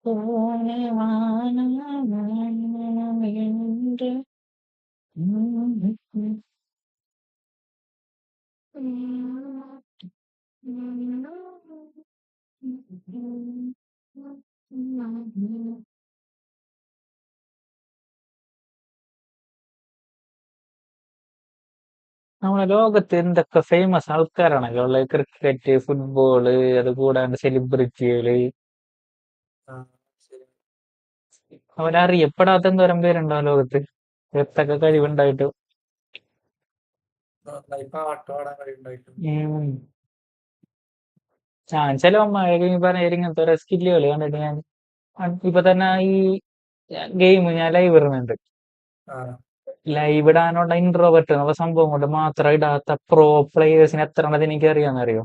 போன வானம் என்று നമ്മുടെ ലോകത്ത് എന്തൊക്കെ ഫേമസ് ആൾക്കാരാണല്ലോ ഉള്ളത്. ക്രിക്കറ്റ്, ഫുട്ബോള്, അത് കൂടാണ്ട് സെലിബ്രിറ്റികള്. ആ, ശരി. അവരറിയപ്പെടാത്ത എന്തോരം പേരുണ്ടാവും ലോകത്ത്. എത്തൊക്കെ കഴിവുണ്ടായിട്ടും. നന്നായി പാട്ട് പാടാൻ കഴിവുണ്ടായിട്ടും. ഉം. ഞാൻ ചിലവന്മാരെ പറഞ്ഞ ഇങ്ങനത്തെ ഓരോ സ്കില്ലുകൾ കണ്ടിട്ട് ഞാൻ ഇപ്പൊ തന്നെ ഈ ഗെയിം ഞാൻ ലൈവ് ഇടുന്നുണ്ട്. ആ ലൈവ് ഇടാനുള്ള ഇൻട്രോവേർട്ട് എന്നുള്ള സംഭവം കൊണ്ട് മാത്രം ഇടാത്ത പ്രോ പ്ലേയേഴ്സിന് എത്ര എണ്ണത്തിന് എനിക്ക് അറിയാമെന്നറിയോ?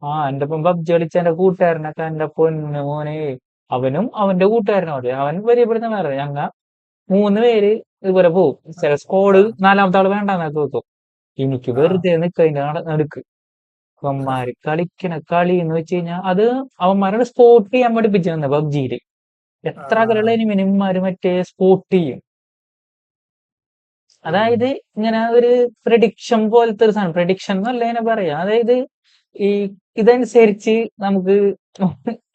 ആ എന്റെ ഒപ്പം പബ്ജി കളിച്ച എന്റെ കൂട്ടുകാരനൊക്കെ എന്റെ പൊന്ന് മോനെ, അവനും അവന്റെ കൂട്ടുകാരനും അതെ, അവൻ പരിചയപ്പെടുന്ന വേറെ ഞങ്ങ 3 പേര് ഇതുപോലെ പോവും. ചില ആ സ്കോഡ് 4-മത്തെ ആള് വേണ്ടെന്നൊക്കെ വെക്കും. എനിക്ക് ആ വെറുതെ നിക്കതിന്റെ നടുക്ക്. അവന്മാര് കളിക്കണ കളി എന്ന് വെച്ച് കഴിഞ്ഞാൽ അത് അവന്മാരുടെ സ്പോട്ട് ചെയ്യാൻ പഠിപ്പിച്ചു തന്നെ പബ്ജിയില്. ആ എത്ര അകലുള്ള എനിമിനെ ഇവന്മാര് മറ്റേ സ്പോട്ട് ചെയ്യും. ഉം. അതായത് ഇങ്ങനെ ഒരു പ്രഡിക്ഷൻ പോലത്തെ ഒരു സാധനം, പ്രഡിക്ഷൻ എന്നല്ല ഇങ്ങനെ പറയാം. അതായത് ഈ ഇതനുസരിച്ച് നമുക്ക്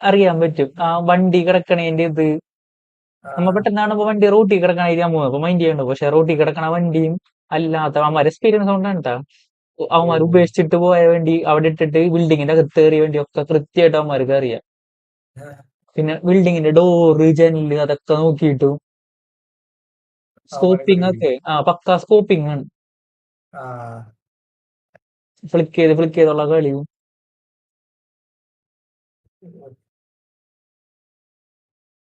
അറിയാൻ പറ്റും ആ വണ്ടി കിടക്കണേന്റെ ഇത്. ആ നമ്മ പെട്ടെന്നാണ് ഇപ്പൊ വണ്ടി റോട്ടിൽ കിടക്കണ ഏരിയ പോകുന്നത്, അപ്പൊ മൈൻഡ് ചെയ്യണ്ടു. പക്ഷെ റോട്ടിൽ കിടക്കണ വണ്ടിയും അല്ലാത്ത അവന്മാരെ എക്സ്പീരിയൻസ് കൊണ്ടാണ് കേട്ടോ. ഓ അവന്മാർ ഉപേക്ഷിച്ചിട്ട് പോയ വണ്ടി അവിടെ ഇട്ടിട്ട് ബിൽഡിങ്ങിന്റെ അകത്ത് കയറിയ വണ്ടി ഒക്കെ കൃത്യമായിട്ട് അവന്മാർക്ക് അറിയാം. പിന്നെ ബിൽഡിങ്ങിന്റെ ഡോറ്, ജനല് അതൊക്കെ നോക്കിയിട്ടു അവന്മാരെ സ്കോപ്പിംഗ് ഒക്കെ കണ്ടുപിടിക്കും. പക്കാ സ്കോപ്പിംഗ് ആണ്. ആ ഫ്ലിക്ക് ചെയ്തുള്ള കളിയും.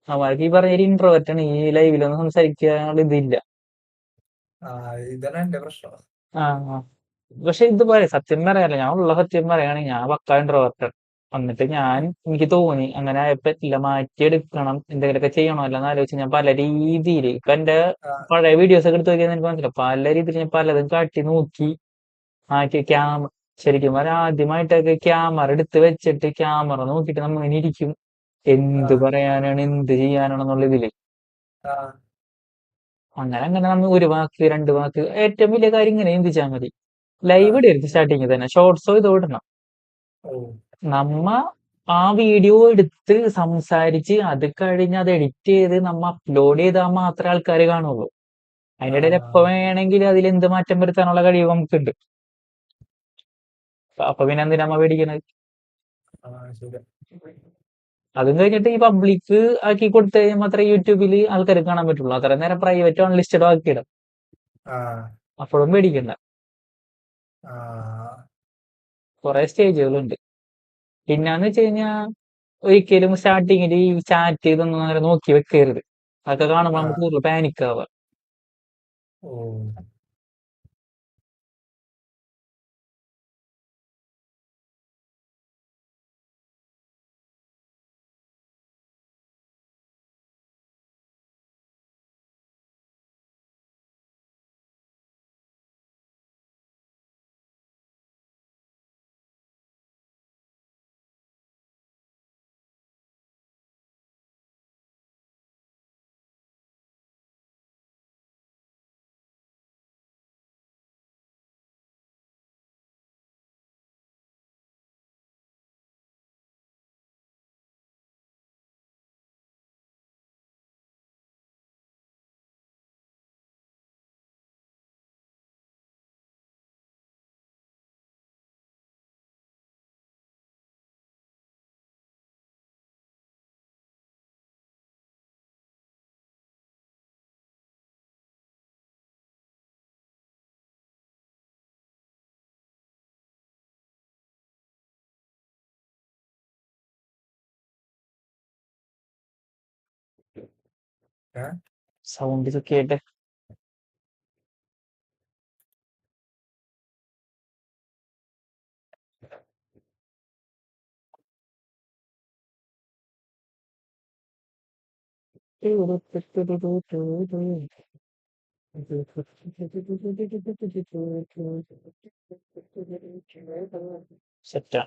അവന്മാർക്ക് ഈ പറഞ്ഞ ഒരു ഇൻട്രോവേർട്ട് ആണ്, ഈ ലൈവിലൊന്നും സംസാരിക്കാനുള്ള ഇതില്ല. ആ ഇതന്നെ എന്റെ പ്രശ്നം. ആ ആ. പക്ഷെ ഇതുപോലെ സത്യം പറയാല്ല, ഞാൻ ഉള്ള സത്യം പറയുകയാണെങ്കിൽ ഞാൻ പക്കാ ഇൻട്രോവേർട്ട്. എന്നിട്ട് എനിക്ക് തോന്നി അങ്ങനെ പറ്റില്ല, മാറ്റിയെടുക്കണം, എന്തെങ്കിലുമൊക്കെ ചെയ്യണമല്ലോ എന്ന് ആലോചിച്ച് ഞാൻ പല രീതിയിൽ ഇപ്പൊ എന്റെ ആ പഴയ വീഡിയോസ് ഒക്കെ എടുത്ത് നോക്കിയാൽ എനിക്ക് മനസ്സിലാവും. പല രീതിയിൽ ഞാൻ പലതും കാട്ടി നോക്കി. ശരിക്കും പറഞ്ഞാൽ ആദ്യമായിട്ടൊക്കെ ക്യാമറ എടുത്ത് വെച്ചിട്ട് ക്യാമറ നോക്കിയിട്ട് നമ്മൾ ഇങ്ങനെ ഇരിക്കും, ആ എന്ത് പറയാനാണ് എന്ത് ചെയ്യാനാണെന്നുള്ള ഇതില്. ആ അങ്ങനെ നമ്മൾ ഒരു വാക്ക് 2 വാക്ക്, ഏറ്റവും വലിയ കാര്യം ഇങ്ങനെ ചിന്തിച്ചാൽ മതി. ആ ലൈവ് ഇടരുത് സ്റ്റാർട്ടിങ് തന്നെ, ഷോർട്സോ ഇത് ഇടണം. ഓ നമ്മ ആ വീഡിയോ എടുത്ത് സംസാരിച്ച് അത് കഴിഞ്ഞ് അത് എഡിറ്റ് ചെയ്ത് നമ്മ അപ്ലോഡ് ചെയ്താൽ മാത്രമേ ആൾക്കാർ കാണുള്ളൂ. ആ അതിന്റെ ഇടയിൽ എപ്പോ വേണമെങ്കിലും അതിൽ എന്ത് മാറ്റം വരുത്താനുള്ള കഴിവ് നമുക്കുണ്ട്. അപ്പൊ പിന്നെ എന്തിനാ നമ്മ പേടിക്കണത്? ആ ശരി. അതും കഴിഞ്ഞിട്ട് ഈ പബ്ലിക് ആക്കി കൊടുത്തു കഴിഞ്ഞാൽ മാത്രമേ യൂട്യൂബിൽ ആൾക്കാർക്ക് കാണാൻ പറ്റുള്ളൂ. അത്ര നേരം പ്രൈവറ്റ് അൺലിസ്റ്റഡ് ആക്കിയിടും. ആ അപ്പോഴും പേടിക്കണ്ട. ആ കുറെ സ്റ്റേജുകളുണ്ട്. പിന്നാന്ന് വെച്ച് കഴിഞ്ഞാൽ ഒരിക്കലും സ്റ്റാർട്ടിങ്ങിൽ ഈ ചാറ്റ് ഇതൊന്നും അങ്ങനെ നോക്കി വെക്കരുത്. അതൊക്കെ കാണുമ്പോൾ ആ നമുക്ക് കൂടുതൽ പാനിക് ആവുക. ഓ ഏ സൗണ്ട് ഇതൊക്കെ ആയിട്ട് സെറ്റാ.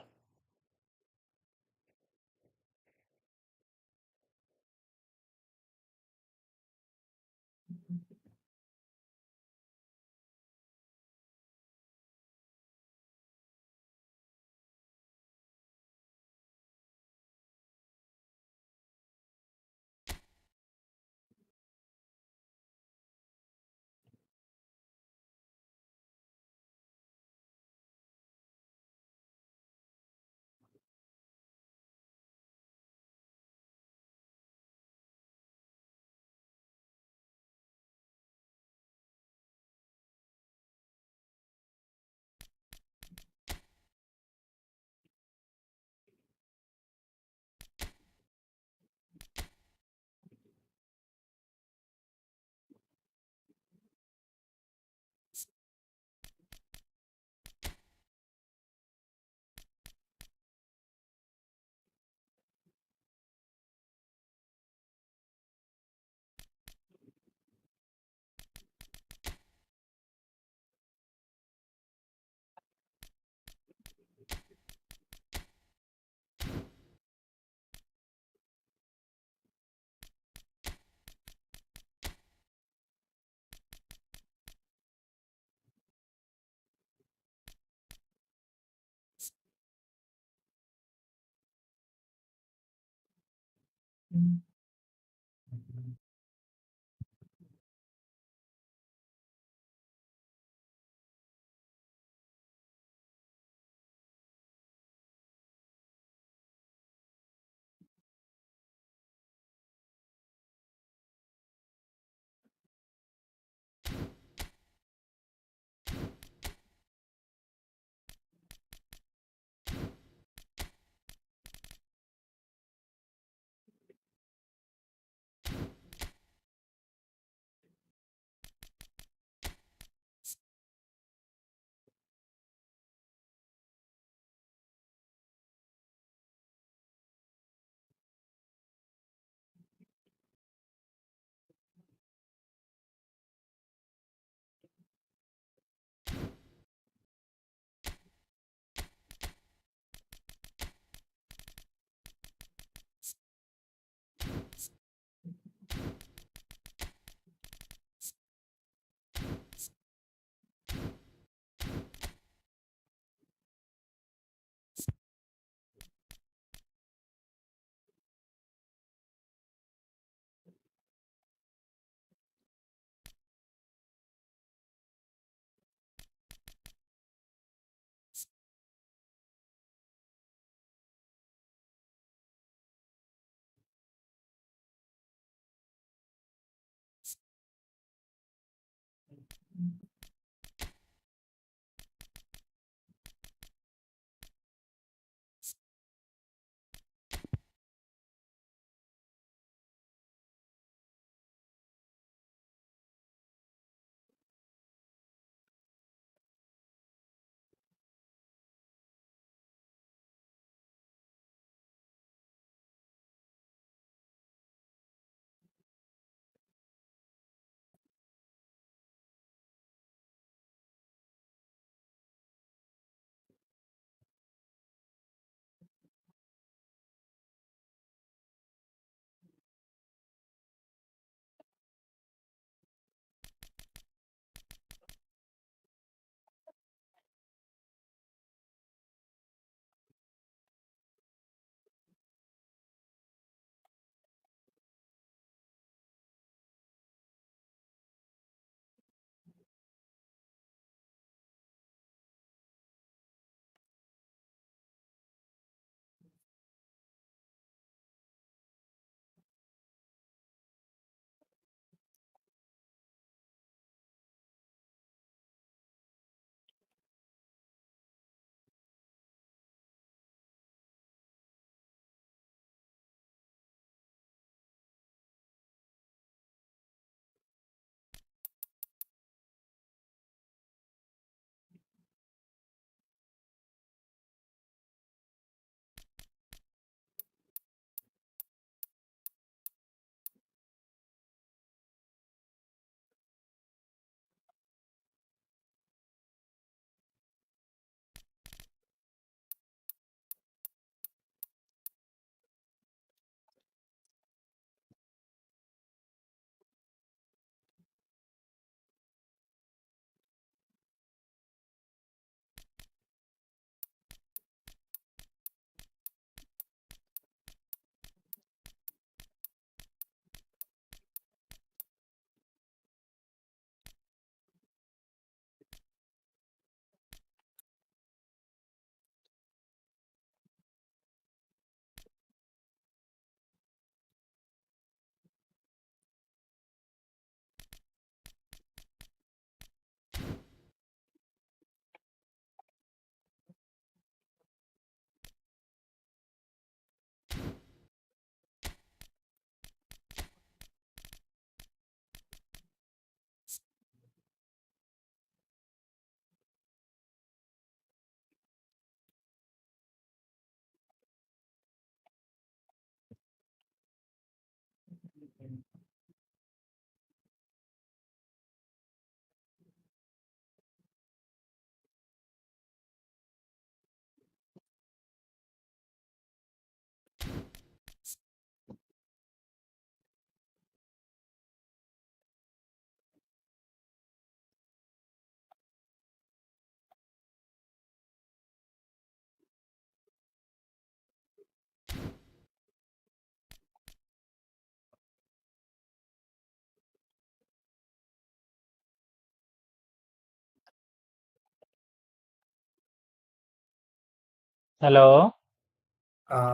ഹലോ.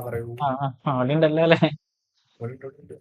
പറയൂ. അവിടെ ഉണ്ടല്ലോ അല്ലേ? ഉണ്ട്.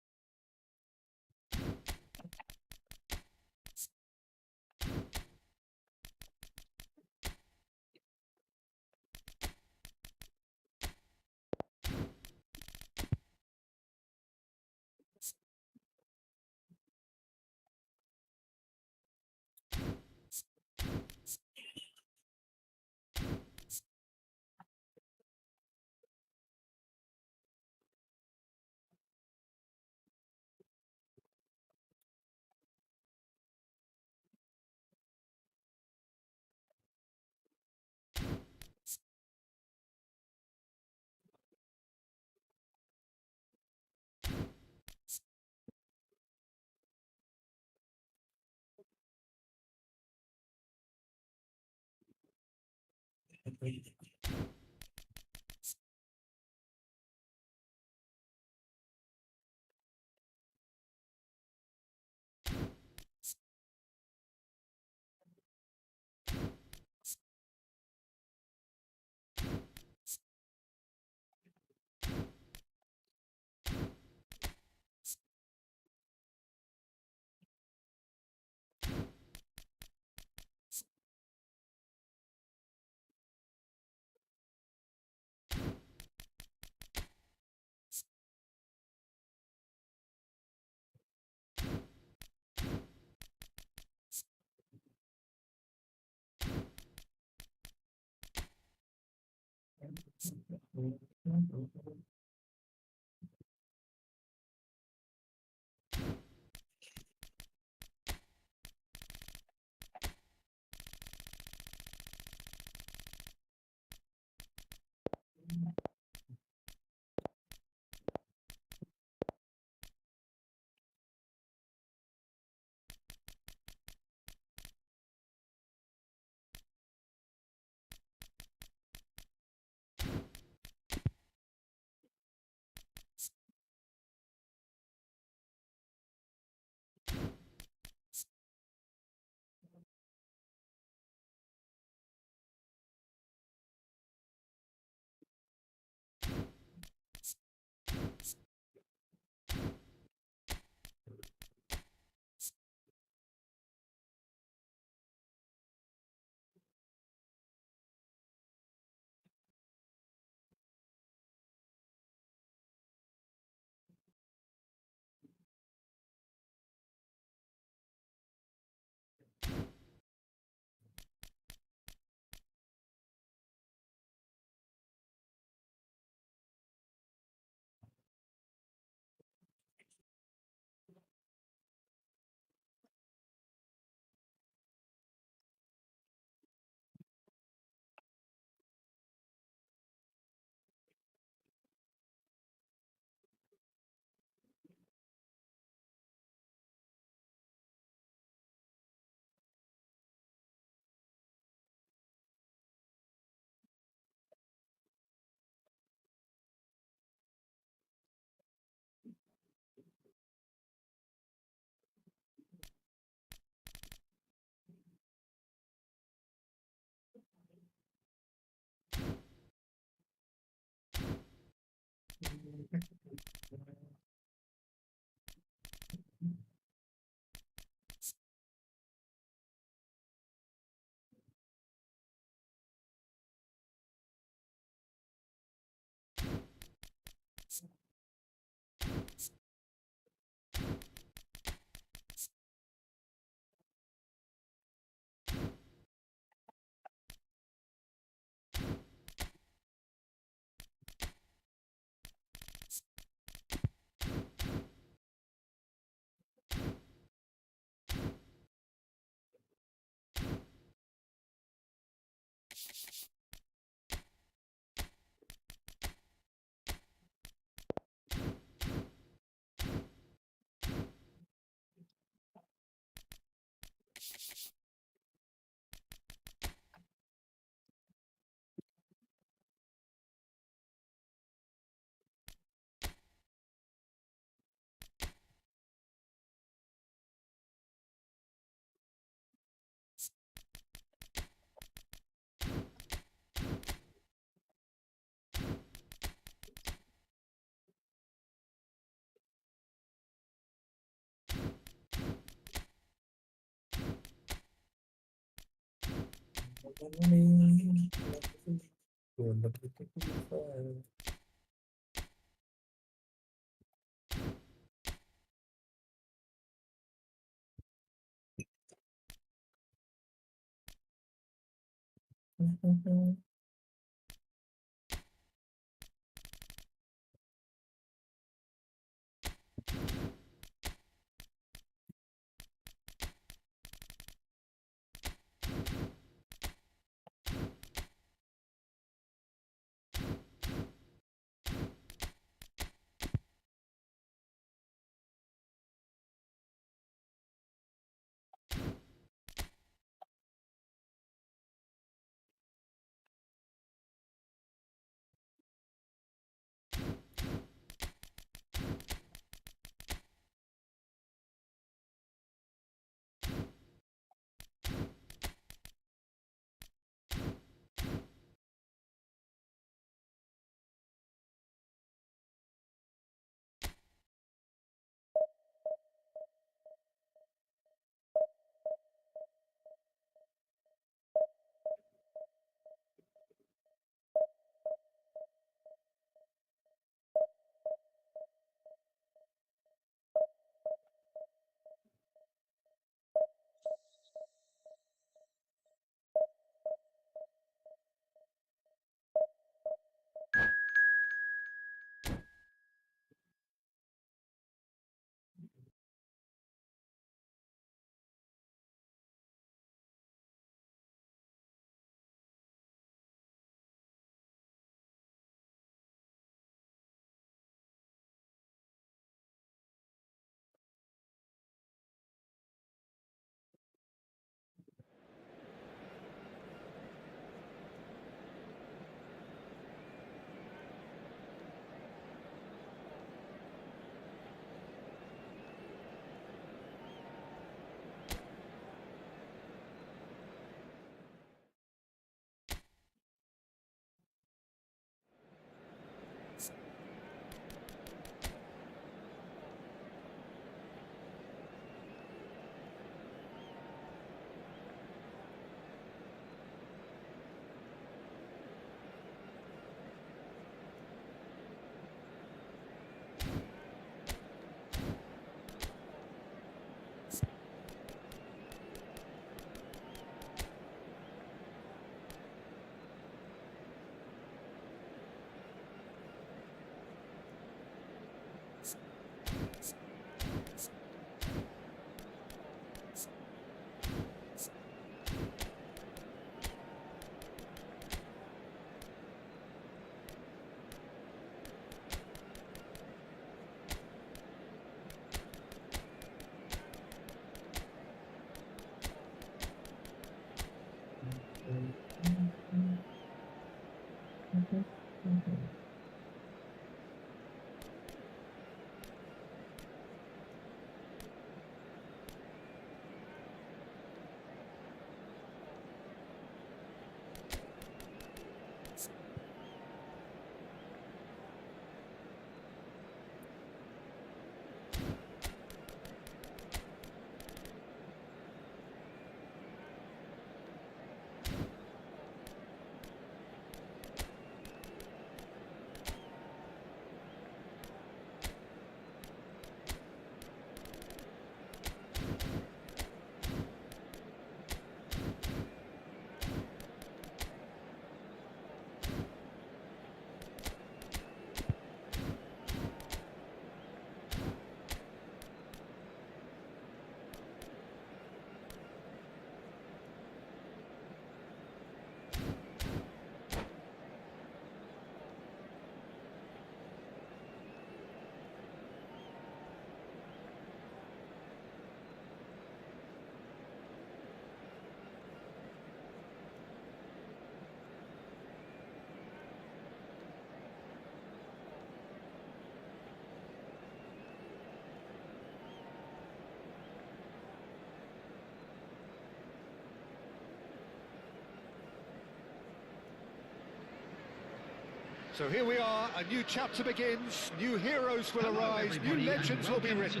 So here we are, a new chapter begins, new heroes will arise, new legends will be written.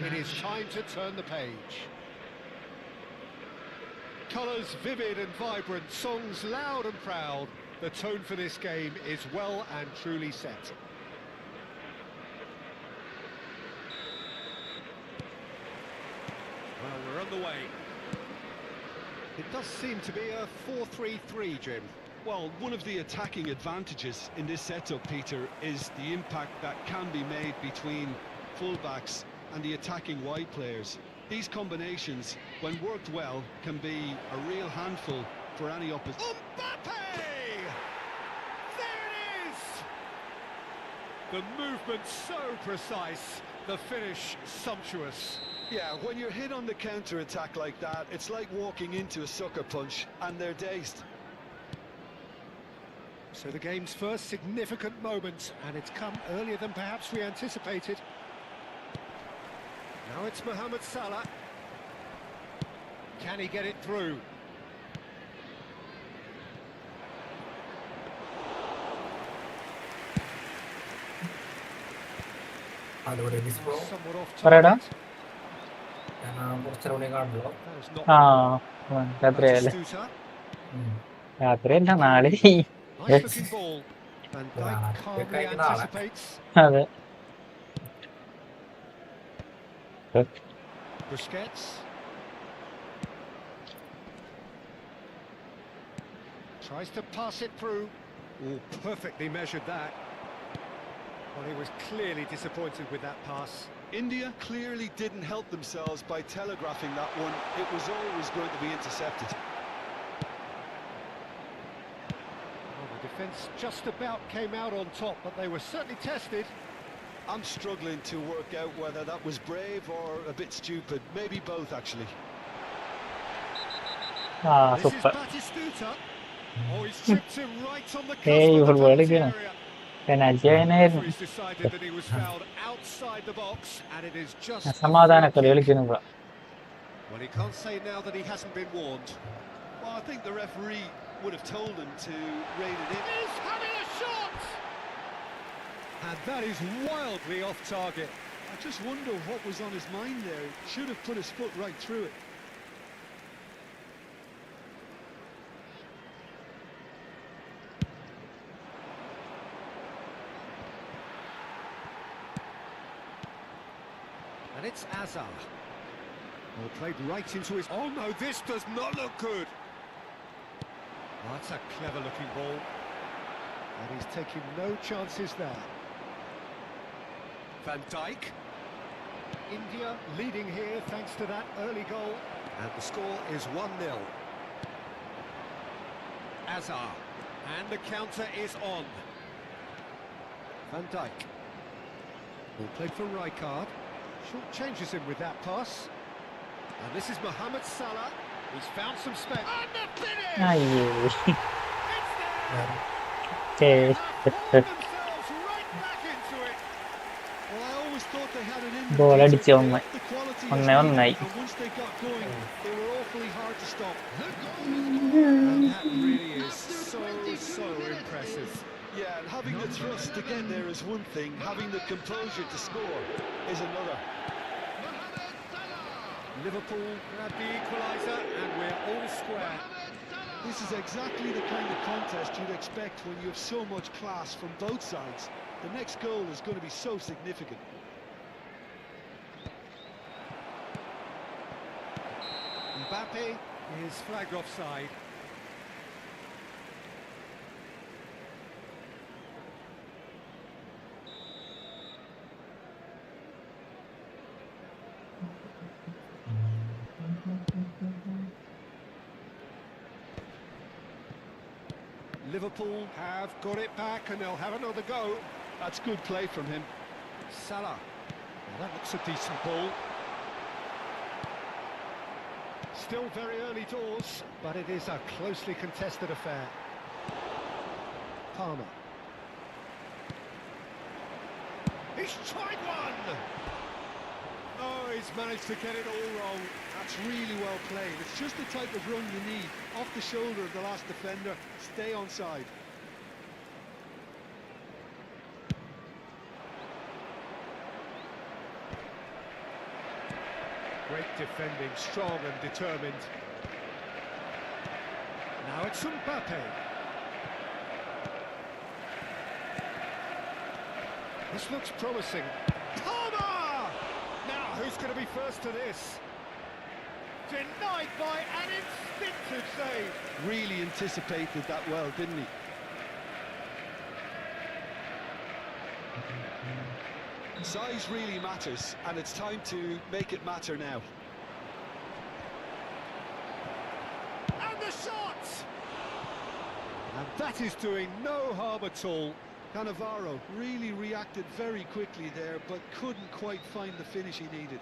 It is time to turn the page. Colours vivid and vibrant, songs loud and proud. The tone for this game is well and truly set. Well, we're on the way. It does seem to be a 4-3-3, Jim. Well, one of the attacking advantages in this setup, Peter, is the impact that can be made between fullbacks and the attacking wide players. These combinations, when worked well, can be a real handful for any opposition. Mbappe! There it is! The movement so precise, the finish sumptuous. Yeah, when you're hit on the counter-attack like that, it's like walking into a sucker punch and they're dazed. So the game's first significant moment, and it's come earlier than perhaps we anticipated. Now it's Mohamed Salah. Can he get it through? അതുപോലെ ഡിസ്പ്ലോ Somewhat off പറയടാ. target. ഞാൻ കുറച്ചുകൂടെ കാണുള്ളൂ. That is not രാത്രിയല്ലേ? Batistuta. രാത്രിയല്ല, നാളെ. Nice looking ball. And Dijk calmly Kijk naar. anticipates. അതെ. Busquets. Tries to pass it through. Oh, perfectly measured that. Well, he was clearly disappointed with that pass. India clearly didn't help themselves by telegraphing that one. It was always going to be intercepted. Well, the defence just about came out on top, but they were certainly tested. I'm struggling to work out whether that was brave or a bit stupid. Maybe both, actually. This is super. Batistuta. Oh, he's tripped him right on the cusp Hey, of the football penalty again. area. Penalty ആയിരുന്നു. Referee's decided that he was fouled outside the box, and it is just a സമാധാനക്കളി free kick. കളിക്കുന്നു ഇപ്പൊ. Well, he can't say now that he hasn't been warned. Well, I think the referee would have told him to rein it in. He's having a shot! And that is wildly off target. I just wonder what was on his mind there. He should have put his foot right through it. And it's Azar. Well, played right into his... Oh no, this does not look good. Oh, that's a clever-looking ball. And he's taking no chances there. Van Dijk. India leading here thanks to that early goal. And the score is 1-0. Azar. And the counter is on. Van Dijk. Ball played for Rijkaard. Short changes him with that pass. And this is Mohamed Salah. He's found some space. And the finish! അയ്യോ. It's Okay. there! Have pulled themselves right back into it. Well, I always thought they had an in Goal them. അടിച്ച് They ഒന്ന്. upped the quality as ഒന്നേ well, ഒന്നായി. and once they got going, they were awfully hard to stop. And that really is so impressive. Yeah, and having the thrust to get there is one thing, having the composure to score is another. Liverpool grab the equaliser and we're all square. This is exactly the kind of contest you'd expect when you have so much class from both sides. The next goal is going to be so significant. Mbappe is flagged offside. Liverpool have got it back and they'll have another go. That's good play from him. Salah. Well, that looks a decent ball. Still very early doors, but it is a closely contested affair. Palmer. He's tried one! Oh, he's managed to get it all wrong. That's really well played. It's just the type of run you need. Off the shoulder of the last defender, stay onside. Great defending, strong and determined. Now it's Mbappe. This looks promising. Palmer! Now, who's going to be first to this? Denied by an instinctive save. Really anticipated that well, didn't he? Size really matters, and it's time to make it matter now. And the shot! And that is doing no harm at all. Cannavaro really reacted very quickly there, but couldn't quite find the finish he needed.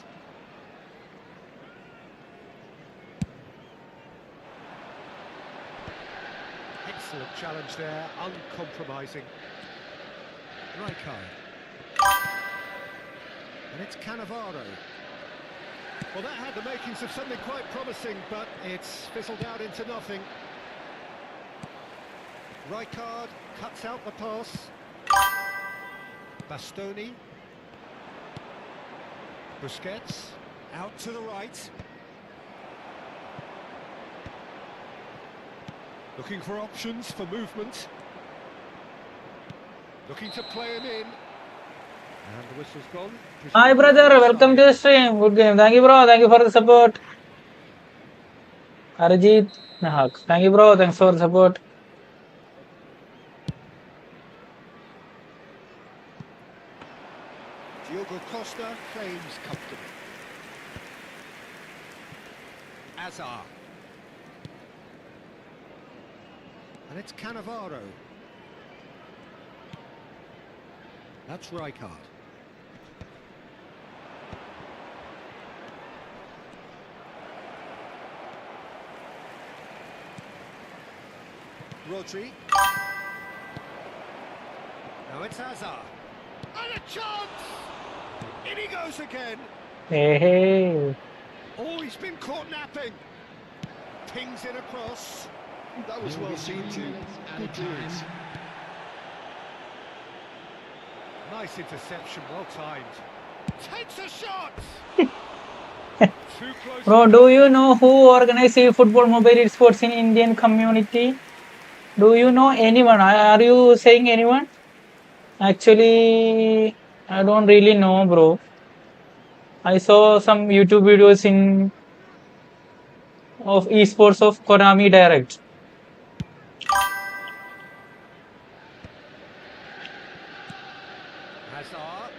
Excellent challenge there, uncompromising. Rijkaard. And it's Cannavaro. Well, that had the makings of something quite promising, but it's fizzled out into nothing. Rijkaard cuts out the pass. Bastoni. Busquets. Out to the right. Looking for options for movement. Looking to play him in. And the whistle's gone. Hi brother, welcome to the stream. Good game. Thank you bro, thank you for the support. Arjit Nahak. Thank you bro, thanks for the support. Diogo Costa claims comfortably. Azar. And it's Cannavaro. That's Rijkaard. Rodri. Now it's Azar. And a chance! In he goes again. Hey. Oh, he's been caught napping. Pings it across. That was well seen too. Good clearance. Nice interception, well timed. Takes a shot! Too close. Bro, do you know who organizes Efootball mobile sports in Indian community? Do you know anyone? Are you saying anyone? Actually, I don't really know, bro. I saw some YouTube videos of esports of Konami Direct. Hazard.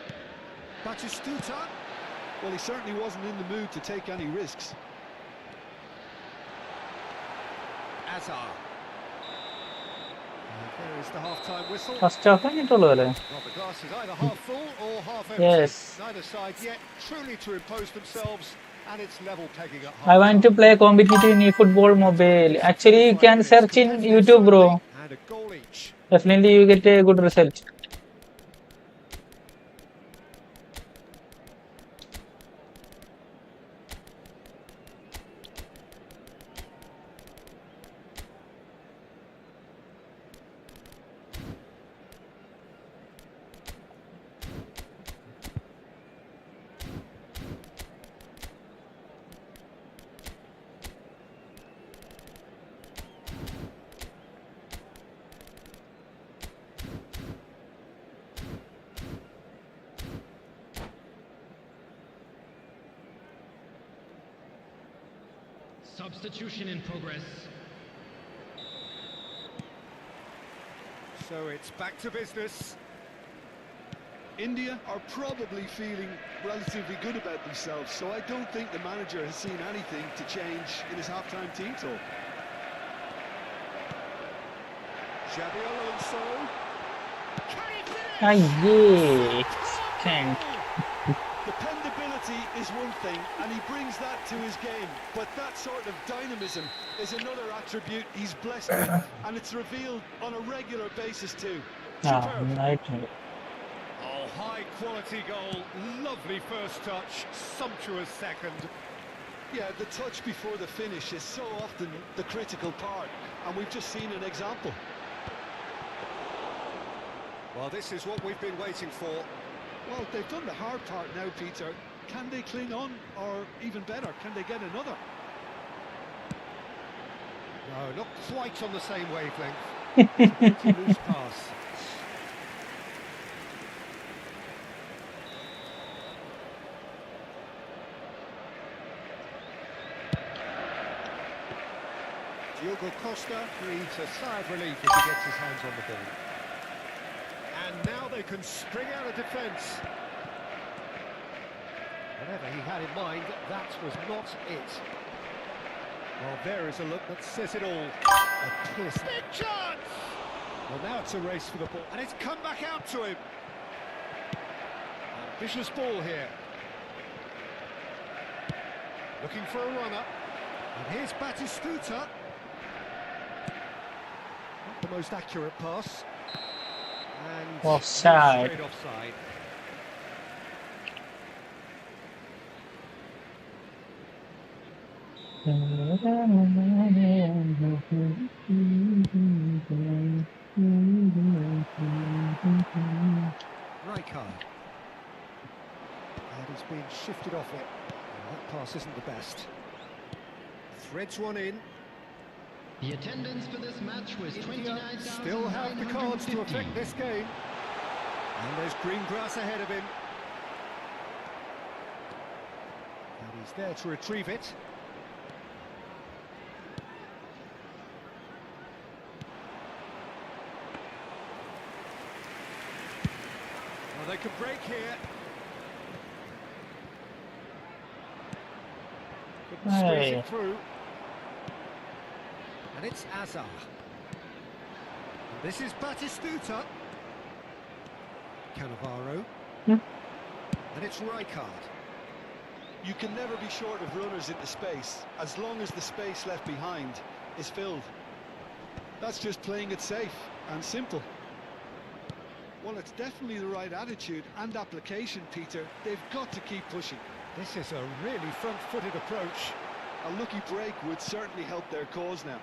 Batistuta. Well, he certainly wasn't in the mood to take any risks. Azar. And there is the half-time whistle. First half ആയിട്ടുള്ളൂ അല്ലേ? Well, the glass is either half full or half empty. Yes. Neither side yet truly to impose themselves, and it's level pegging at half. I want to play competitive in eFootball mobile. Actually, you can search in YouTube, bro. And a goal each. Definitely, you get a good result. Substitution in progress. So it's back to business. India are probably feeling relatively good about themselves, so I don't think the manager has seen anything to change in his half-time team talk. Xabi Alonso. Can he finish? Ah, yeah. Can't. Dependability is one thing, and he brings that to his game, but that sort of dynamism is another attribute he's blessed with, and it's revealed on a regular basis too. Ah, Superb. right. Oh, high quality goal. Lovely first touch. Sumptuous second. Yeah, the touch before the finish is so often the critical part, and we've just seen an example. Well, this is what we've been waiting for. Well, they've done the hard part now, Peter. Can they cling on, or even better, can they get another? No, not quite on the same wavelength. Pretty loose pass. Diogo Costa breathes a sigh of relief as he gets his hands on the ball. And now they can string out a defence. Whatever he had in mind, that was not it. Well, there is a look that says it all. A piercing big chance! Well, now it's a race for the ball, and it's come back out to him. Ambitious ball here. Looking for a runner. And here's Batistuta. Not the most accurate pass. And Offside. straight offside. Rijkaard. And he's being shifted off it. Well, that pass isn't the best. Threads one in. The attendance for this match was India still have the cards to affect this game. And there's green grass ahead of him. And he's there to retrieve it. Well, they could break here. Couldn't squeeze Hey. it through. And it's Azar. And this is Batistuta. Cannavaro. Hmm. And it's Rijkaard. You can never be short of runners into space, as long as the space left behind is filled. That's just playing it safe and simple. Well, it's definitely the right attitude and application, Peter. They've got to keep pushing. This is a really front-footed approach. A lucky break would certainly help their cause now.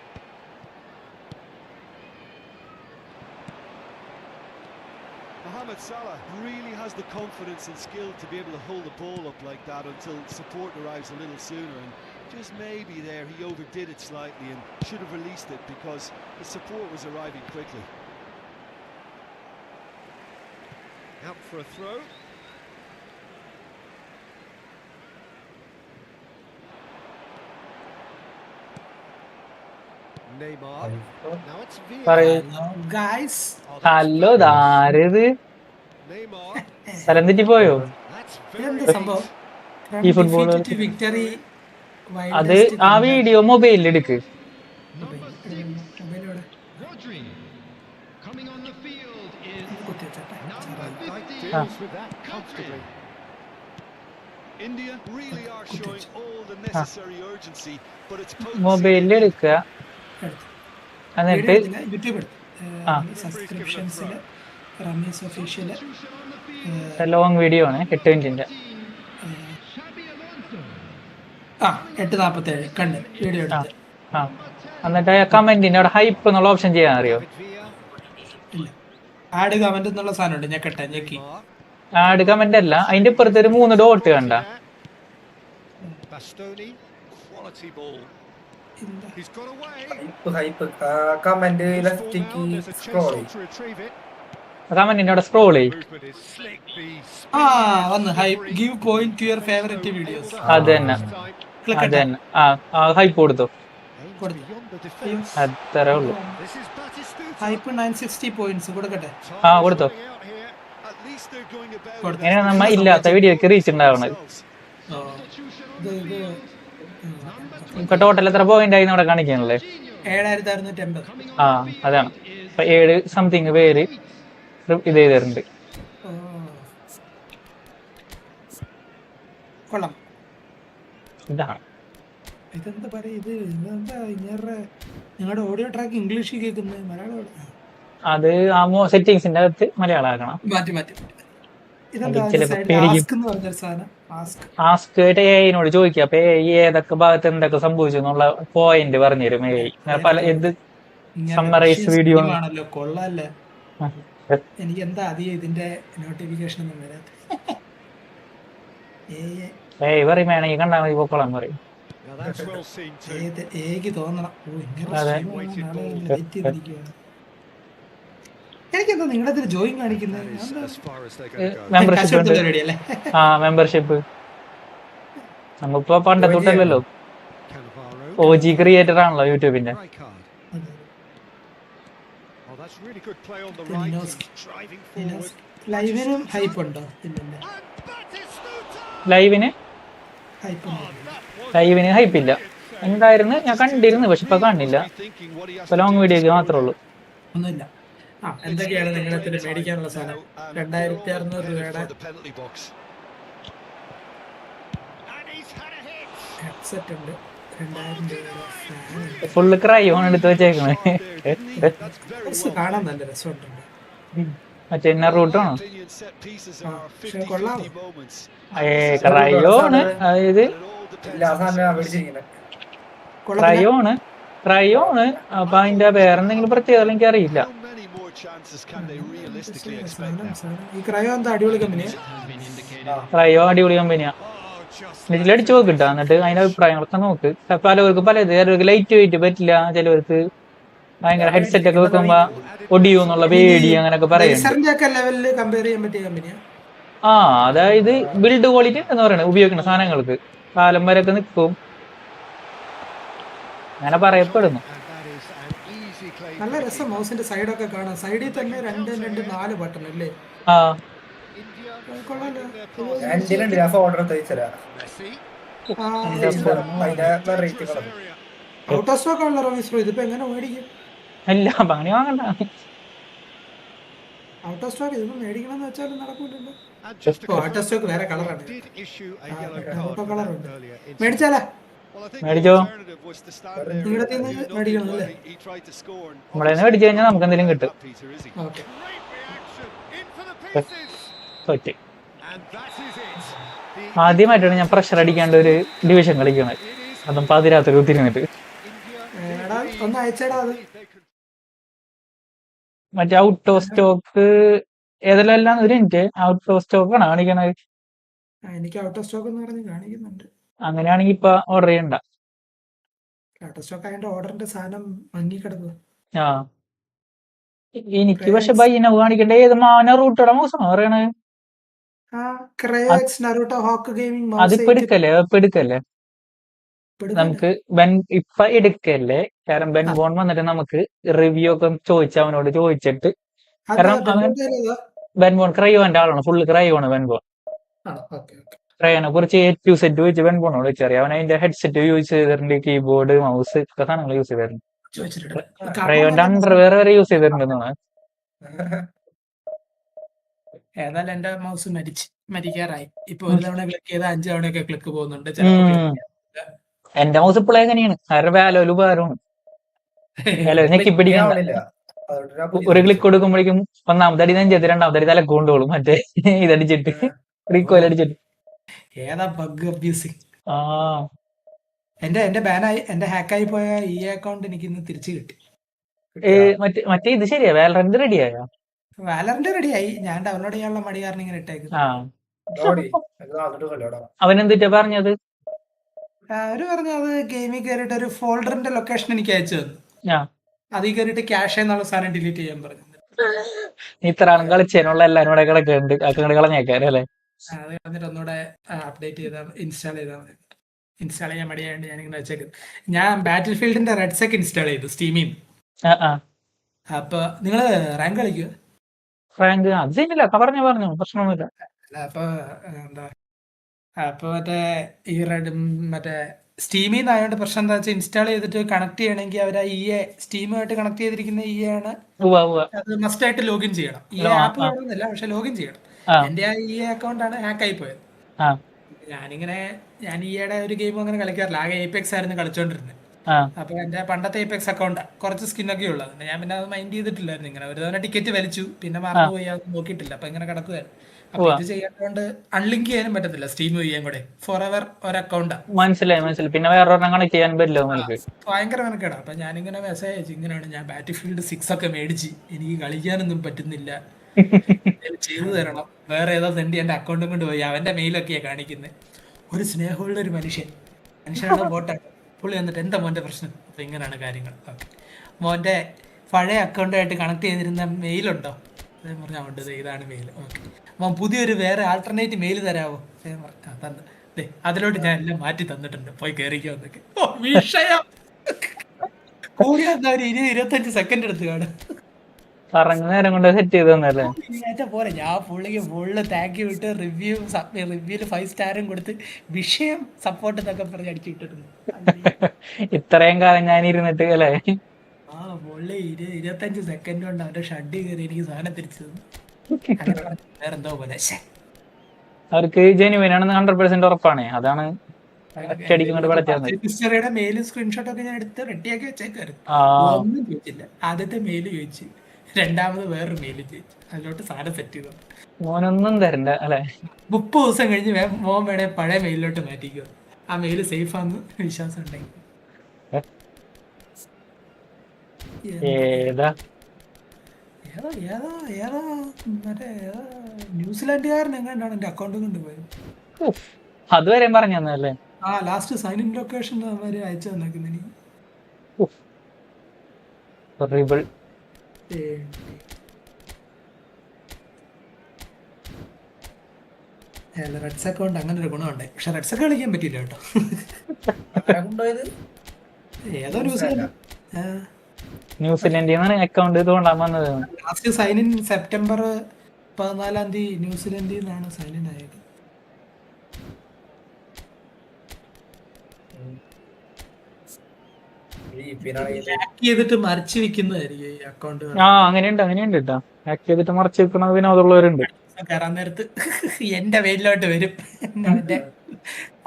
Mohamed Salah really has the confidence and skill to be able to hold the ball up like that until support arrives a little sooner, and just maybe there he overdid it slightly and should have released it because the support was arriving quickly. Out for a throw. Neymar. Now it's പറയൂ. Guys Oh, hello ഇതാരത് Neymar. സ്ഥലം തെറ്റി പോയോ? That's ഇതെന്താ very സംഭവം? ഈ football victory അത് ആ വീഡിയോ മൊബൈലിൽ എടുക്ക്. Rodri. Coming on the field is number Like 50. deals with that comfortably. India really are showing all the necessary urgency, but it's മൊബൈലിൽ എടുക്കുക, എന്നിട്ട് യൂട്യൂബ് ആ. സബ്സ്ക്രിപ്ഷൻസിൽ റമീസ് ഒഫീഷ്യല് ലോങ് വീഡിയോ ആണ്, 8 മിനിറ്റിന്റെ. Xabi Alonso. 8:47 കണ്ട് വീഡിയോ ആ എടുത്ത്. ആ എന്നിട്ട് കമന്റിന്റെ അവിടെ ഹൈപ്പ് എന്നുള്ള ഓപ്ഷൻ ചെയ്യാൻ അറിയോ? ഇല്ല, ആഡ് കമന്റ് എന്നുള്ള സാധനം ഉണ്ട്, ഞെക്കട്ടെ ഞെക്കി. ആഡ് കമന്റ് അല്ല, അതിന്റെ ഇപ്പുറത്ത് ഒരു 3 ഡോട്ട് കണ്ട. Bastoni, quality ball. ഇല്ല, He's got away. Hype comment He's ലെഫ്റ്റിക്ക് fall now, there's a scroll chase on ചെയ്യും. to retrieve it. കമന്റിന്റെ അവിടെ സ്ക്രോൾ ചെയ്യും. Movement is slick, the വന്ന് hype give point two your favourite videos. അത് തന്നെ, അത് തന്നെ. ആ ഹൈപ്പ് കൊടുത്തു, അത്രേ ഉള്ളൂ. ഹൈപ്പ് 960 പോയിന്റ്സ് കൊടുക്കട്ടെ. കൊടുത്തോ. At least they're going about കൊടുത്തു. ഇങ്ങനെ നമ്മ ഇല്ലാത്ത വീഡിയോക്ക് റീച്ച് ഉണ്ടാവണത്. ഇപ്പൊ ടോട്ടൽ എത്ര പോയിന്റ് ആയി അവിടെ കാണിക്കാനല്ലേ? 7680. ആ അതാണ്. ഇപ്പൊ 7 സംതിങ് പേര് ഇത് ചെയ്തിട്ടുണ്ട്. കൊള്ളാം. ഇതാണ് ഇതെന്താ പറയാ, ഇത് ഇതെന്താ ഇങ്ങനെ നിങ്ങളുടെ ഓഡിയോ ട്രാക്ക് ഇംഗ്ലീഷിൽ കേൾക്കുന്നത്, മലയാളം അത് ആ സെറ്റിങ്സിന്റെ അകത്ത് മലയാളം ആക്കണം. മാറ്റി മാറ്റി. ഇതെന്താ ചിലപ്പോ side പേടിക്കും. ask എന്ന് പറഞ്ഞൊരു സാധനം, ആസ്ക്. ആസ്ക് എഐനോട് ചോദിക്കുക, അപ്പൊ ഏതൊക്കെ ഭാഗത്ത് എന്തൊക്കെ സംഭവിച്ചു എന്നുള്ള പോയിന്റ് പറഞ്ഞുതരും എഐ. പല എന്ത് സമ്മറൈസ് വീഡിയോ ആണല്ലോ, കൊള്ളാല്ലേ. എനിക്ക് എന്താ അധികം ഇതിന്റെ നോട്ടിഫിക്കേഷൻ ഒന്നും വരാത്ത. ഏയ് പറയും വേണമെങ്കിൽ കണ്ടാൽ മതി പൊക്കോളാൻ പറയും. Now that's well seen too. ഏക്ക് തോന്നണം ഇങ്ങനെ അതെ. സ്ട്രീം വെയിറ്റ് ചെയ്തിരിക്കുകയാണ്. എനിക്കെന്താ നിങ്ങളുടെ ഇതിൽ ജോയിൻ കാണിക്കുന്നത്? That is as far as they're going to go. Membership ഉണ്ട്. പരിപാടിയല്ലേ? ആ മെമ്പർഷിപ്പ് നമ്മളിപ്പോ പണ്ടത്തെ തൊട്ടല്ലല്ലോ, Cannavaro. OG ക്രിയേറ്റർ ആണല്ലോ യൂട്യൂബിന്റെ. Right card. Oh, that's really good play on the right. Dinos- He's driving forward. ലൈവിനും ഹൈപ്പ് ഉണ്ടോ? ഇല്ലല്ലേ, And Batistuta! ലൈവിന് ഹൈപ്പ് ഉണ്ടോ? ലൈവിന് ഹൈപ്പില്ല. എന്തായിരുന്നു ഞാൻ കണ്ടിരുന്നു, പക്ഷെ ഇപ്പൊ കാണില്ല. Rethinking what he has ഇപ്പൊ to ലോങ് do വീഡിയോക്ക് to മാത്രമേ ഉള്ളൂ. ഒന്നുമില്ല. എന്തൊക്കെയാണ് നിങ്ങളത്തിന് മേടിക്കാനുള്ള സാധനം? 2600 രൂപയുടെ for the penalty box. And he's had a hit. Headset ഉണ്ട്, 2000 രൂപയുടെ ഫാൻ ഉണ്ട്. ഫുള്ള് ക്രൈ എടുത്ത് വെച്ചേക്കണേ. That's very കുറച്ച് well. കാണാൻ നല്ല രസമുണ്ട്. മറ്റേ ഇന്ന റൂട്ടാണോ? Opinion set pieces Ah, are പക്ഷേ 50-50 കൊള്ളാം. moments. ക്രയോണ്, അതായത് And it all depends ഇല്ല on അവസാനം പിടിച്ചിരിക്കുന്നത്. ക്രയോണ്. അപ്പൊ അതിന്റെ വേറെ എന്തെങ്കിലും പ്രത്യേകത എനിക്കറിയില്ല. how many more chances can they realistically expect now? ഈ ക്രയോ എന്താ അടിപൊളി കമ്പനിയാ? Has been indicated. ക്രയോ അടിപൊളി കമ്പനിയാ. Oh, just ഇതിലടിച്ചു നോക്കിട്ടാ, എന്നിട്ട് അതിന്റെ അഭിപ്രായങ്ങളൊക്കെ നോക്ക്. പലവർക്ക് പലത്, ചിലവർക്ക് ലൈറ്റ് വെയിറ്റ് പറ്റില്ല, ചിലവർക്ക് ഭയങ്കര ഹെഡ്സെറ്റ് ഒക്കെ വെക്കുമ്പോ ഒടിയോ എന്നുള്ള പേടി അങ്ങനെയൊക്കെ പറയുന്നുണ്ട്. ലേസറിന്റെ ഒക്കെ ലെവലില് കമ്പയർ ചെയ്യാൻ പറ്റിയ കമ്പനിയാ. ആ അതായത് ബിൽഡ് ക്വാളിറ്റി എന്ന് പറയുന്നത് ഉപയോഗിക്കുന്ന സാധനങ്ങൾക്ക് കാലം വരെ ഒക്കെ നിൽക്കും അങ്ങനെ പറയപ്പെടുന്നു. and that is an easy claim. നല്ല രസം മൗസിന്റെ സൈഡൊക്കെ കാണാം. സൈഡിൽ തന്നെ 2 ബട്ടൺ അല്ലേ? ആ India കൊള്ളാലോ. ഞാൻ ഇന്ത്യയിലുണ്ട്, ഞാൻ ഓർഡർ തയ്ച്ചരാ. Messi. അതിന്റെ റേറ്റ് കളഞ്ഞു. ഔട്ട് ഓഫ് സ്റ്റോക്ക് ആണല്ലോ റമീസ്. ഇതിപ്പോ എങ്ങനെ മേടിക്കും? അല്ല അപ്പൊ അങ്ങനെ വാങ്ങണ്ട. ഔട്ട് ഓഫ് സ്റ്റോക്ക് ഇതിപ്പോ മേടിക്കണമെന്ന് വെച്ചാലും നടക്കൂലല്ലോ. And just a out of stock വേറെ കളറാണ്. did issue a Ah, yellow okay. card Auto for colour that ഉണ്ട്. earlier incident. മേടിച്ചാലാ? Well, I think മേടിച്ചോ? the alternative was to stand there നിങ്ങളുടെ and ടീമിൽ you know മേടിക്കണം അല്ലേ? he tried to score and നമ്മളെ മേടിച്ചു കഴിഞ്ഞാൽ നമുക്ക് എന്തെങ്കിലും കിട്ടും. Peter, is he? Okay. Great reaction in for the pieces. പറ്റി. And that is it. The ആദ്യമായിട്ടാണ് ഞാൻ പ്രഷർ അടിക്കാണ്ട് ഒരു ഡിവിഷൻ കളിക്കണത്, it is അതും പാതിരാത്രി കുത്തിരുന്നിട്ട്. India. എടാ ഒന്ന് അയച്ചേടാ അത്. They could മറ്റേ ഔട്ട് ഓഫ് സ്റ്റോക്ക് ഏതെല്ലാം ഒരു മിനിറ്റ്, ഔട്ട് ഓഫ് സ്റ്റോക്ക് ആണ് കാണിക്കണത്. എനിക്ക് ഔട്ട് ഓഫ് സ്റ്റോക്ക് എന്ന് പറഞ്ഞ് കാണിക്കുന്നുണ്ട്. അങ്ങനെയാണെങ്കിൽ ഇപ്പൊ ഓർഡർ ചെയ്യണ്ട. ഔട്ട് ഓഫ് സ്റ്റോക്ക് ആയതിന്റെ ഓർഡറിന്റെ സാധനം മങ്ങി കിടക്കുക. ആ എനിക്ക് പക്ഷെ ബൈന കാണിക്കണ്ട ഏത് മാന റൂട്ടോടെ മോശം പറയണേ. ക്രയോ എക്സ് നറൂട്ടോ ഹോക്ക് ഗെയിമിംഗ് അതിപ്പോ എടുക്കല്ലേ നമുക്ക് ഇപ്പൊ എടുക്കല്ലേ, കാരണം ബെൻ ബോൺ വന്നിട്ട് നമുക്ക് റിവ്യൂ ഒക്കെ ചോദിച്ചു അവനോട് ചോദിച്ചിട്ട്, കാരണം അവൻ ബെൻ ബോൺ ക്രയോന്റെ ആളാണ്, ഫുള്ള് ക്രയോണ് ബെൻ ബോൺ. ക്രയോനെ കുറിച്ച് A to Z ചോദിച്ച് ബെൻ ബോണോട് വെച്ചറിയാം. അവൻ അതിന്റെ ഹെഡ്സെറ്റ് യൂസ് ചെയ്തിട്ടുണ്ട്, കീബോർഡ് മൗസ് ഒക്കെ സാധനങ്ങൾ യൂസ് ചെയ്തിട്ടുണ്ട്. ക്രയോന്റെ അണ്ടർവെയർ വരെ യൂസ് ചെയ്തിട്ടുണ്ടെന്നാണ്. ഏതായാലും എന്റെ മൗസ് മരിക്കാറായി. ഇപ്പൊ ഒരു തവണ ക്ലിക്ക് ചെയ്ത 5 തവണയൊക്കെ ക്ലിക്ക് പോകുന്നുണ്ട്. ചിലപ്പോ എന്റെ മൗസ് ഇപ്പോഴും എങ്ങനെയാണ്, കാരണം വാലോയിൽ ഉപകാരമാണ്. ഞെക്കി പിടിക്കണ്ട, ഒരു ക്ലിക്ക് കൊടുക്കുമ്പോഴേക്കും ഒന്നാമത്തെ അടി നെഞ്ചത്ത്, രണ്ടാമത്തെ അടി തലക്ക് കൊണ്ടുപോകും, മറ്റേ ഇതടിച്ചിട്ട് റീകോയിൽ അടിച്ചിട്ട്. ഏതാ ബഗ് അബ്യൂസിങ്. ആ എന്റെ ബാനായി, എന്റെ ഹാക്കായി പോയ ഈ അക്കൗണ്ട് എനിക്ക് ഇന്ന് തിരിച്ചു കിട്ടി. മറ്റേ ഇത് ശരിയാ, വാലറന്റ് റെഡിയായ? വാലറിന്റെ റെഡിയായി, ഞാൻ ഡൗൺലോഡ് ചെയ്യാനുള്ള മടി കാരണം ഇങ്ങനെ ഇട്ടേക്കുന്നു. അവനെന്തിട്ടാ പറഞ്ഞത്? അവര് പറഞ്ഞു അത് ഗെയിമിൽ കയറിയിട്ട് ഒരു ഫോൾഡറിന്റെ ലൊക്കേഷൻ എനിക്ക് അയച്ചു തന്നു. അതിൽ കയറിയിട്ട് ക്യാഷ് എന്നുള്ള സാധനം ഡിലീറ്റ് ചെയ്യാൻ പറഞ്ഞു. ഇത്ര ആളും കളിച്ചതിനുള്ള എല്ലാരും കൂടെ കിടക്കുന്നുണ്ട്, അക്കൗണ്ട് കളഞ്ഞേക്കാരും അല്ലേ? അത് കളഞ്ഞിട്ട് ഒന്നുകൂടെ അപ്ഡേറ്റ് ചെയ്താൽ ഇൻസ്റ്റാൾ ചെയ്താൽ മതി. ഇൻസ്റ്റാൾ ചെയ്യാൻ മടിയായതുകൊണ്ട് ഞാനിങ്ങനെ വെച്ചേക്കുന്നത്. ഞാൻ ബാറ്റിൽ ഫീൽഡിന്റെ റെഡ് സെക്ക് ഇൻസ്റ്റാൾ ചെയ്തു സ്റ്റീമിൽ. അപ്പൊ നിങ്ങള് റാങ്ക് കളിക്കുക? റാങ്ക് അത് ശരിയില്ല, പറഞ്ഞു പ്രശ്നമൊന്നുമില്ല. അപ്പൊ എന്താ, അപ്പൊ ഈ മറ്റേ സ്റ്റീമിൽ നിന്നായതുകൊണ്ട് പ്രശ്നം എന്താ വെച്ചാൽ ഇൻസ്റ്റാൾ ചെയ്തിട്ട് കണക്ട് ചെയ്യണമെങ്കിൽ അവർ സ്റ്റീമുമായിട്ട് കണക്ട് ചെയ്തിരിക്കുന്ന ആണ് അത് മസ്റ്റ് ആയിട്ട് ലോഗിൻ ചെയ്യണം. ആപ്പ് വേണമെന്നില്ല, പക്ഷെ ലോഗിൻ ചെയ്യണം. എന്റെ അക്കൗണ്ട് ആണ് ഹാക്ക് ആയി പോയത്. ഞാൻ ഈയുടെ ഒരു ഗെയിം അങ്ങനെ കളിക്കാറില്ല, ആകെ ഏപെക്സ് ആയിരുന്നു കളിച്ചോണ്ടിരുന്നത്. അപ്പൊ എന്റെ പണ്ടത്തെ ഏപെക്സ് അക്കൗണ്ട് കുറച്ച് സ്കിന്നൊക്കെ ഉള്ളത്, ഞാൻ പിന്നെ അത് മൈൻഡ് ചെയ്തിട്ടില്ലായിരുന്നു. ഇങ്ങനെ ഒരു തവണ ടിക്കറ്റ് വലിച്ചു, പിന്നെ മറന്നുപോയി, അത് നോക്കിയിട്ടില്ല. അപ്പൊ ഇങ്ങനെ കിടക്കുമായിരുന്നു. അപ്പൊ ഇത് ചെയ്യാത്തതുകൊണ്ട് അൺലിങ്ക് ചെയ്യാനും പറ്റത്തില്ല, സ്റ്റീം ചെയ്യാൻ കൂടെ ഫോർ എവർ ഒരു അക്കൗണ്ടാ. മനസ്സിലായി. പിന്നെ വേറെ കണക്ട് ചെയ്യാൻ പറ്റില്ല, ഭയങ്കര മെനക്കേടാ. അപ്പൊ ഞാനിങ്ങനെ മെസ്സേജ് അയച്ചു, ഇങ്ങനെയാണ് ഞാൻ ബാറ്റിൽ ഫീൽഡ് 6 ഒക്കെ മേടിച്ച് എനിക്ക് കളിക്കാനൊന്നും പറ്റുന്നില്ല, ചെയ്തു തരണം. വേറെ ഏതോ തെണ്ടി എന്റെ അക്കൗണ്ടും കൊണ്ട് പോയി അവന്റെ മെയിലൊക്കെയാ കാണിക്കുന്നത്. ഒരു സ്നേഹമുള്ള ഒരു മനുഷ്യനാണ് ബോട്ടാണ്. പുള്ളി വന്നിട്ട് എന്താ മോന്റെ പ്രശ്നം? അപ്പൊ ഇങ്ങനെയാണ് കാര്യങ്ങൾ. ഓക്കെ, മോന്റെ പഴയ അക്കൗണ്ടായിട്ട് കണക്ട് ചെയ്തിരുന്ന മെയിലുണ്ടോ? ഞാൻ പറഞ്ഞു ഉണ്ട്, ഇതാണ് മെയിൽ. ഓക്കെ, മോൻ പുതിയൊരു വേറെ ആൾട്ടർനേറ്റ് മെയിൽ തരാമോ? ഞാൻ പറഞ്ഞു തന്നു. അതിലോട്ട് ഞാൻ എല്ലാം മാറ്റി തന്നിട്ടുണ്ട്, പോയി കയറിക്കോ എന്നൊക്കെ. വിഷയം കൂടി എന്താ ഒരു 20-25 സെക്കൻഡ് എടുത്ത് കാണും. പറഞ്ഞ നേരം കൊണ്ട് സെറ്റ് ചെയ്ത് തന്നല്ലേ. പോലെ ഞാൻ ഫുള്ള് താങ്ക് യു വിട്ട് റിവ്യൂല് 5 സ്റ്റാറും കൊടുത്ത് വിഷയം സപ്പോർട്ട് എന്നൊക്കെ പറഞ്ഞ് അടിച്ചിട്ടിരുന്നു. ഇത്രയും കാലം ഞാൻ ഇരുന്നിട്ട് അല്ലേ. ആ പുള്ളി 25 സെക്കൻഡ് കൊണ്ട് അവന്റെ ഷഡ് കയറി എനിക്ക് സാധനം തിരിച്ചു തന്നു. വേറെന്തോ പോലെ അവർക്ക് ജെനുവിനാണെന്ന് 100% ഉറപ്പാണ്. അതാണ് ഹിസ്റ്ററിയുടെ മെയിലും സ്ക്രീൻഷോട്ട് ഒക്കെ ഞാൻ എടുത്ത് റെഡിയാക്കി വെച്ചേക്കായിരുന്നു. ഒന്നും ചോദിച്ചില്ല. ആദ്യത്തെ മെയിൽ ചോദിച്ചു, രണ്ടാമത് വേറൊരു മെയിൽ ചോദിച്ചു, അതിലോട്ട് സാധനം സെറ്റ് ചെയ്തു. മോനൊന്നും തരണ്ട അല്ലെ. 30 ദിവസം കഴിഞ്ഞ് മോൻ വേണേ പഴയ മെയിലിലോട്ട് മാറ്റിക്കോ, ആ മെയിൽ സേഫ് ആണെന്ന് വിശ്വാസം ഉണ്ടെങ്കിൽ. ഏതാ ഏതോ ഏതോ ഏതോ മറ്റേ ഏതോ ന്യൂസിലാൻഡുകാരൻ എങ്ങാണ്ടാണ് എന്റെ അക്കൗണ്ട് കൊണ്ട് പോയത്. അതുവരെ പറഞ്ഞു തന്നല്ലേ. ആ ലാസ്റ്റ് സൈൻ ഇൻ ലൊക്കേഷൻ അവര് അയച്ചു തന്നേക്കുന്നു എനിക്ക്. റെഡ്സ് അക്കൗണ്ട് അങ്ങനെ ഒരു ഗുണമുണ്ട്, പക്ഷെ റെഡ്സ് ഒക്കെ കളിക്കാൻ പറ്റില്ല കേട്ടോ. ഏതോ ന്യൂസിലൻഡിൽ അക്കൗണ്ട് തോണ്ടാൻ വന്നത്. ലാസ്റ്റ് സൈൻ ഇൻ സെപ്റ്റംബർ 14-ാം തീയതി ന്യൂസിലൻഡിൽ നിന്നാണ് സൈൻ ഇൻ ആയത്. ചെയ്തിട്ട് മറിച്ച് വെക്കുന്നതായിരിക്കും ഈ അക്കൗണ്ട്. അങ്ങനെയുണ്ട് കേട്ടോ. ഹാക്ക് ചെയ്തിട്ട് മറച്ചു വെക്കണത് വിനോദമുള്ളവരുണ്ട്. കയറാൻ നേരത്ത് എന്റെ പേരിലോട്ട് വരും,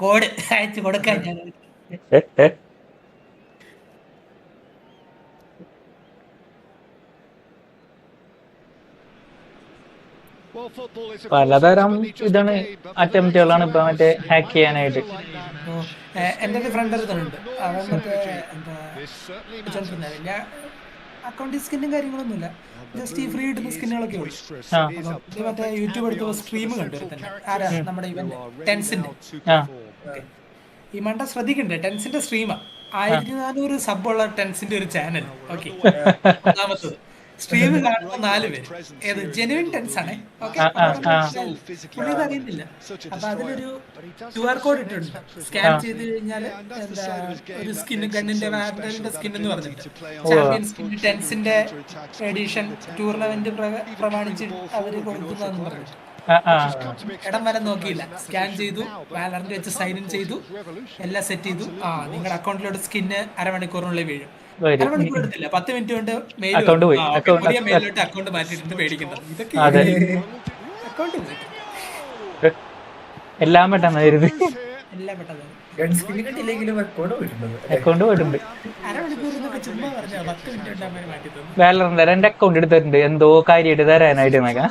കോഡ് അയച്ചു കൊടുക്കാൻ ഞാൻ. പലതരം ഇതാണ് അറ്റംപ്റ്റുകളാണ് ഇപ്പൊ മറ്റേ ഹാക്ക് ചെയ്യാനായിട്ട്. എന്റെ ഒരു ഫ്രണ്ട് അടുത്തുണ്ട്, അവൻ മറ്റേ എന്താ അക്കൗണ്ട് സ്കിന്നും കാര്യങ്ങളൊന്നുമില്ല, ജസ്റ്റ് ഈ ഫ്രീ ഇടുന്ന സ്കിന്നുകളൊക്കെ ഉള്ളു. മറ്റേ യൂട്യൂബ് എടുത്ത സ്ട്രീം കണ്ടു തന്നെ. ആരാ നമ്മുടെ ഇവന്റ് ടെൻസിന്റെ ഈ മണ്ട ശ്രദ്ധിക്കണ്ടേ, ടെൻസിന്റെ സ്ട്രീമാ. 1400 സബുള്ള ടെൻസിന്റെ ഒരു ചാനൽ. ഓക്കെ, ഒന്നാമത്തത് സ്ട്രീം കാണുന്ന 4 പേര്. ഏത് ജെനുവിൻ ടെൻസ് ആണ്. ഓക്കെ, അറിയുന്നില്ല. അപ്പൊ അതിലൊരു QR കോഡ് ഇട്ടിട്ടുണ്ട്. സ്കാൻ ചെയ്ത് കഴിഞ്ഞാൽ എന്താ ഒരു സ്കിൻ ഗണ്ണിന്റെ വാൻഡലിന്റെ സ്കിൻ എന്ന് പറഞ്ഞിട്ട് ചാമ്പ്യൻ സ്കിൻ ടെൻസിന്റെ എഡിഷൻ ടൂർണമെന്റ് പ്രമാണിച്ച് അവര് കൊടുക്കുന്നതെന്ന് പറഞ്ഞിട്ട് ഇടം വരെ നോക്കിയില്ല, സ്കാൻ ചെയ്തു, വാലറിന്റെ വെച്ച് സൈൻ ഇൻ ചെയ്തു, എല്ലാം സെറ്റ് ചെയ്തു. നിങ്ങളുടെ അക്കൗണ്ടിലോട്ട് സ്കിന്ന് അരമണിക്കൂറിനുള്ളിൽ വീഴും. അരമണിക്കൂർ എടുത്തില്ല, 10 മിനിറ്റ് കൊണ്ട് മെയിലോട്ട് അക്കൗണ്ട് മാറ്റിയിട്ടുണ്ട്. പേടിക്കുന്നത് ഇതൊക്കെ അക്കൗണ്ട് എല്ലാം പെട്ടെന്ന് എല്ലാം പെട്ടെന്ന് അക്കൗണ്ട് പോയിട്ടുണ്ട്. അരമണിക്കൂർ ചുമ്മാ പറഞ്ഞ 10 മിനിറ്റ് കൊണ്ട് അമ്മ മാറ്റി തന്നു. വാലറിന്റെ 2 അക്കൗണ്ട് എടുത്തിട്ടുണ്ട്, എന്തോ കാര്യമായിട്ട് തരാനായിട്ട് നോക്കാം.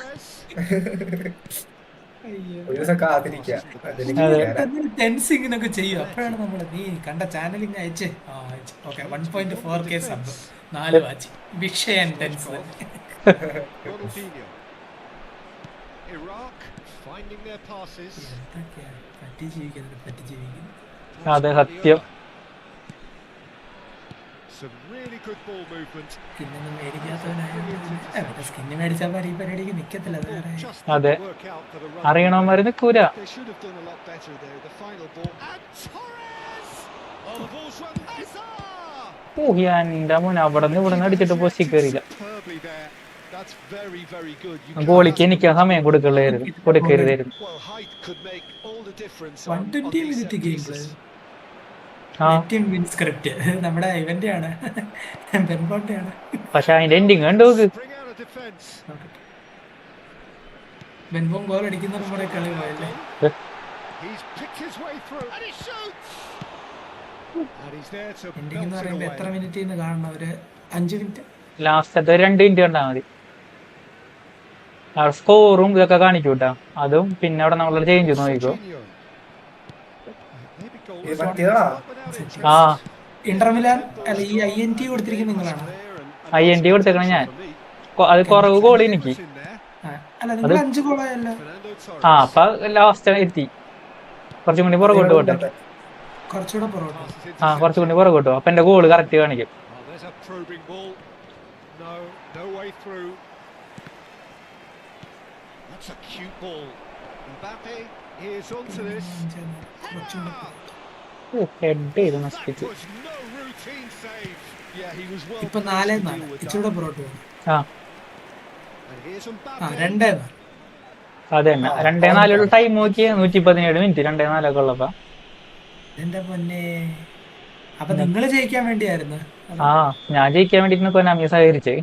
ടെൻസിങ്ങിനൊക്കെ ചെയ്യും. അപ്പോഴാണ് നമ്മള് നീ കണ്ട ചാനലിങ് അയച്ച് 1.4K സബ് 4 വാച്ച് വിഷയം ടെൻസ്. പറ്റി ജീവിക്കുന്നു. അതെ, സത്യം. സ്കിന്ന് മേടിച്ചാൽ ഈ പരിപാടിക്ക് നിക്കത്തില്ല. അതെ, അറിയണവന്മാര് നിക്കൂല. എന്റെ മോൻ അവിടെ നിന്ന് ഇവിടെ നിന്ന് അടിച്ചിട്ട് പോസ്റ്റ് കയറിയില്ല. ഗോളിക്ക് എനിക്ക് സമയം കൊടുക്കരുതായിരുന്നു. 120 മിനിറ്റ് ഗെയിം സ്ക്രിപ്റ്റ് നമ്മുടെ ഇവന്റെ ആണ്, ബെൻബോന്റെ ആണ്. പക്ഷെ അതിന്റെ എൻഡിങ് കണ്ടു. ബെൻബോൻ ഗോൾ അടിക്കുന്ന നമ്മുടെ കളി പോയല്ലേ. എൻഡിങ് എന്ന് പറയുമ്പോ എത്ര മിനിറ്റ് കാണണം? ഒരു 5 മിനിറ്റ്. ലാസ്റ്റത്തെ 2 മിനിറ്റ് കണ്ടാൽ മതി. സ്കോറും ഇതൊക്കെ കാണിക്കും കേട്ടോ. അതും പിന്നെ അവിടെ നമ്മളോട് ചേഞ്ച് നോക്കിക്കോ. ഇന്റർമിലാൻ അല്ല ഈ INT കൊടുത്തിരിക്കുന്ന നിങ്ങളാണ്? INT കൊടുത്തേക്കണ ഞാൻ. അത് കുറവ് ഗോൾ എനിക്ക്. അല്ല നിങ്ങൾ 5 ഗോളായല്ലോ. Fernando ആ Torres. അപ്പൊ ലാസ്റ്റ് എത്തി. കുറച്ചും കൂടി പുറകോട്ട് പോട്ടെ. കുറച്ചുകൂടെ പുറകോട്ട്. Passes ആ കുറച്ചും കൂടി intercepted. പുറകോട്ട് പോകും. അപ്പൊ എന്റെ ഗോള് കറക്റ്റ് കാണിക്കും. Oh, there's a probing ball. No way through. That's a cute ball. Mbappe is onto this. Head ചെയ്ത് That നശിപ്പിച്ചു. was no routine save. Yeah, he was well ഇപ്പൊ placed to 4-4 deal with ഇച്ചിരൂടെ that. പുറകോട്ട് പോകും. ആ And here's ആ Mbappe. 2-4. അത് തന്നെ. 2-4 ടൈം നോക്കി 117 മിനിറ്റ് 2-4 ഉള്ളപ്പോ. എന്റെ പൊന്നെ. അപ്പൊ നിങ്ങള് ജയിക്കാൻ വേണ്ടിയായിരുന്നു. ആ ഞാൻ ജയിക്കാൻ വേണ്ടിട്ട് കൊനാമി സഹകരിച്ചേ.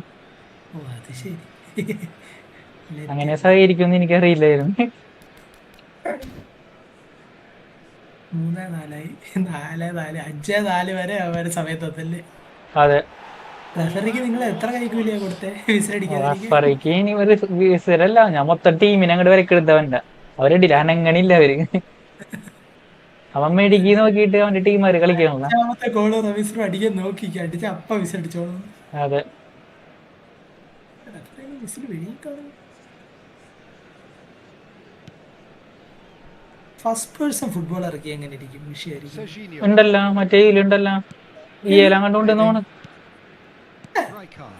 ഓ അത് ശരി. അങ്ങനെ സഹകരിക്കുമെന്ന് എനിക്കറിയില്ലായിരുന്നു. 3-4 4-4 5-4 വരെ അവരെ സമയത്തല്ലേ. അതെ. റഫറിക്ക് നിങ്ങൾ എത്ര കൈക്കൂലിയാ കൊടുത്തേ വിസിലടിക്കാതിരിക്കാൻ? റഫറിക്ക് ഇനി ഒരു വിസരല്ല, ഞാൻ മൊത്തം ടീമിനെ അങ്ങോട്ട് വരക്കെടുത്തവന്റെ. അവരെടില്ല അനങ്ങണില്ല അവര്. അവൻ മെഡിക്കി നോക്കിയിട്ട് അവന്റെ ടീമാര് കളിക്കാനുള്ള. 5ാമത്തെ ഗോള് റമീസ് അടിക്കാൻ നോക്കി അടിച്ച അപ്പ വിസിലടിച്ചോളൂ. അതെ. വിസിൽ വെളിയിട്ടാണ്. ഫസ്റ്റ് പേഴ്സൺ ഫുട്ബോൾ ഇറക്കി എങ്ങനെ ഇരിക്കും? വിഷയമായിരിക്കും. Serginho. ഉണ്ടല്ലോ മറ്റേ ഇതിലുണ്ടല്ലോ ഈയെല്ലാം കണ്ടുണ്ടെന്ന് തോന്നുന്നു. Rijkaard.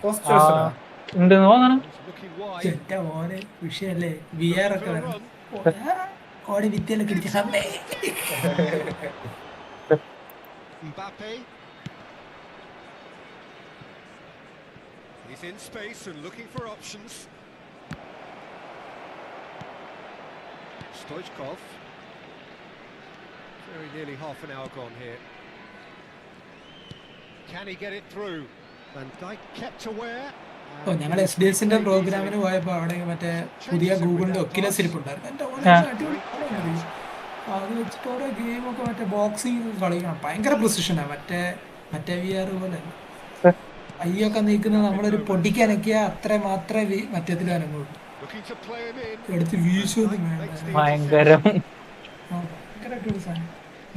ഉണ്ടെന്ന് തോന്നണം. He's looking wide. എന്റെ മോനെ വിഷയല്ലേ. VR ഒക്കെ For a വേണം. run. ഓടി വിദ്യയിലൊക്കെ ഇടിച്ച Mbappe. He's in space and looking for options. Stoichkov. Very nearly half an hour gone here. Can he get it through? Van Dijk kept aware. ഓ ഞങ്ങൾ SDS-ന്റെ പ്രോഗ്രാമിന് പോയപ്പോ അവിടെ മറ്റേ പുതിയ ഗൂഗിളിന്റെ ഒക്കിലസ് ഇരിപ്പുണ്ടായിരുന്നു. എന്റെ മോനെ അടിപൊളി കളിയാണ്. അത് വെച്ചിട്ട് ഓരോ ഗെയിമൊക്കെ മറ്റേ ബോക്സിങ് കളിക്കണം. ഭയങ്കര പൊസിഷനാണ്. മറ്റേ VR പോലെ അയ്യൊക്കെ നീക്കുന്നത് നമ്മളൊരു പൊടിക്കനക്കിയ അത്ര മാത്രമേ മറ്റേതിൽ അനങ്ങുള്ളൂ. Looking to play him in. എടുത്ത് വീശൊന്നും വേണ്ട. ഭയങ്കരം. ഭയങ്കരമായിട്ടുള്ള സാധനം.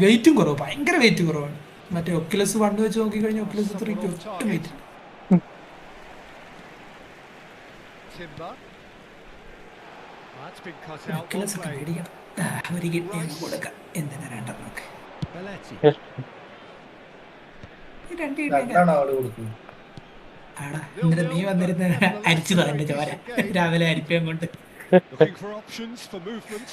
വെയിറ്റും കുറവ്, ഭയങ്കര വെയിറ്റ് കുറവാണ്. മറ്റേ ഒക്കിലസ് 1 വെച്ച് നോക്കിക്കഴിഞ്ഞാൽ ഒക്കിലസ് 3 ഒട്ടും wait. Timber. That's been cut out. ഒക്കിലസ് ഒക്കെ Well played. മേടിക്കണം. ഒരു കിഡ്നി കൊടുക്കാം. എന്തിനാ രണ്ടെണ്ണമൊക്കെ? Belletti. ഈ രണ്ട് കിഡ്നി രണ്ടാണ് ആള് കൊടുക്കുന്നത്. ആടാ എന്നിട്ട് നീ വന്നിരുന്ന അരിച്ചതാ എന്റെ ചോര രാവിലെ അരിപ്പയും കൊണ്ട്. Looking for options for movement.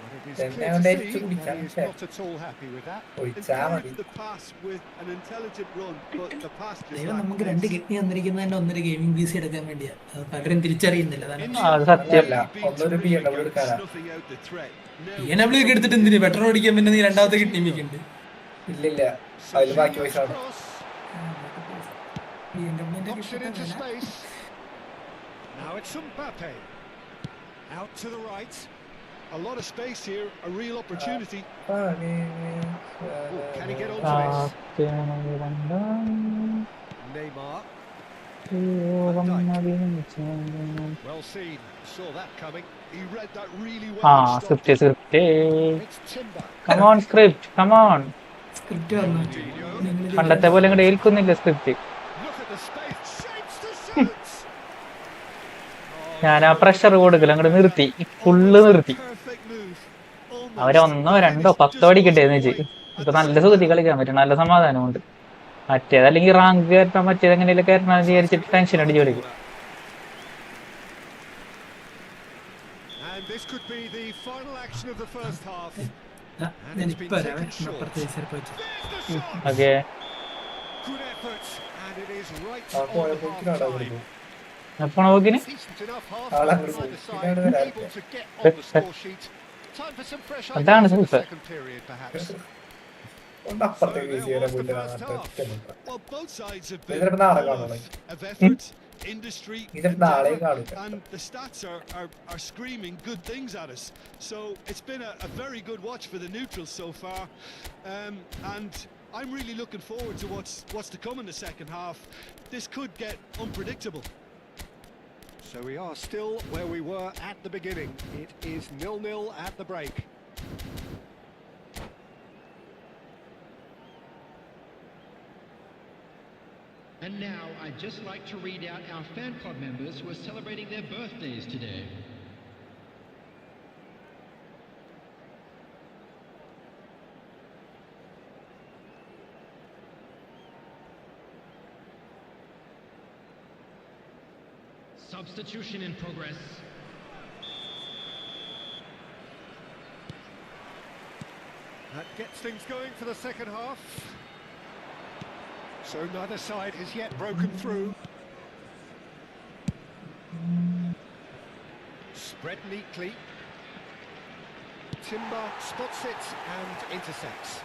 And it is Then clear now to they see took me that he is down. not at all happy with that. ഒഴിച്ചാ മതി. Encouraged the pass with an intelligent run, but the pass just ദൈവം lacked നമുക്ക് 2 pace. Kidney തന്നിരിക്കുന്നത് തന്നെ 1 gaming PC എടുക്കാൻ വേണ്ടിയാ. അത് പലരും തിരിച്ചറിയുന്നില്ല. അതാണ് അത് സത്യം. അല്ല, ഒന്നൊരു BMW എടുക്കാനാ. Snuffing out the threat. Now, BMW ഒക്കെ എടുത്തിട്ട് എന്തിന് പെട്രോൾ ഓടിക്കാൻ പിന്നെ നീ രണ്ടാമത്തെ കിഡ്നി വെക്കുന്നുണ്ട്. ഇല്ലില്ല, അതിൽ ബാക്കി പൈസ ആണ്. Cross. Option into space. Now it's Mbappe. Out to the right. a lot of space here, a real opportunity. Can he get onto this? Neymar. Well seen. Saw that coming. He read that really well. Ah, and stopped script, script. It's Timber. Come on, script. Come on. Script വന്നു. പണ്ടത്തെ പോലെ ഇങ്ങോട്ട് ഏൽക്കുന്നില്ല script. Look at the space. Shapes to shoot. ഞാൻ ആ pressure കൊടുക്കല അങ്ങോട്ട് നിർത്തി, full നിർത്തി. perfect move. Almost. അവരെ 1, 2, 10 അടിക്കട്ടെ എന്ന് വെച്ച്. ഇപ്പൊ നല്ല സുഖത്തിൽ കളിക്കാൻ പറ്റും, നല്ല സമാധാനമുണ്ട്. മറ്റേത് അല്ലെങ്കിൽ റാങ്ക് കയറ്റാൻ മറ്റേത് എങ്ങനെയല്ല കയറണം വിചാരിച്ചിട്ട് ടെൻഷൻ അടിച്ചു കളിക്കും. And this could be the final action of the first half. ഞാനിപ്പോ വരാവേ. അപ്പുറത്തെ വിസയിൽ പോയിട്ട്. There's the shot. Okay, Good effort, and it is right ആ on പോയ the പോക്കിനാണ് half-time. കൊടുക്കും. എപ്പോണ നോക്കിന് Decent enough half ആളെ time അങ്ങോട്ട് by the പോയി. side, പിന്നീട് വരാൻ able to get on the score sheet. Time for some fresh അതാണ് ideas in the super. second period, perhaps. ഒന്ന് അപ്പുറത്തേക്ക് വീശി വരാൻ പോയിട്ട് ഒറ്റമുണ്ട്. Well, both sides have ഇതിലിപ്പോ been നാളെ full കാണുള്ളൂ. of effort, industry, ഇതിലിപ്പോ നാളെ endeavour, കാണൂല. and the stats are screaming good things at us. So it's been a very good watch for the neutrals so far, and I'm really looking forward to what's to come in the second half. This could get unpredictable. So we are still where we were at the beginning. It is 0-0 at the break. And now I'd just like to read out our fan club members who are celebrating their birthdays today. Substitution in progress. That gets things going for the second half. So neither side has yet broken through. Spread neatly. Timber spots it and intercepts.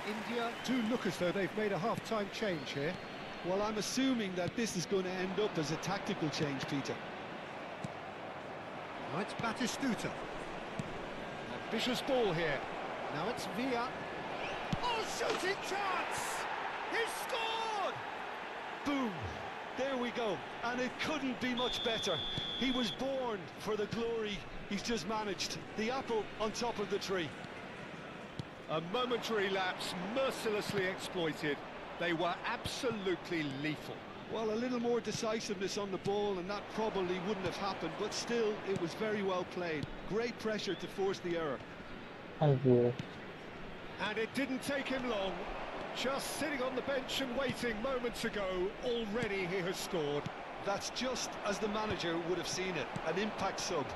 India do look as though they've made a half-time change here. Well, I'm assuming that this is going to end up as a tactical change, Peter. Now it's Batistuta. Ambitious ball here. Now it's Villa. Oh, shooting chance! He's scored! Boom! There we go. And it couldn't be much better. He was born for the glory he's just managed. The apple on top of the tree. A momentary lapse mercilessly exploited. They were absolutely lethal. Well, a little more decisiveness on the ball and that probably wouldn't have happened, but still, it was very well played. Great pressure to force the error. അയ്യോ. And it didn't take him long. Just sitting on the bench and waiting moments ago, already he has scored. That's just as the manager would have seen it, an impact sub.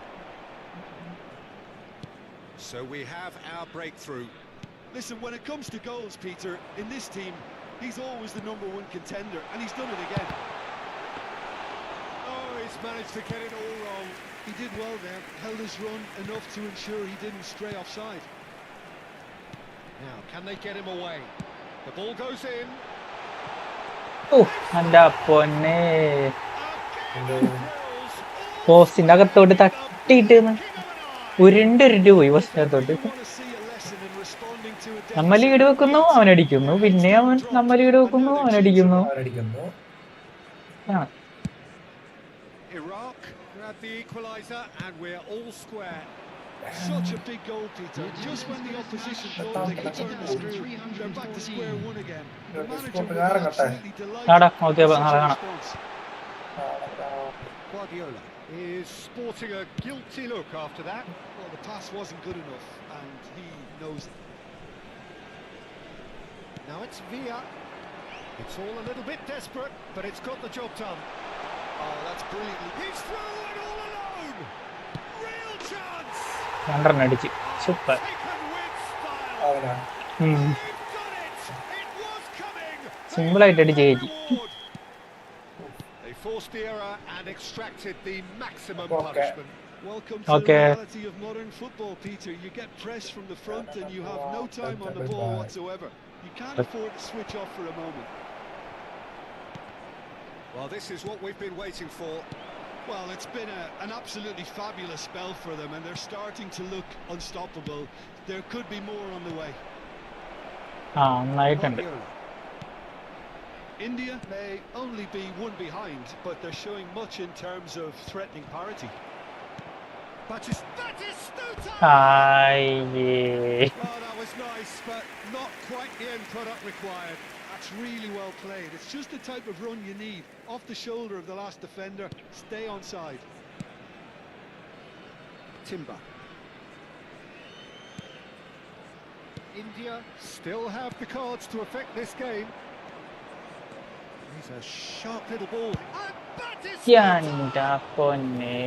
So we have our breakthrough. Listen, when it comes to goals, Peter, in this team, he's always the #1 contender, and he's done it again. Oh, he's managed to get it all wrong. He did well there, held his run enough to ensure he didn't stray offside. Now, can they get him away? The ball goes in. എൻ്റെ പൊന്നെ പോസ്റ്റിന്റെ അകത്തോട്ട് തട്ടിയിട്ട് ഉരുണ്ടുരുണ്ട് പോയി പോസ്റ്റിനകത്തോട്ട്. നമ്മൾ lead വെക്കുന്നു, അവനടിക്കുന്നു, പിന്നെ നമ്മൾ ലീഡ് വെക്കുന്നു, അവനടിക്കുന്നു. Iraq grab the equaliser and we're all square. Such a big goal, Peter. Just when the opposition thought they could turn the screw, they're back to square one again. The manager will be absolutely delighted with such a response. Guardiola is sporting a guilty look after that. Well, the pass wasn't good enough, and he knows it. Now it's Villa. It's all a little bit desperate, but it's got the job done. Oh, that's brilliantly. He's through and all alone. Real chance. രണ്ടെണ്ണടിച്ച് super. സിമ്പിളായിട്ട് അടിച്ച് കയറ്റി. They forced the error and extracted the maximum punishment. Welcome to the reality of modern football, Peter. You get pressed from the front and you have no time on the ball whatsoever. You can't afford to switch off for a moment. Well, this is what we've been waiting for. Well, it's been an absolutely fabulous spell for them, and they're starting to look unstoppable. There could be more on the way. നന്നായിട്ടുണ്ട്. India may only be one behind, but they're showing much in terms of threatening parity. That is Stuta! Aye. Oh, that was nice, but not quite the end product required. That's really well played. It's just the type of run you need. Off the shoulder of the last defender, stay onside. Timber. India still have the cards to affect this game. He's a sharp little ball. And that is എൻ്റെ പൊന്നെ.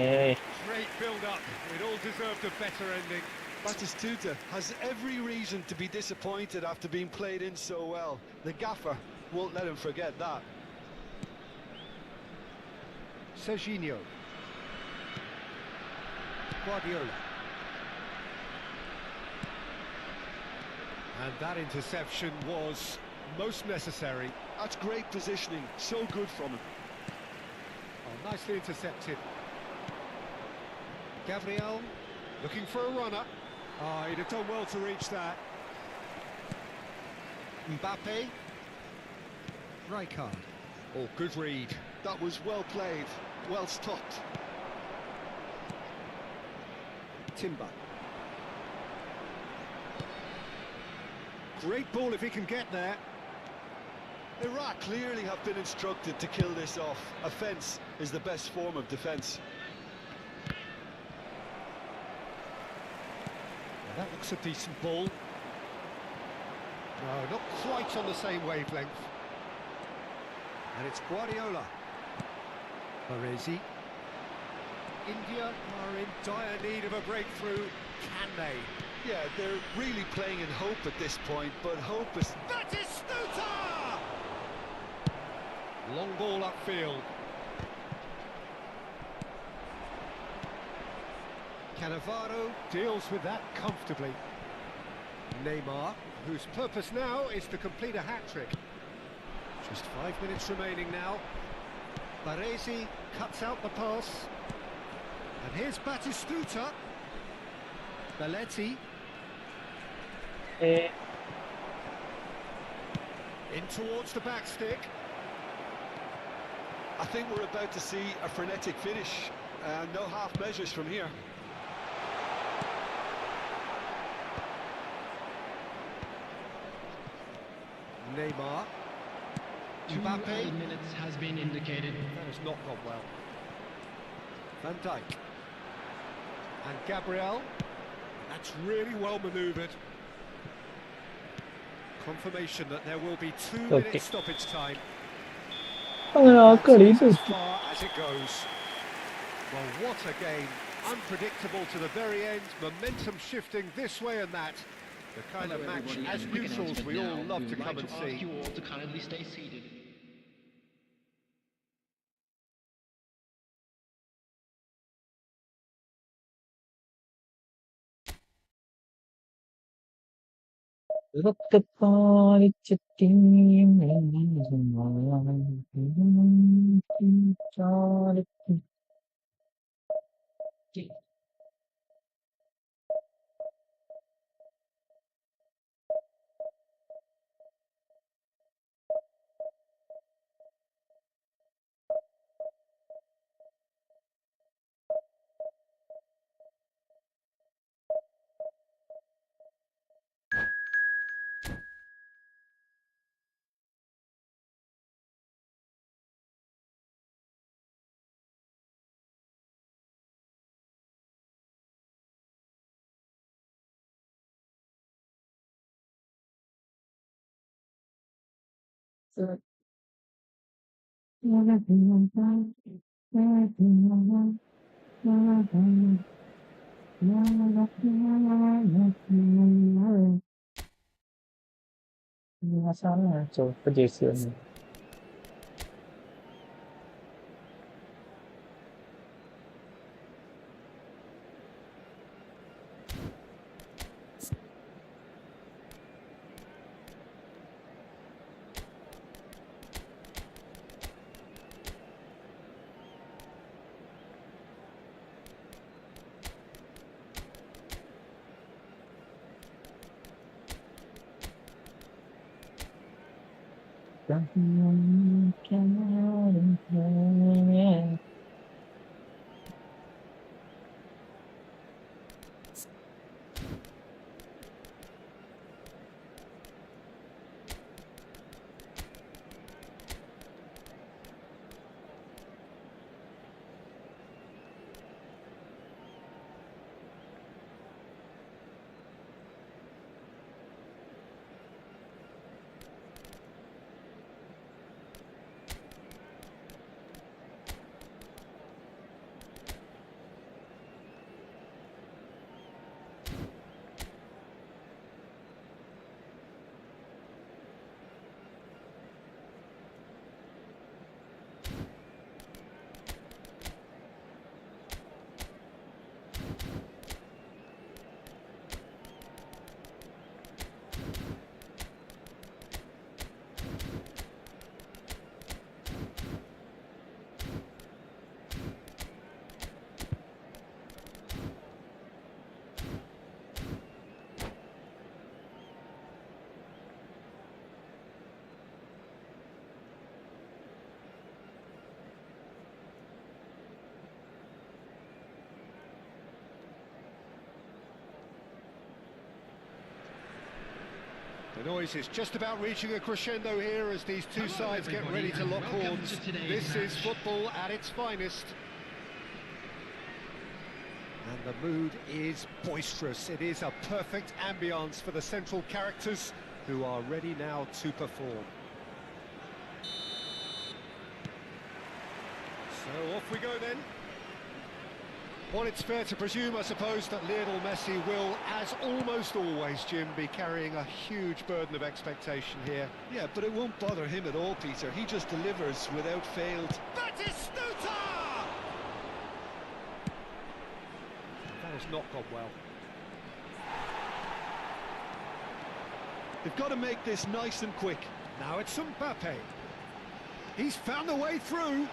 great build-up. It all deserved a better ending. Batistuta has every reason to be disappointed after being played in so well. The gaffer won't let him forget that. Serginho. Guardiola. And that interception was most necessary. That's great positioning, so good from him. Oh, nicely intercepted. Gabriel looking for a runner. Oh, he'd have done well to reach that. Mbappe. Rijkaard. Oh, good read. That was well played, well stopped. Timber. Great ball if he can get there. Iraq clearly have been instructed to kill this off. Offence is the best form of defence. Well, that looks a decent ball. No, not quite on the same wavelength. And it's Guardiola. Baresi. India are in dire need of a breakthrough. Can they? Yeah, they're really playing in hope at this point, but hope is... That is Stuta! Long ball upfield. Cannavaro deals with that comfortably. Neymar, whose purpose now is to complete a hat-trick. Just 5 minutes remaining now. Baresi cuts out the pass. And here's Batistuta. Belletti. In towards the back stick. I think we're about to see a frenetic finish. No half measures from here. Neymar. 2 Mbappe. added minutes has been indicated. That has not gone well. Van Dijk. And Gabriel. That's really well manoeuvred. Confirmation that there will be 2 minutes stoppage time. That's as far as it goes. Well, what a game. Unpredictable to the very end. Momentum shifting this way and that. The kind of match, as neutrals, we all love to come and see. You all to kindly stay seated. ഇതൊക്കെ പാലിച്ചെത്തിയും masalah coba jersey ini. The noise is just about reaching a crescendo here as these two sides get ready to lock horns. This is football at its finest. And the mood is boisterous. It is a perfect ambience for the central characters who are ready now to perform. So off we go then. Well, it's fair to presume, I suppose, that Lionel Messi will, as almost always, Jim, be carrying a huge burden of expectation here. Yeah, but it won't bother him at all, Peter. He just delivers without fail. Batistuta! That has not gone well. They've got to make this nice and quick. Now it's Mbappe. He's found a way through.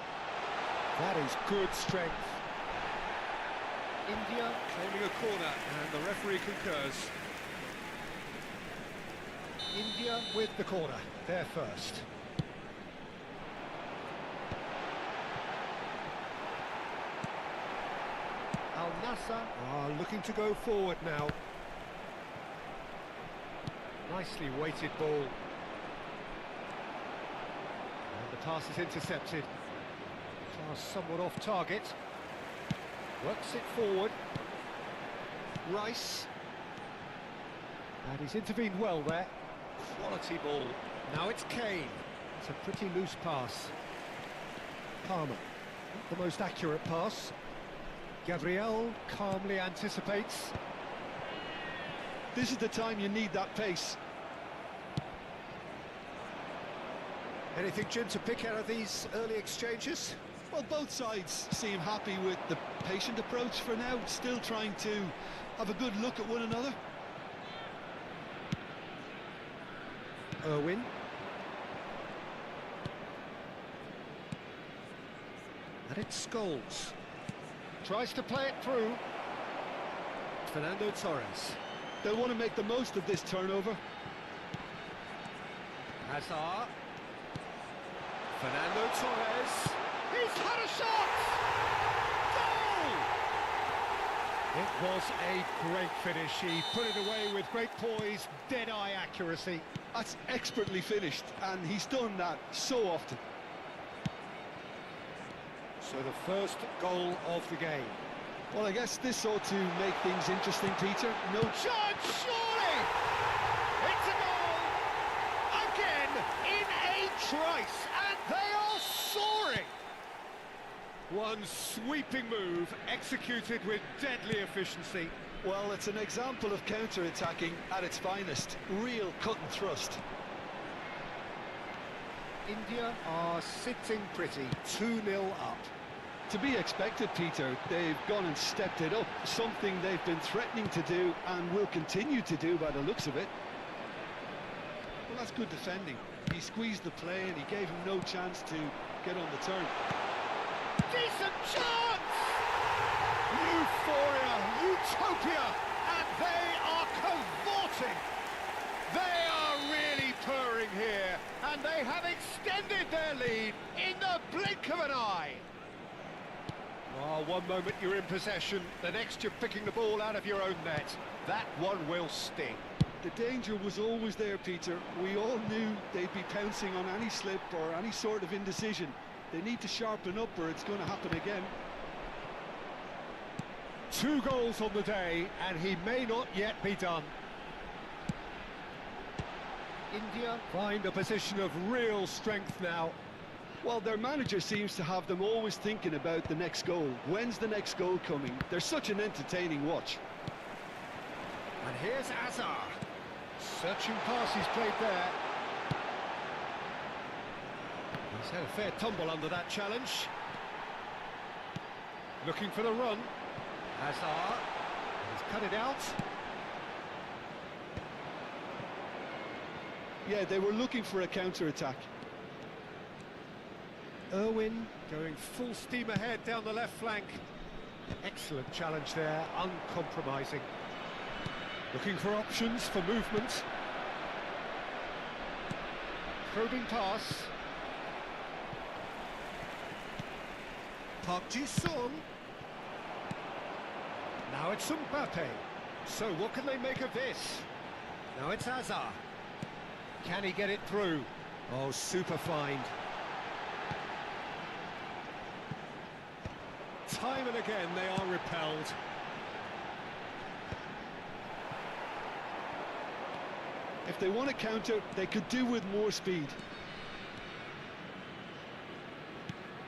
That is good strength. India claiming a corner, and the referee concurs. India with the corner, they're first. Al Nassr are looking to go forward now. Nicely weighted ball. And the pass is intercepted. Pass somewhat off target. Works it forward. Rice. And he's intervened well there. Quality ball. Now it's Kane. It's a pretty loose pass. Palmer. Not the most accurate pass. Gabriel calmly anticipates. This is the time you need that pace. Anything, Jim, to pick out of these early exchanges? Well, both sides seem happy with the patient approach for now, still trying to have a good look at one another. Irwin. And it's Scholes. Tries to play it through. Fernando Torres. They'll want to make the most of this turnover. Hazard. Fernando Torres. He's had a shot! Goal! It was a great finish. He put it away with great poise, dead-eye accuracy. That's expertly finished, and he's done that so often. So the first goal of the game. Well, I guess this ought to make things interesting, Peter. No Chance, surely! It's a goal! Again, in a trice, and they are soaring! One sweeping move, executed with deadly efficiency. Well, it's an example of counter-attacking at its finest. Real cut and thrust. India are sitting pretty, 2-0 up. To be expected, Peter. They've gone and stepped it up, something they've been threatening to do and will continue to do by the looks of it. Well, that's good defending. He squeezed the play and he gave him no chance to get on the turn. Decent chance! Euphoria, utopia, and they are cavorting. They are really purring here, and they have extended their lead in the blink of an eye. Oh, one moment you're in possession, the next you're picking the ball out of your own net. That one will sting. The danger was always there, Peter. We all knew they'd be pouncing on any slip or any sort of indecision. They need to sharpen up or it's going to happen again. 2 goals on the day, and he may not yet be done. India find a position of real strength now. Well, their manager seems to have them always thinking about the next goal. When's the next goal coming? They're such an entertaining watch. And here's Hazard. Searching pass he's played there. He's had a fair tumble under that challenge. Looking for the run. Hazard. He's cut it out. Yeah, they were looking for a counter-attack. Irwin going full steam ahead down the left flank. Excellent challenge there, uncompromising. Looking for options for movement. Probing pass. Park Ji-sung. Now it's Mbappe. So what can they make of this? Now it's Hazard. Can he get it through? Oh, super find. Time and again they are repelled. If they want to counter, they could do with more speed.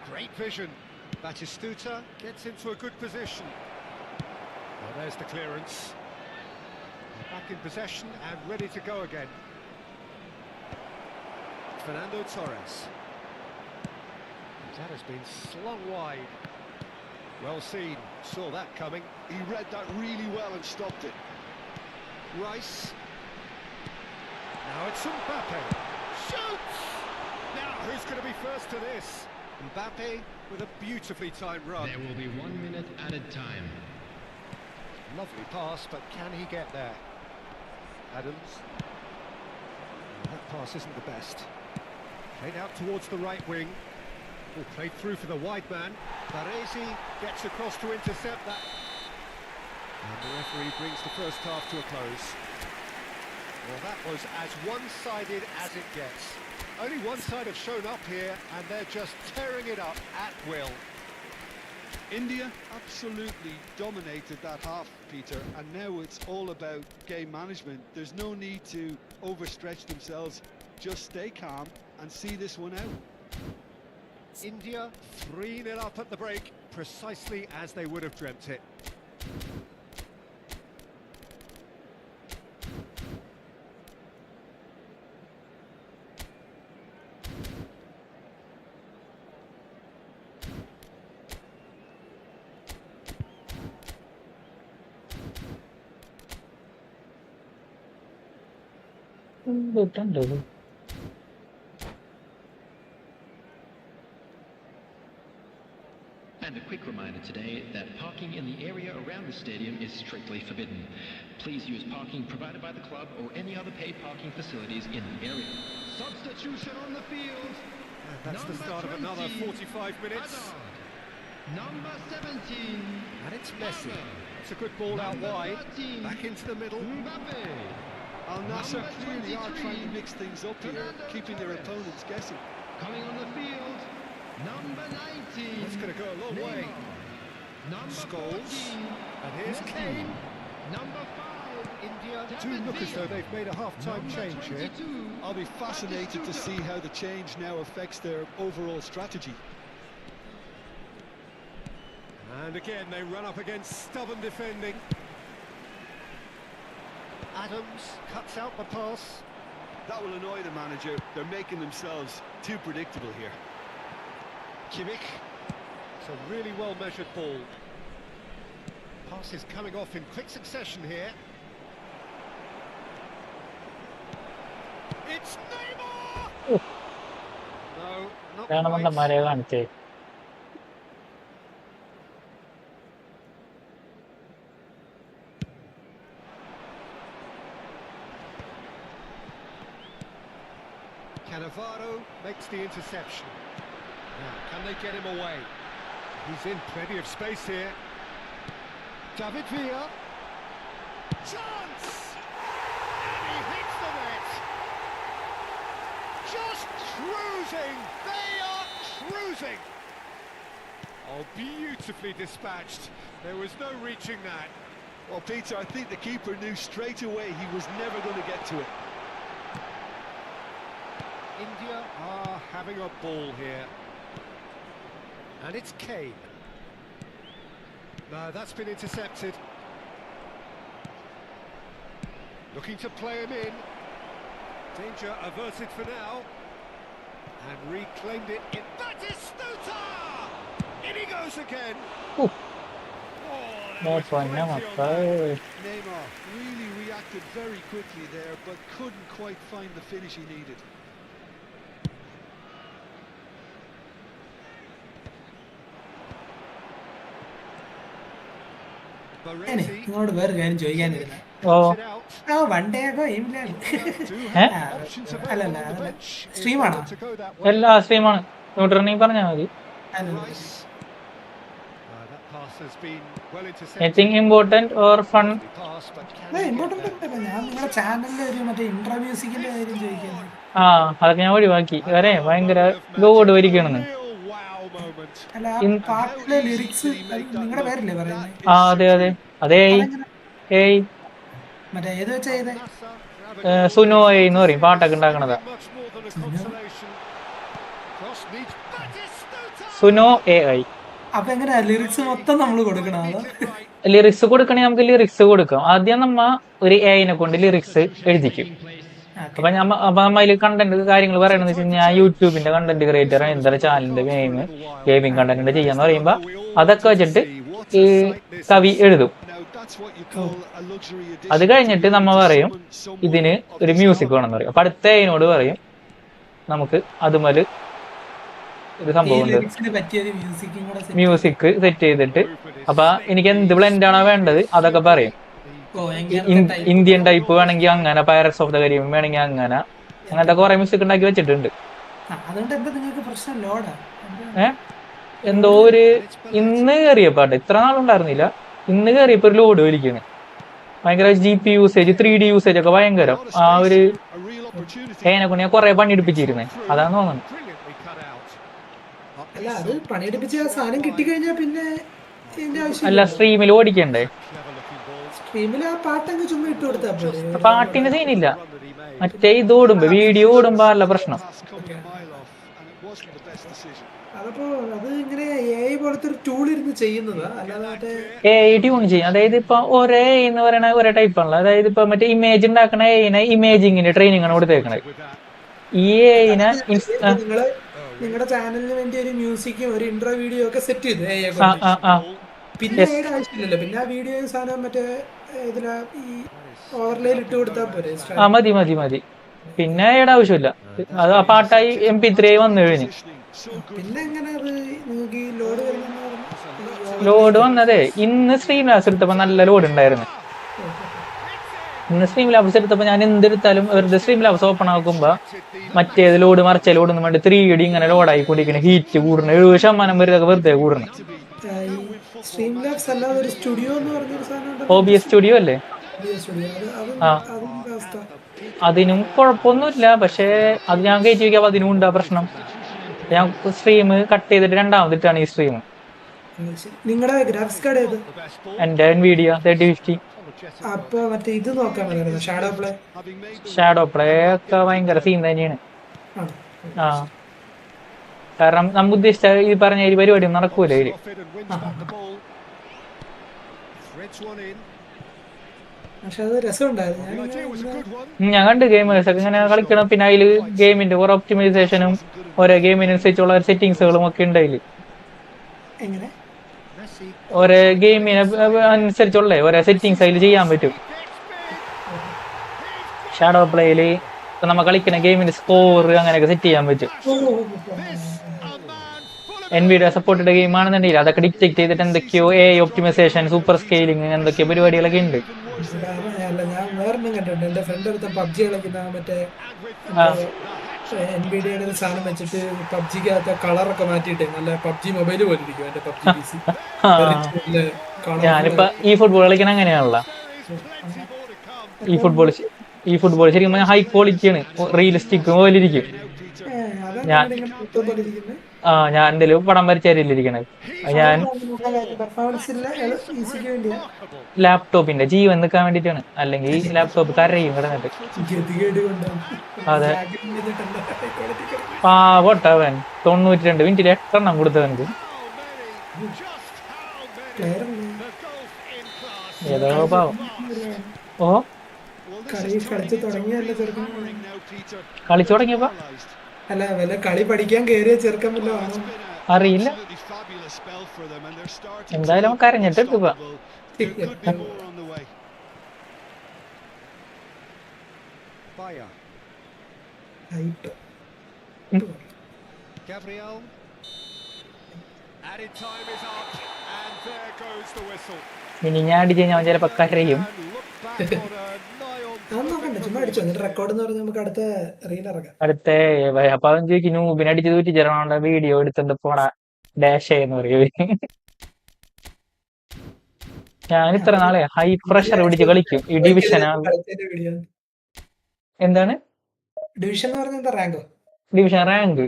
Great vision. Batistuta gets into a good position. Well, there's the clearance. They're back in possession and ready to go again. Fernando Torres. That has been slung wide. Well seen, saw that coming. He read that really well and stopped it. Rice. Now it's Mbappe. Shoots! Now who's going to be first to this? Mbappe with a beautifully timed run. There will be 1 minute added time. Lovely pass, but can he get there? Adams. Oh, that pass isn't the best. Played out towards the right wing. Oh, played through for the wide man. Baresi gets across to intercept that. And the referee brings the first half to a close. Well, that was as one-sided as it gets. Only one side have shown up here, and they're just tearing it up at will. India absolutely dominated that half, Peter, and now it's all about game management. There's no need to overstretch themselves. Just stay calm and see this one out. India 3-0 up at the break, precisely as they would have dreamt it. And a quick reminder today that parking in the area around the stadium is strictly forbidden. Please use parking provided by the club or any other paid parking facilities in the area. Substitution on the field. And that's the start of another 45 minutes. Hazard. Number 17. And it's Messi. It's a good ball out wide. 13. Back into the middle. Mbappe. Al Nassr Number clearly are 23. trying to mix things up here, keeping their opponents guessing. Coming on the field. Number 19. That's going to go a long way. Number Scholes. 14. And here's Messi. Kane. Number 5. India David do look as Villa. though they've made a half-time Number change here. 22. I'll be fascinated to see how the change now affects their overall strategy. And again, they run up against stubborn defending. Adams cuts out the pass. That will annoy the manager. They're making themselves too predictable here. Kimmich. It's a really well-measured ball. Pass is coming off in quick succession here. It's Neymar! No, not quite. Cannavaro makes the interception. Now, can they get him away? He's in plenty of space here. David Villa. Chance! And he hits the net! Just cruising! They are cruising! Oh, beautifully dispatched. There was no reaching that. Well, Peter, I think the keeper knew straight away he was never going to get to it. India are having a ball here. And it's Kane. No, that's been intercepted. Looking to play him in. Danger averted for now. And reclaimed it in Batistuta! In he goes again. Ooh. Oh, That's one now. Neymar really reacted very quickly there, but couldn't quite find the finish he needed. നിങ്ങളോട് വേറെ കാര്യം ചോദിക്കാനിരുന്നു. One day ആകോ അല്ലല്ല സ്ട്രീമാണോ? എല്ലാ സ്ട്രീമാണ്. ന്യൂട്രണിൽ പറഞ്ഞാൽ മതി. has been well intercepted. Anything important or fun? Pass, but can he get important there? അല്ല, ഞാൻ നിങ്ങളുടെ ചാനലിലെ ഒരു മറ്റേ ഇൻട്രോ മ്യൂസിക്കിന്റെ കാര്യം ചോദിക്കുന്നത്. ആ അതൊക്കെ ഞാൻ ഒഴിവാക്കി. വരെ ഭയങ്കര ഗോഡ് വരികയാണെന്ന്. Real wow moment. അല്ല, ആ പാട്ടിലെ ലിറിക്സ് നിങ്ങളുടെ പേരല്ലേ പറയുന്നത്? ആ അതെ അതെ അതേ. ഏയ് മറ്റേ ഏത് വെച്ചാ ചെയ്തേ? സുനോ എന്ന് പറയും, പാട്ടൊക്കെ ഉണ്ടാക്കണതാ. Much more than a consolation. Cross needs Batistuta. Suno AI. അപ്പൊ എങ്ങനെയാ ലിറിക്സ് മൊത്തം നമ്മൾ കൊടുക്കണം? അതോ ലിറിക്സ് കൊടുക്കണേ നമുക്ക് ലിറിക്സ് കൊടുക്കാം. ആദ്യം നമ്മ ഒരു AI കൊണ്ട് ലിറിക്സ് എഴുതിക്കും. അപ്പൊ നമ്മ അതിൽ കണ്ടന്റ് കാര്യങ്ങൾ പറയണെന്ന് വെച്ച് കഴിഞ്ഞാൽ യൂട്യൂബിന്റെ കണ്ടന്റ് ക്രിയേറ്റർ എന്താ ചാനലിന്റെ ഗെയിമിംഗ് കണ്ടന്റ് ചെയ്യാന്ന് പറയുമ്പോ അതൊക്കെ വെച്ചിട്ട് ഈ കവി എഴുതും. അത് കഴിഞ്ഞിട്ട് നമ്മ പറയും ഇതിന് ഒരു മ്യൂസിക് വേണമെന്ന് പറയും. അപ്പൊ അടുത്ത അതിനോട് പറയും നമുക്ക് അതുമല് ഒരു സംഭവം ഉണ്ട്, മ്യൂസിക് സെറ്റ് ചെയ്തിട്ട്. അപ്പൊ എനിക്ക് എന്ത് ബ്ലെൻഡാണോ വേണ്ടത് അതൊക്കെ പറയും. ഇന്ത്യൻ ടൈപ്പ് വേണമെങ്കിൽ അങ്ങനെ, പൈററ്റ്സ് ഓഫ് ദ കരീബിയൻ വേണമെങ്കിൽ അങ്ങനെ, അങ്ങനത്തെ കുറെ മ്യൂസിക് ഉണ്ടാക്കി വെച്ചിട്ടുണ്ട്. എന്തോ ഒരു ഇന്ന് കയറിയ പാട്ട് ഇത്ര നാളുണ്ടായിരുന്നില്ല, ഇന്ന് കയറിയപ്പോ ഒരു ലോഡ് വലിക്കുന്നു. ഭയങ്കര GP യൂസേജ് 3D യൂസേജ് ഒക്കെ ഭയങ്കരം. ആ ഒരു ഏനെ കൊണ്ട് ഞാൻ കുറെ പണിയെടുപ്പിച്ചിരുന്നേ, അതാന്ന് തോന്നുന്നു. അല്ല, അത് പണിയെടുപ്പിച്ച സാധനം കിട്ടിക്കഴിഞ്ഞാ പിന്നെ അല്ല സ്ട്രീമിൽ ഓടിക്കണ്ടേ? സ്ട്രീമിൽ ആ പാട്ടങ്ങ് ചുമ്മാ ഇട്ട് കൊടുത്താ പോലെ. പാട്ടിന് സീനില്ല, മറ്റേ ഇത് ഓടുമ്പോ വീഡിയോ ഓടുമ്പോ അല്ല പ്രശ്നം. അതപ്പോ അത് ഇങ്ങനെ AI പോലത്തെ ഒരു ടൂൾ ഇരുന്ന് ചെയ്യുന്നതാ, അല്ലാതെ AI ട്യൂൺ ചെയ്യും. അതായത് ഇപ്പൊ ഒരേ എന്ന് പറയുന്ന ഒരേ ടൈപ്പ് ആണല്ലോ. അതായത് ഇപ്പൊ മറ്റേ ഇമേജ് ഉണ്ടാക്കണ AI ഇമേജിങ്ങിന്റെ ട്രെയിനിങ് ആണ് ഇവിടെ തേക്കണത്. ഈ AI നിങ്ങളുടെ ചാനലിന് വേണ്ടി ഒരു മ്യൂസിക്കും ഒരു ഇൻട്രോ വീഡിയോ ഒക്കെ സെറ്റ് ചെയ്തു AI കൊണ്ട്. പിന്നെ AI ആവശ്യമില്ലല്ലോ, പിന്നെ ആ വീഡിയോ സാധനം മറ്റേ ഇതിലാ ഈ ഓവർലേയിൽ ഇട്ട് കൊടുത്താൽ പോരെ. മതി മതി മതി, പിന്നെ AI ആവശ്യമില്ല. അത് ആ പാട്ടായി MP3 വന്നു കഴിഞ്ഞു. പിന്നെ എങ്ങനെ അത് നിങ്ങൾക്ക് ഈ ലോഡ് ലോഡ് വന്നതേ ഇന്ന് സ്ട്രീം ലാബ്സ് എടുത്തപ്പോ നല്ല ലോഡ് ഉണ്ടായിരുന്നു. ഇന്ന് സ്ട്രീം ലാബ്സ് എടുത്തപ്പോ ഞാൻ എന്തെടുത്താലും വെറുതെ സ്ട്രീം ലാബ്സ് ഓപ്പൺ ആക്കുമ്പോ മറ്റേത് ലോഡ് മറിച്ച ലോഡ് ഒന്നും വേണ്ടി 3D ഇങ്ങനെ ലോഡായി കൊണ്ടിരിക്കണ, ഹീറ്റ് കൂടണം, 70% വരെ വെറുതെ കൂടണം. OBS സ്റ്റുഡിയോ അല്ലേ? അതിനും കുഴപ്പമൊന്നുമില്ല, പക്ഷെ അത് ഞാൻ കയറ്റി വയ്ക്കാതെ അതിനും ഉണ്ടാ പ്രശ്നം. ഞാൻ സ്ട്രീം കട്ട് ചെയ്തിട്ട് രണ്ടാമതിട്ടാണ് ഈ സ്ട്രീം. നിങ്ങളുടെ ഗ്രാഫിക്സ് കാർഡ് ഏത്? എന്റെ NVIDIA 3050. അപ്പൊ മറ്റേ ഇത് നോക്കാൻ പറ്റും, ഷാഡോ പ്ലേ ഒക്കെ ഭയങ്കര സീൻ തന്നെയാണ്. ആ കാരണം നമുക്ക് ഉദ്ദേശിച്ച ഈ പറഞ്ഞ ഈ പരിപാടി നടക്കൂല ഇതില്. ഞാൻ കണ്ട് ഗെയിമേഴ്സ് ഒക്കെ ഇങ്ങനെ കളിക്കണം. പിന്നെ അതില് ഗെയിമിന്റെ കുറെ ഒപ്റ്റിമൈസേഷനും ഓരോ ഗെയിമിനനുസരിച്ചുള്ള സെറ്റിങ്സുകളും ഒക്കെ ഉണ്ട് അതില്. ഓരോ ഗെയിമിനെ അനുസരിച്ചുള്ള ഓരോ സെറ്റിങ്സ് അതിൽ ചെയ്യാൻ പറ്റും. ഷാഡോ പ്ലേയില് ഇപ്പൊ നമ്മ കളിക്കുന്ന ഗെയിമിന്റെ സ്കോർ അങ്ങനെയൊക്കെ സെറ്റ് ചെയ്യാൻ പറ്റും. NVIDIA സപ്പോർട്ടഡ് ഗെയിം ആണെന്നുണ്ടെങ്കിൽ അതൊക്കെ ഡിറ്റക്ട് ചെയ്തിട്ട് എന്തൊക്കെയോ AI ഒപ്റ്റിമൈസേഷൻ, സൂപ്പർ സ്കെയിലിംഗ് എന്തൊക്കെയോ പരിപാടികളൊക്കെ ഉണ്ട്. ഞാൻ വേറൊന്നും കണ്ടിട്ടുണ്ട്. എന്റെ ഫ്രണ്ട് അടുത്ത PUBG കളിക്കുന്ന മറ്റേ NVIDIA ഒരു സാധനം വെച്ചിട്ട് PUBGക്കകത്ത് കളറൊക്കെ മാറ്റിയിട്ട് നല്ല PUBG മൊബൈൽ പോലെ ഇരിക്കും എന്റെ PUBG PC. ഞാനിപ്പോ ഈ ഫുട്ബോൾ കളിക്കണ അങ്ങനെയാണല്ലോ. ഈ ഫുട്ബോൾ ശരിക്കും ഹൈ ക്വാളിറ്റിയാണ്, റിയലിസ്റ്റിക് പോലെ ഇരിക്കും. ഞാൻ എന്തെങ്കിലും പടം വരച്ചാരില്ലിരിക്കണത്. ഞാൻ ലാപ്ടോപ്പിന്റെ ജീവൻ നിൽക്കാൻ വേണ്ടിട്ടാണ്, അല്ലെങ്കിൽ ലാപ്ടോപ്പ് കരയും കിടന്നിട്ട്. അതെ, പാവട്ടവൻ 92 മിനിറ്റിൽ 8 എണ്ണം കൊടുത്തവനക്ക്. ഏതോ പാവം. ഓ കളിച്ചു തുടങ്ങിയപ്പോ അല്ല വല്ല കളി പഠിക്കാൻ കയറിയ ചെറുക്കം അറിയില്ല. എന്തായാലും കരഞ്ഞിട്ട് എടുക്കുക. ഇനി ഞാൻ അടിച്ച് കഴിഞ്ഞാൽ ചിലപ്പോ കരയും. അടുത്ത അപ്പൊ അവൻ ചോദിക്കും നൂബിനടിച്ച് തൂറ്റി ചേരണ വീഡിയോ എടുത്തിട്ട് പോണ ഡാഷ് എന്ന് പറയും. ഞാൻ ഇത്ര നാളെ ഹൈ പ്രഷർ പിടിച്ച് കളിക്കും ഈ ഡിവിഷനാ. എന്താണ് ഡിവിഷൻ എന്ന് പറഞ്ഞ എന്താ റാങ്കോ? Division rank?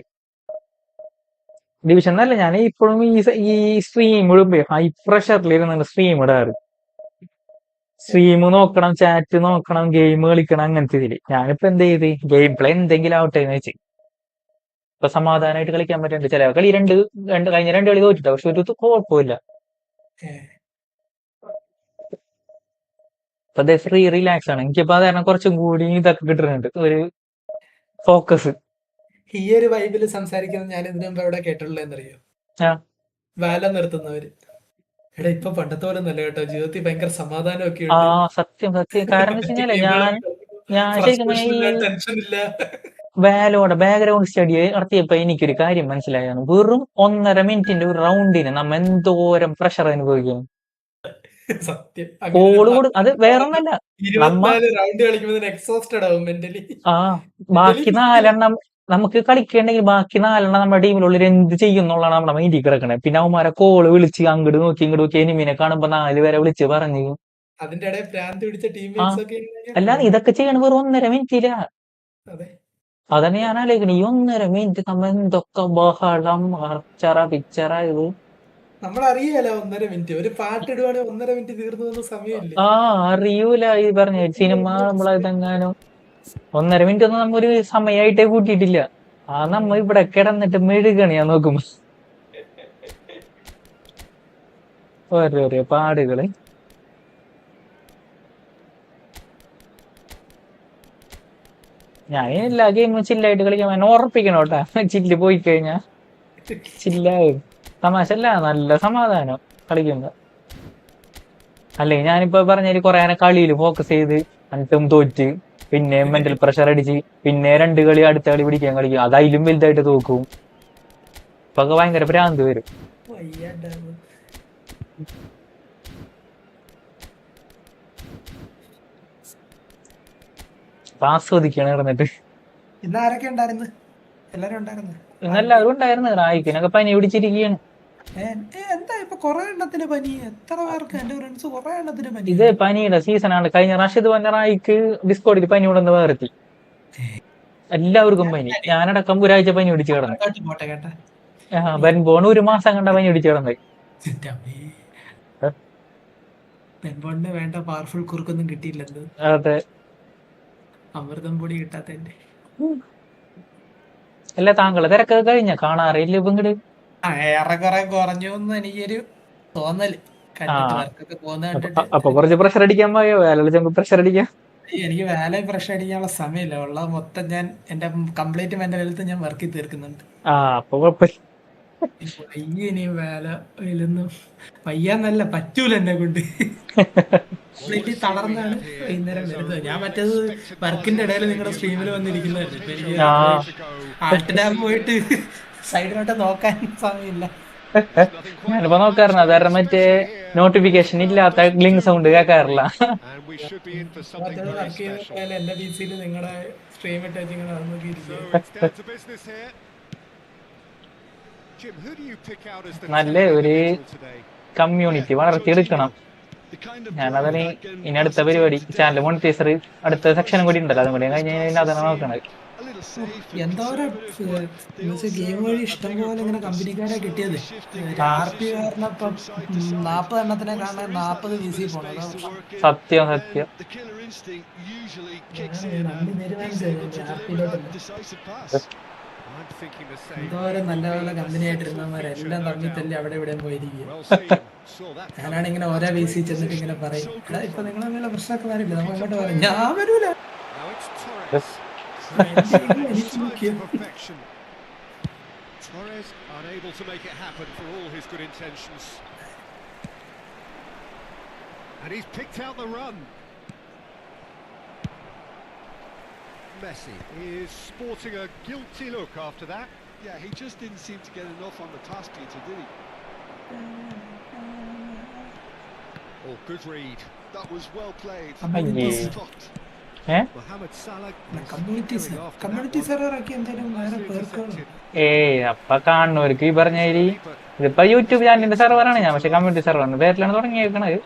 ഡിവിഷൻ എന്നല്ല, ഞാൻ ഇപ്പോഴും ഈ സ്ട്രീം ഇടുമ്പോ ഹൈ പ്രഷറിൽ ഇരുന്നാണ് സ്ട്രീം ഇടാറ്. സ്ട്രീം നോക്കണം, ചാറ്റ് നോക്കണം, ഗെയിം കളിക്കണം, അങ്ങനത്തെ ഇതില്. ഞാനിപ്പോ എന്ത് ചെയ്ത് ഗെയിം പ്ലേ എന്തെങ്കിലും ആവട്ടെ എന്ന് വെച്ച് ഇപ്പൊ സമാധാനമായിട്ട് കളിക്കാൻ പറ്റുന്നുണ്ട്. ചില കളി കഴിഞ്ഞ 2 കളി തോറ്റിട്ട, പക്ഷെ ഒരു കുഴപ്പമില്ല. ഇപ്പൊ ഫ്രീ റിലാക്സ് ആണ് എനിക്കിപ്പോ. അത് കാരണം കുറച്ചും കൂടി ഇതൊക്കെ കിട്ടുന്നുണ്ട്, ഒരു ഫോക്കസ്. ഈ ഒരു വൈബില് സംസാരിക്കുന്നത് ഞാൻ ഇതിനു മുമ്പ് എവിടെ കേട്ടുള്ളത് എന്നറിയോ? വാല നിർത്തുന്നവര്. എടാ ഇപ്പൊ പണ്ടത്തെ പോലെ നല്ല കേട്ടോ, ജീവിതത്തിൽ ഭയങ്കര സമാധാനമൊക്കെ ആ സത്യം സത്യം. കാരണം എന്ന് വെച്ച് കഴിഞ്ഞാല് ഞാൻ ശരിക്കും ടെൻഷൻ ഇല്ല. വാലോടെ ബാക്ക്ഗ്രൗണ്ട് സ്റ്റഡി നടത്തിയപ്പോ എനിക്കൊരു കാര്യം മനസ്സിലായാണ്. വെറും 1.5 മിനിറ്റിന്റെ ഒരു റൗണ്ടിന് നമ്മ എന്തോരം പ്രഷർ അനുഭവിക്കും. സത്യം. അത് വേറൊന്നല്ല, നമ്മ 24 റൗണ്ട് കളിക്കുമ്പോൾ എക്സോസ്റ്റഡ് ആവും മെന്റലി. ബാക്കി 4 എണ്ണം നമുക്ക് കളിക്കണ്ടെങ്കിൽ ബാക്കി 4 എണ്ണം നമ്മുടെ ടീമിലുള്ളിൽ എന്ത് ചെയ്യും എന്നുള്ളതാണ് നമ്മുടെ മൈൻഡിൽ കിടക്കണേ. പിന്നെ അവന്മാരെ കോള് വിളിച്ച് അങ്ങോട്ട് നോക്കി ഇങ്ങോട്ട് നോക്കി എനിമിനെ കാണുമ്പോ 4 പേരെ വിളിച്ച് പറഞ്ഞു. അതിന്റെ ഇടയിൽ ഭ്രാന്ത് പിടിച്ച ടീംമേറ്റ്സ് ഒക്കെ അല്ലാതെ ഇതൊക്കെ ചെയ്യണ വെറും 1.5 മിനിറ്റില്ല. അതെ, അതന്നെ ഞാൻ ആലോചിക്കണേ. ഈ 1.5 മിനിറ്റ് നമ്മ എന്തൊക്കെ ബഹളം അർച്ചറ പിച്ചറ ഇത്. നമ്മളറിയാലോ 1.5 മിനിറ്റ് ഒരു പാട്ടിടുവാണെങ്കിൽ 1.5 മിനിറ്റ് തീർന്നു പോകുന്ന സമയമില്ല. അറിയൂല. ഈ പറഞ്ഞ സിനിമ നമ്മളെങ്ങാനും 1.5 മിനിറ്റ് ഒന്നും നമ്മ ഒരു സമയമായിട്ടേ കൂട്ടിയിട്ടില്ല. നമ്മ ഇവിടെ കിടന്നിട്ട് മെഴുകണിയാ നോക്കുമ്പോ ഓരോരോ പാടുകള്. ഞാൻ എല്ലാ ഗെയിമും ചില്ലായിട്ട് കളിക്കാൻ ഉറപ്പിക്കണം കേട്ടാ. ചില്ല് പോയി കഴിഞ്ഞാ ചില്ലാവും. തമാശ അല്ല, നല്ല സമാധാനം കളിക്കുമ്പോ. അല്ലെങ്കിൽ ഞാനിപ്പോ പറഞ്ഞാല് കുറെ കളിയിൽ ഫോക്കസ് ചെയ്ത് എന്നിട്ടും തോറ്റ്, പിന്നെ മെന്റൽ പ്രഷർ അടിച്ച്, പിന്നെ 2 കളി അടുത്ത കളി പിടിക്കാൻ കളിക്കും, അതതിലും വലുതായിട്ട് തോക്കും. ഇപ്പൊ ഭയങ്കര ഭ്രാന്ത് വരും. ആസ്വദിക്കാണ് കിടന്നിട്ട്. ഇന്നെല്ലാവരും ഉണ്ടായിരുന്നു. റായിക്കിനൊക്കെ പനി പിടിച്ചിരിക്കുകയാണ്. എന്താ ഇപ്പൊ കൊറേ എണ്ണത്തിന് പനി? എത്ര പേർക്ക്? എന്റെ ഫ്രണ്ട്സ് കൊറേ എണ്ണത്തിന് പനി. ഇത് പനിയുടെ സീസണാണ്. കഴിഞ്ഞ റാഷിദ് പറഞ്ഞ റായിക്ക് ഡിസ്കോഡിൽ പനി ഉണ്ടെന്ന് വേർത്തി. എല്ലാവർക്കും പനി. ഞാനടക്കം ഒരാഴ്ച പനി പിടിച്ച് കിടന്നു. ബെൻബോൺ 1 മാസം കണ്ട പനി പിടിച്ച് കിടന്നു. ബെൻബോണിന് വേണ്ട പവർഫുൾ കുറുക്കൊന്നും കിട്ടിയില്ലെന്ന്. അതെ, അമൃതം പൊടി കിട്ടാത്തതിന്റെ. അല്ല, താങ്കളെ തിരക്കൊക്കെ കഴിഞ്ഞ കാണാറില്ല ഇപ്പൊ ഇങ്ങട്? ഏറെക്കുറെ കുറഞ്ഞു എന്ന് എനിക്കൊരു തോന്നല്. അപ്പൊ കുറച്ച് പ്രഷർ അടിക്കാൻ പോയോ? വേല പ്രഷർ അടിക്കാൻ? എനിക്ക് വേല പ്രഷർ അടിക്കാനുള്ള സമയമില്ല. ഉള്ള മൊത്തം ഞാൻ എന്റെ കംപ്ലീറ്റ് മെന്റൽ ഹെൽത്ത് ഞാൻ വർക്കി തീർക്കുന്നുണ്ട്. അപ്പൊ കുഴപ്പമില്ല. ഇനി വേല ഇതിലൊന്നും വയ്യാന്നല്ല, പറ്റൂല എന്നെ കൊണ്ട്. തളർന്നാണ് വൈകുന്നേരം വരുന്നത്. ഞാൻ മറ്റേത് വർക്കിന്റെ ഇടയിൽ നിങ്ങളുടെ സ്ട്രീമിൽ വന്നിരിക്കുന്നതായിരുന്നു. ഇപ്പൊ എനിക്ക് ആൾട്ട് ടാബ് പോയിട്ട് സൈഡിലോട്ട് നോക്കാൻ സമയമില്ല. ഞാനിപ്പോ നോക്കാറുണ്ട്. അതായത് മറ്റേ നോട്ടിഫിക്കേഷൻ ഇല്ലാത്ത ഗ്ലിങ് സൗണ്ട് കേൾക്കാറില്ല. എന്റെ പി സിയിൽ നിങ്ങളുടെ സ്ട്രീം ഇട്ട് നോക്കിയിരിക്കും. നല്ല ഒരു കമ്മ്യൂണിറ്റി വളർത്തിയെടുക്കണം. ഞാനതിന് ഇനി അടുത്ത പരിപാടി ചാനൽ മോണിറ്റൈസർ അടുത്ത സെക്ഷനും കൂടി ഉണ്ടല്ലോ, അതും കൂടി കഴിഞ്ഞ് അതാണ് നോക്കണത്. എന്തോരം ഗെയിം വഴി ഇഷ്ടം പോലെ ഇങ്ങനെ കമ്പനിക്കാരെ കിട്ടിയത്. RP കാരണം ഇപ്പം 40 എണ്ണത്തിനെ കാണാൻ 40 VC പോണം. സത്യം സത്യം. എന്തോരം നല്ല നല്ല കമ്പനി ആയിട്ടിരുന്നവരെല്ലാം തമ്മിൽ തല്ലി അവിടെ ഇവിടെ പോയിരിക്കും. ഞാനാണ് ഇങ്ങനെ ഓരോ VC ചെന്നിട്ട് ഇങ്ങനെ പറയും, എടാ ഇപ്പൊ നിങ്ങൾ തമ്മിലുള്ള പ്രശ്നമൊക്കെ വരില്ല, നമ്മൾ അങ്ങോട്ട് പറയും. ഞാൻ വരൂല. Torres unable to make it happen for all his good intentions. And he's picked out the run. Messi is sporting a guilty look after that. Yeah, he just didn't seem to get enough on the task, Peter, did he? Oh, good read. That was well played. Stopped. Mohamed Salah community server ഒക്കെ എന്തായാലും വേറെ പേർക്ക് അപ്പൊ കാണുന്നവർക്ക് ഈ പറഞ്ഞ ഇതിപ്പോ YouTube ചാനലിന്റെ സെർവറാണ് ഞാൻ, പക്ഷെ കമ്മ്യൂണിറ്റി സെർവറിന്റെ പേരിലാണ് തുടങ്ങിയേക്കണത്.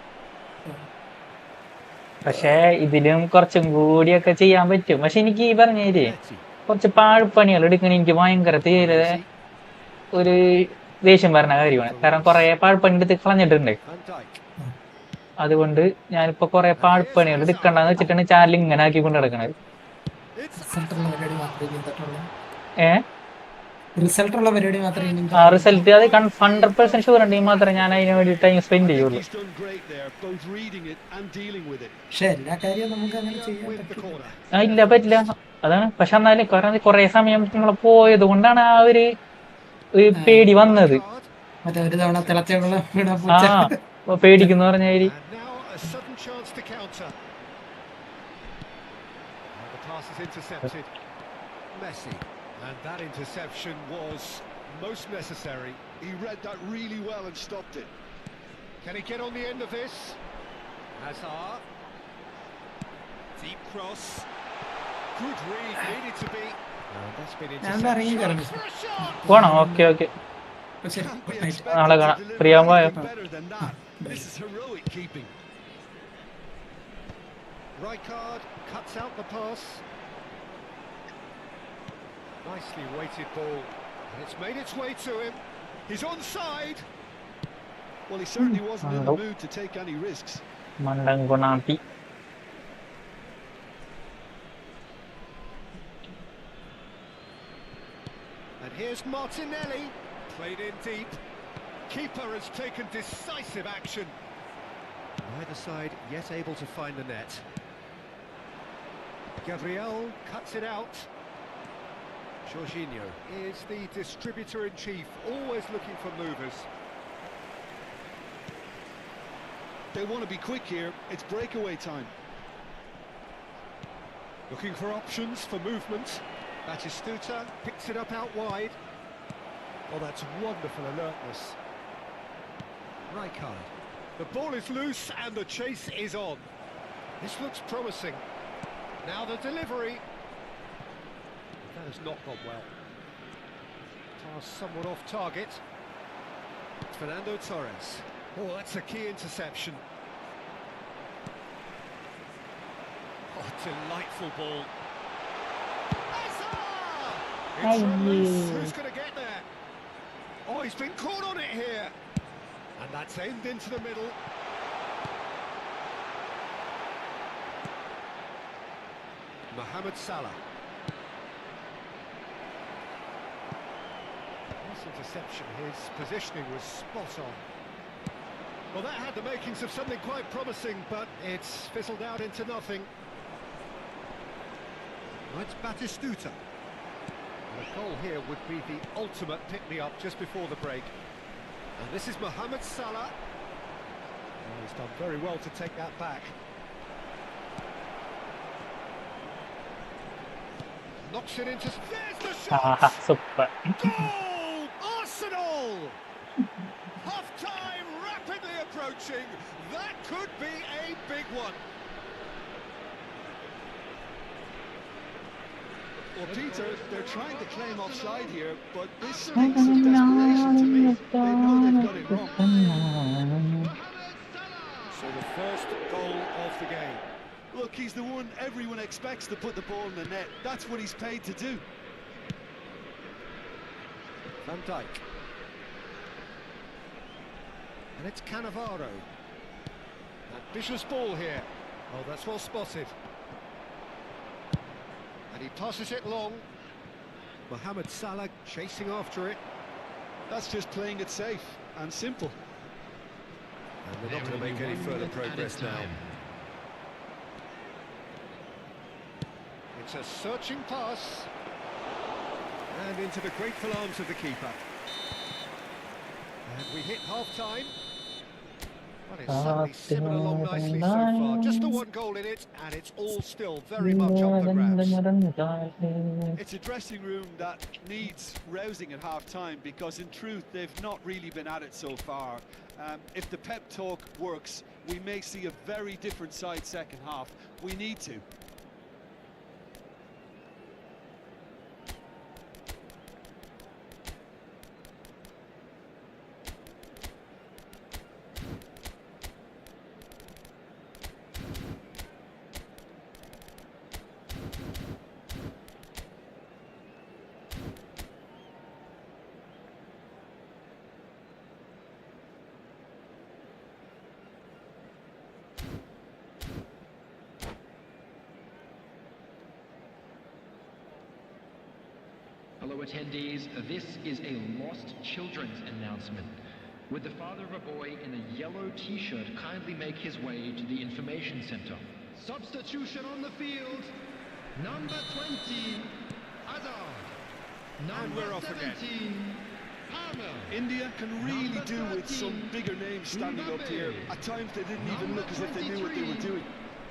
പക്ഷേ ഇതിലും കുറച്ചും കൂടിയൊക്കെ ചെയ്യാൻ പറ്റും. പക്ഷെ എനിക്ക് ഈ പറഞ്ഞേര് Vakkotty. കുറച്ച് പാഴ്പണികൾ എടുക്കണ എനിക്ക് ഭയങ്കര തീരെ RAMEES. ഒരു ദേഷ്യം പറഞ്ഞ കാര്യമാണ്. കാരണം കുറെ പാഴ്പണി എടുത്ത് കളഞ്ഞിട്ടുണ്ട്. Van Dijk. അതുകൊണ്ട് ഞാനിപ്പോ കുറെ And here's പാഴ്പണികൾ എടുക്കണ്ടെന്ന് Hazard. വെച്ചിട്ടാണ് ചാനൽ ഇങ്ങനെ ആക്കിക്കൊണ്ട് നടക്കണത്. It's റിസൾട്ടുള്ള പരിപാടി മാത്രമേ ചെയ്തിട്ടുള്ളൂ. ഏഹ് റിസൾട്ടുള്ള പരിപാടി മാത്രമേ ഇനി ആ റിസൾട്ട് അത് 100% ഷുവർ ഉണ്ടെങ്കിൽ മാത്രമേ ഞാൻ അതിന് വേണ്ടി ടൈം സ്പെൻഡ് I think ചെയ്യുള്ളൂ. he's done great there, both reading it and dealing with it. പക്ഷെ എല്ലാ കാര്യവും നമുക്ക് അങ്ങനെ ചെയ്യാൻ with the പറ്റില്ല. corner. ഇല്ല പറ്റില്ല, അതാണ്. പക്ഷെ എന്നാലും കുറെ സമയം നമ്മൾ പോയത് കൊണ്ടാണ് ആ ഒരു പേടി വന്നത്. Card. മറ്റേ ഒരു തവണ തിളച്ച വെള്ളം വീണ ആ പൂച്ച. പേടിക്കുന്ന പറഞ്ഞാല് And now a sudden chance to counter. And the pass is intercepted. Messi. And that interception was Most necessary. He read that really well and stopped it. Can he get on the end of this? Hazard. Deep cross. Good read, needed to be. And that's been ഞാൻ ഇറങ്ങി intercepted. കിടന്നു. For a shot! പോണോ? Okay okay, ശരി, Can't be good night. expected നാളെ to കാണാം. deliver പ്രിയമായ anything better than that. This is heroic keeping. Rijkaard cuts out the pass. Nicely weighted ball. And it's made its way to him. He's onside. Well, he certainly wasn't in the Nope. mood to take any risks. മണ്ടൻ ഗുണാപ്പി. And here's Martinelli. Played in deep. Keeper has taken decisive action. Neither side yet able to find the net. Gabriel cuts it out. Jorginho is the distributor-in-chief, always looking for movers. They want to be quick here. It's breakaway time. Looking for options for movement. Batistuta picks it up out wide. Oh, that's wonderful alertness. Rijkaard. The ball is loose and the chase is on. This looks promising. Now the delivery. That has not gone well. Pass somewhat off target. Fernando Torres. Oh, that's a key interception. Oh, delightful ball. Hazard! It's release. Who's going to get there? Oh, he's been caught on it here. And that's aimed into the middle. Mohamed Salah. Nice interception. His positioning was spot on. Well, that had the makings of something quite promising, but it's fizzled out into nothing. That's Batistuta. And a goal here would be the ultimate pick-me-up just before the break. And this is Mohamed Salah. Oh, he's done very well to take that back. Knocks it into... There's the shot! Super. Goal! Arsenal! Half-time rapidly approaching. That could be a big one. Well, Peter, they're trying to claim offside here, but this speaks of desperation to me. They know they've got it wrong. So the first goal of the game. Look, he's the one everyone expects to put the ball in the net. That's what he's paid to do. Van Dijk. And it's Cannavaro. Ambitious ball here. Oh, that's well spotted. And he passes it long. Mohamed Salah chasing after it. That's just playing it safe and simple. And they're not going to make any further progress now. It's a searching pass. And into the grateful arms of the keeper. And we hit half-time. Well, it's suddenly simmered along nicely so far. Just the one goal in it, and it's all still very much up for grabs. It's a dressing room that needs rousing at half-time because, in truth, they've not really been at it so far. If the pep talk works, we may see a very different side second half. We need to. Hello attendees, this is a lost children's announcement. Would the father of a boy in a yellow t-shirt kindly make his way to the information center? Substitution on the field, number 20, Azar. And we're off again. 17, Palmer. India can really Number do with 13, some bigger names standing up here. At times they didn't even look as if they knew what they were doing.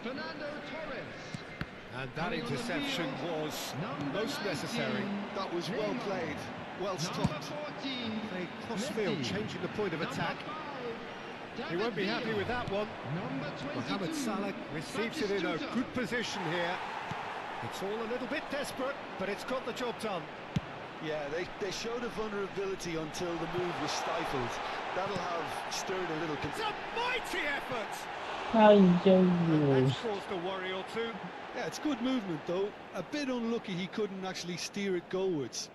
Fernando Torres. And that interception was most necessary. That was well played, well Number stopped. 14, They cross-field, Messi. changing the point of attack. Number 5, He won't be happy David with that one. Number 22, Mohamed Salah receives it in a Batistuta. good position here. It's all a little bit desperate, but it's got the job done. Yeah, they showed a vulnerability until the move was stifled. That'll have stirred a little It's a mighty effort! അയ്യോ That's caused a worry or two. Yeah, it's good movement though. A bit unlucky he couldn't actually steer it goalwards.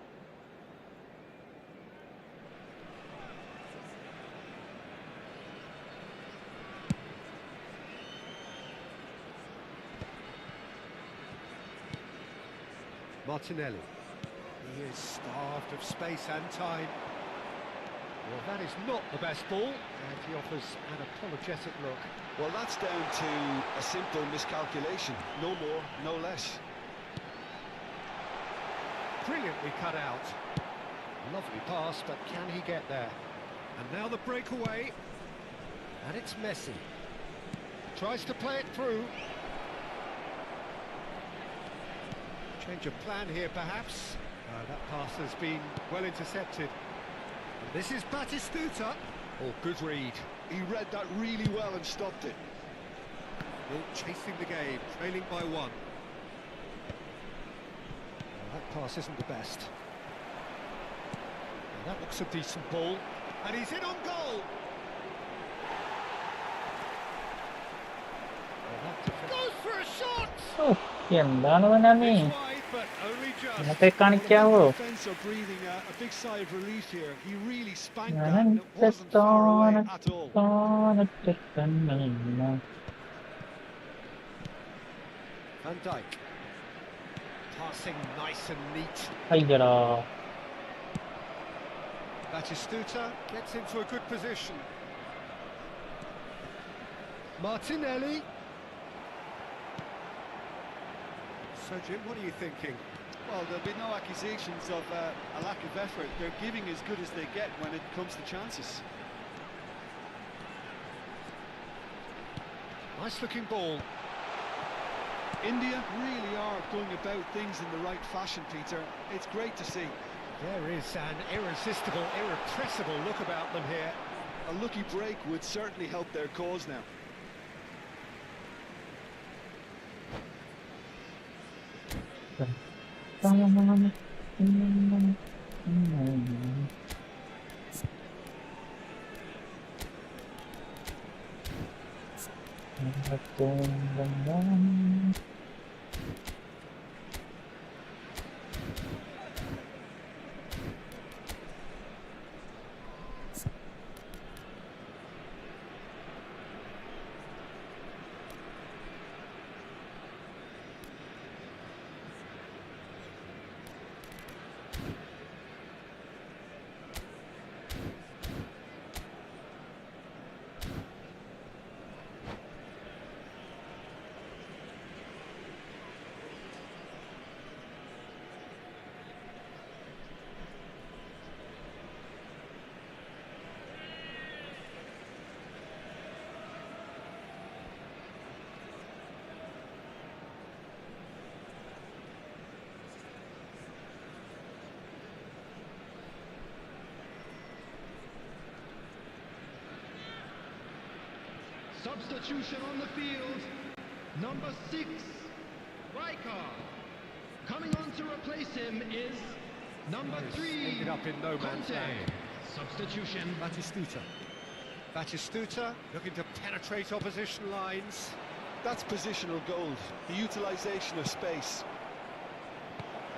Martinelli. He is starved of space and time. Well, that is not the best ball, and he offers an apologetic look. Well, that's down to a simple miscalculation. No more, no less. Brilliantly cut out. Lovely pass, but can he get there? And now the breakaway. And it's Messi. Tries to play it through. Change of plan here, perhaps. That pass has been well intercepted. And this is Batistuta. Oh, good read. He read that really well and stopped it. Still chasing the game, trailing by one. Well, that pass isn't the best. Well, that looks a decent ball. And he's in on goal. Well, that goes for a shot! എന്താണ് തന്നെ It's wide, but only just. ഇന്നത്തെ കാണിക്കാവോ The defence are breathing a big sigh of relief here. He really spanked that ഞാൻ and it wasn't far away at all. Van Dijk. Passing nice and neat. അയ്യടാ Batistuta gets into a good position. Martinelli. So Jim, what are you thinking? Well, there'll be no accusations of a lack of effort. They're giving as good as they get when it comes to chances. Nice looking ball. India really are going about things in the right fashion, Peter. It's great to see. There is an irresistible, irrepressible look about them here. A lucky break would certainly help their cause now. Substitution on the field, number 6, Rijkaard. Coming on to replace him is number 3, Ended up in no man's Conte. land. Substitution. Batistuta. Batistuta looking to penetrate opposition lines. That's positional gold, the utilisation of space.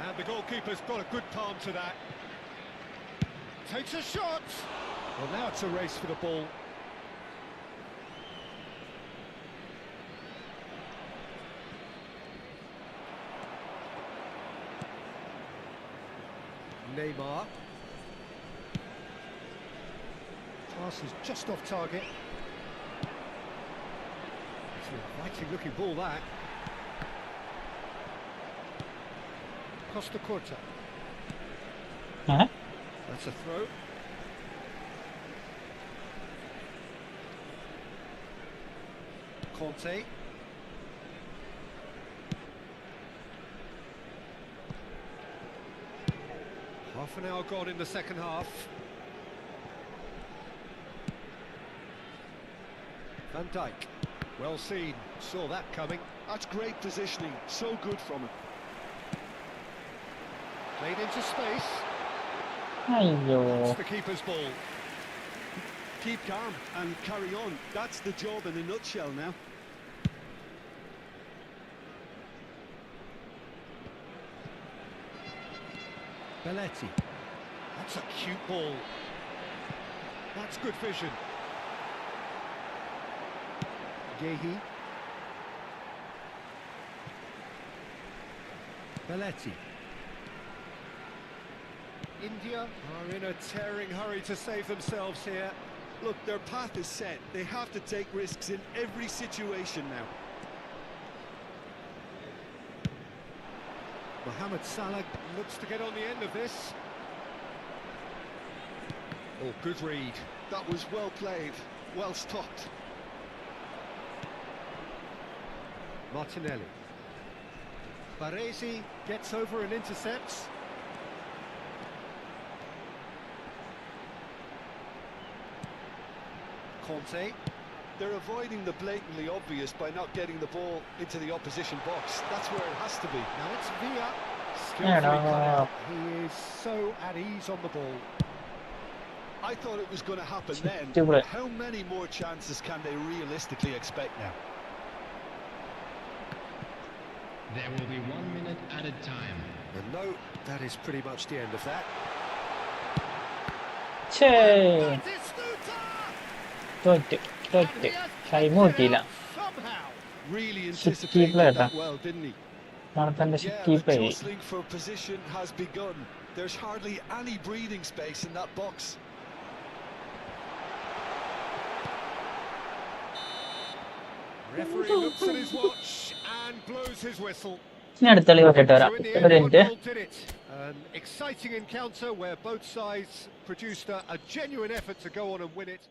And the goalkeeper's got a good palm to that. Takes a shot. Well, now it's a race for the ball. Neymar. Pass is just off target. It's an inviting looking ball, that. Costa Corta. Huh? That's a throw. Conte. Half an hour gone in the second half. Van Dijk. Well seen. Saw that coming. That's great positioning. So good from him. Played into space. Ayyo. It's the keeper's ball. Keep calm and carry on. That's the job in a nutshell now. Belletti. That's a cute ball. That's good vision. Gehi. Belletti. India are in a tearing hurry to save themselves here. Look, their path is set. They have to take risks in every situation now. Mohamed Salah looks to get on the end of this. Oh, good read. That was well played, well stopped. Martinelli. Baresi gets over and intercepts. Conte. They're avoiding the blatantly obvious by not getting the ball into the opposition box. That's where it has to be. Now it's Villa. Skillfully cut out. He is so at ease on the ball. I thought it was going to happen then. Stupid. How many more chances can they realistically expect now? There will be 1 minute added time. And no, that is pretty much the end of that. Che. That is Totte. And Totte. he has Time taken it നോക്കിയില്ല. out somehow. Really Keep anticipated player that well, didn't he? നടത്തന്റെ Yeah, the keep ചെയ്യും. jostling for position has begun. There's hardly any breathing space in that box. Referee looks at his watch and blows his whistle. ഞാൻ അടുത്ത കളി പറഞ്ഞിട്ട് വരാം. So in the ഒരു end, one minute. goal did it. An exciting encounter where both sides produced a genuine effort to go on and win it.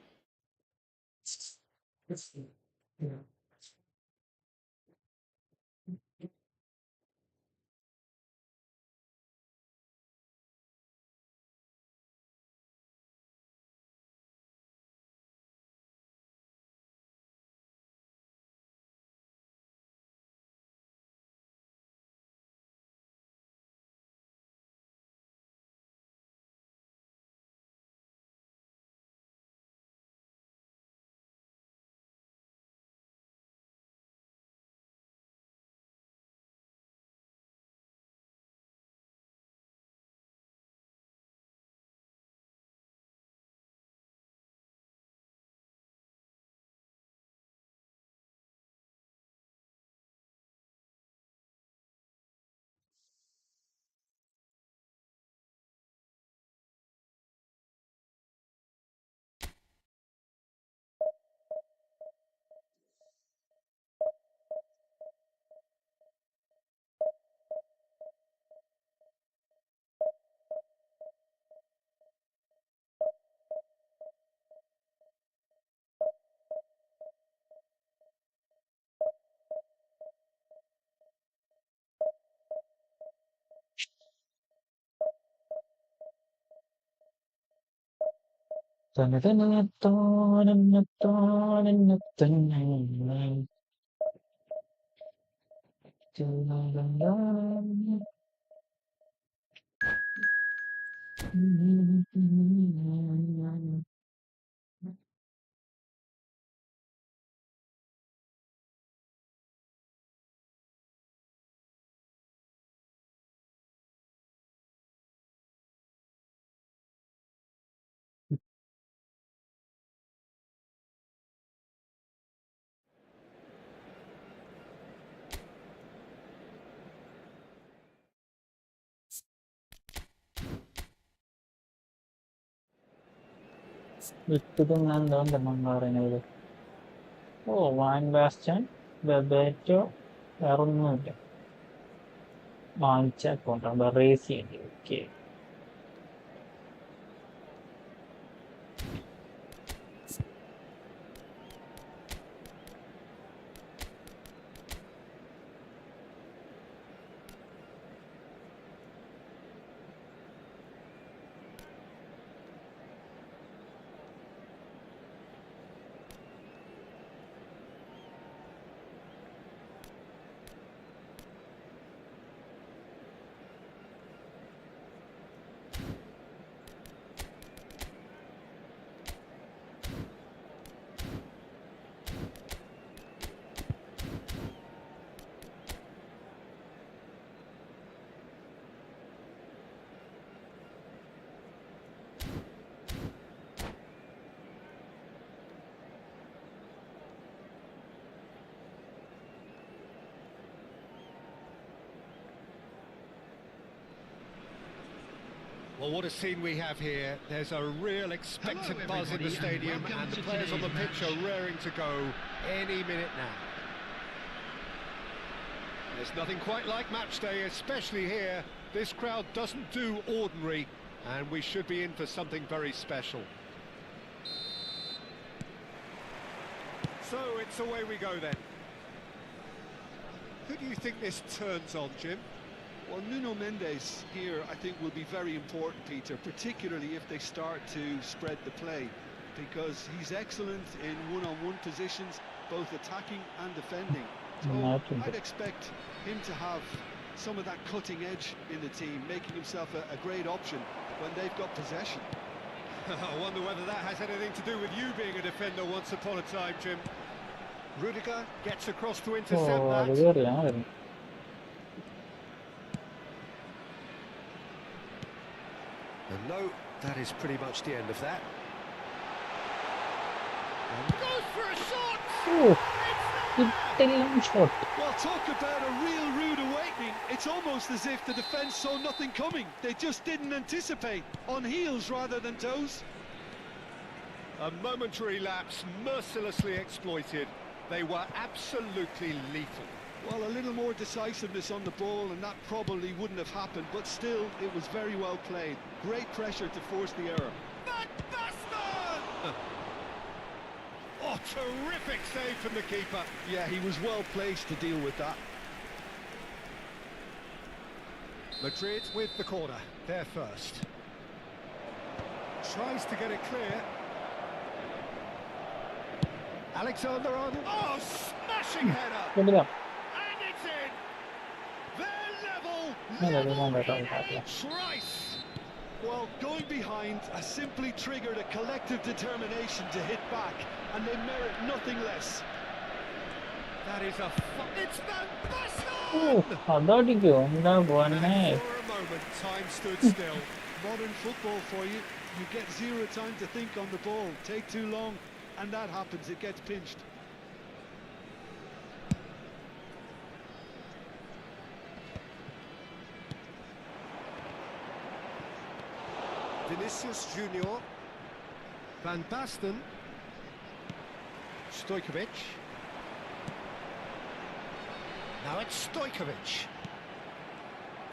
വിട്ടതും ഞാൻ എന്തുകൊണ്ടെന്നാണ് പറയുന്നത്. ഓ, van Basten, ബെബേറ്റോ, വേറൊന്നുമില്ല. വാങ്ങിച്ച അക്കൗണ്ടാണ് റേസ് ചെയ്യേണ്ടി. Okay. Well, what a scene we have here. There's a real expectant buzz in the stadium, and the players on the pitch are raring to go any minute now. There's nothing quite like match day, especially here. This crowd doesn't do ordinary, and we should be in for something very special. So it's away we go then. Who do you think this turns on, Jim? Well, Nuno Mendes here, I think, will be very important, Peter, particularly if they start to spread the play, because he's excellent in one-on-one positions, both attacking and defending. So I'd expect him to have some of that cutting edge in the team, making himself a great option when they've got possession. I wonder whether that has anything to do with you being a defender once upon a time, Jim. Rudiger gets across to intercept that. And no, that is pretty much the end of that. And goes for a shot! Shot. Well, talk about a real rude awakening. It's almost as if the defence saw nothing coming. They just didn't anticipate. On heels rather than toes. A momentary lapse mercilessly exploited. They were absolutely lethal. Well, a little more decisiveness on the ball and that probably wouldn't have happened, but still, it was very well played. Great pressure to force the error. Oh, terrific save from the keeper. Yeah, he was well placed to deal with that. Madrid with the corner, they're first. Tries to get it clear. Alexander-Arnold. Oh, smashing header! And it's in! They're level! Trice! Well, going behind has simply triggered a collective determination to hit back, and they merit nothing less. That is a it's Van Basten! Oh, And for a moment, time stood still. Modern football for you. You get zero time to think on the ball. Take too long, and that happens. It gets pinched. Vinicius Junior, Van Basten, Stojkovic. Now it's Stojkovic.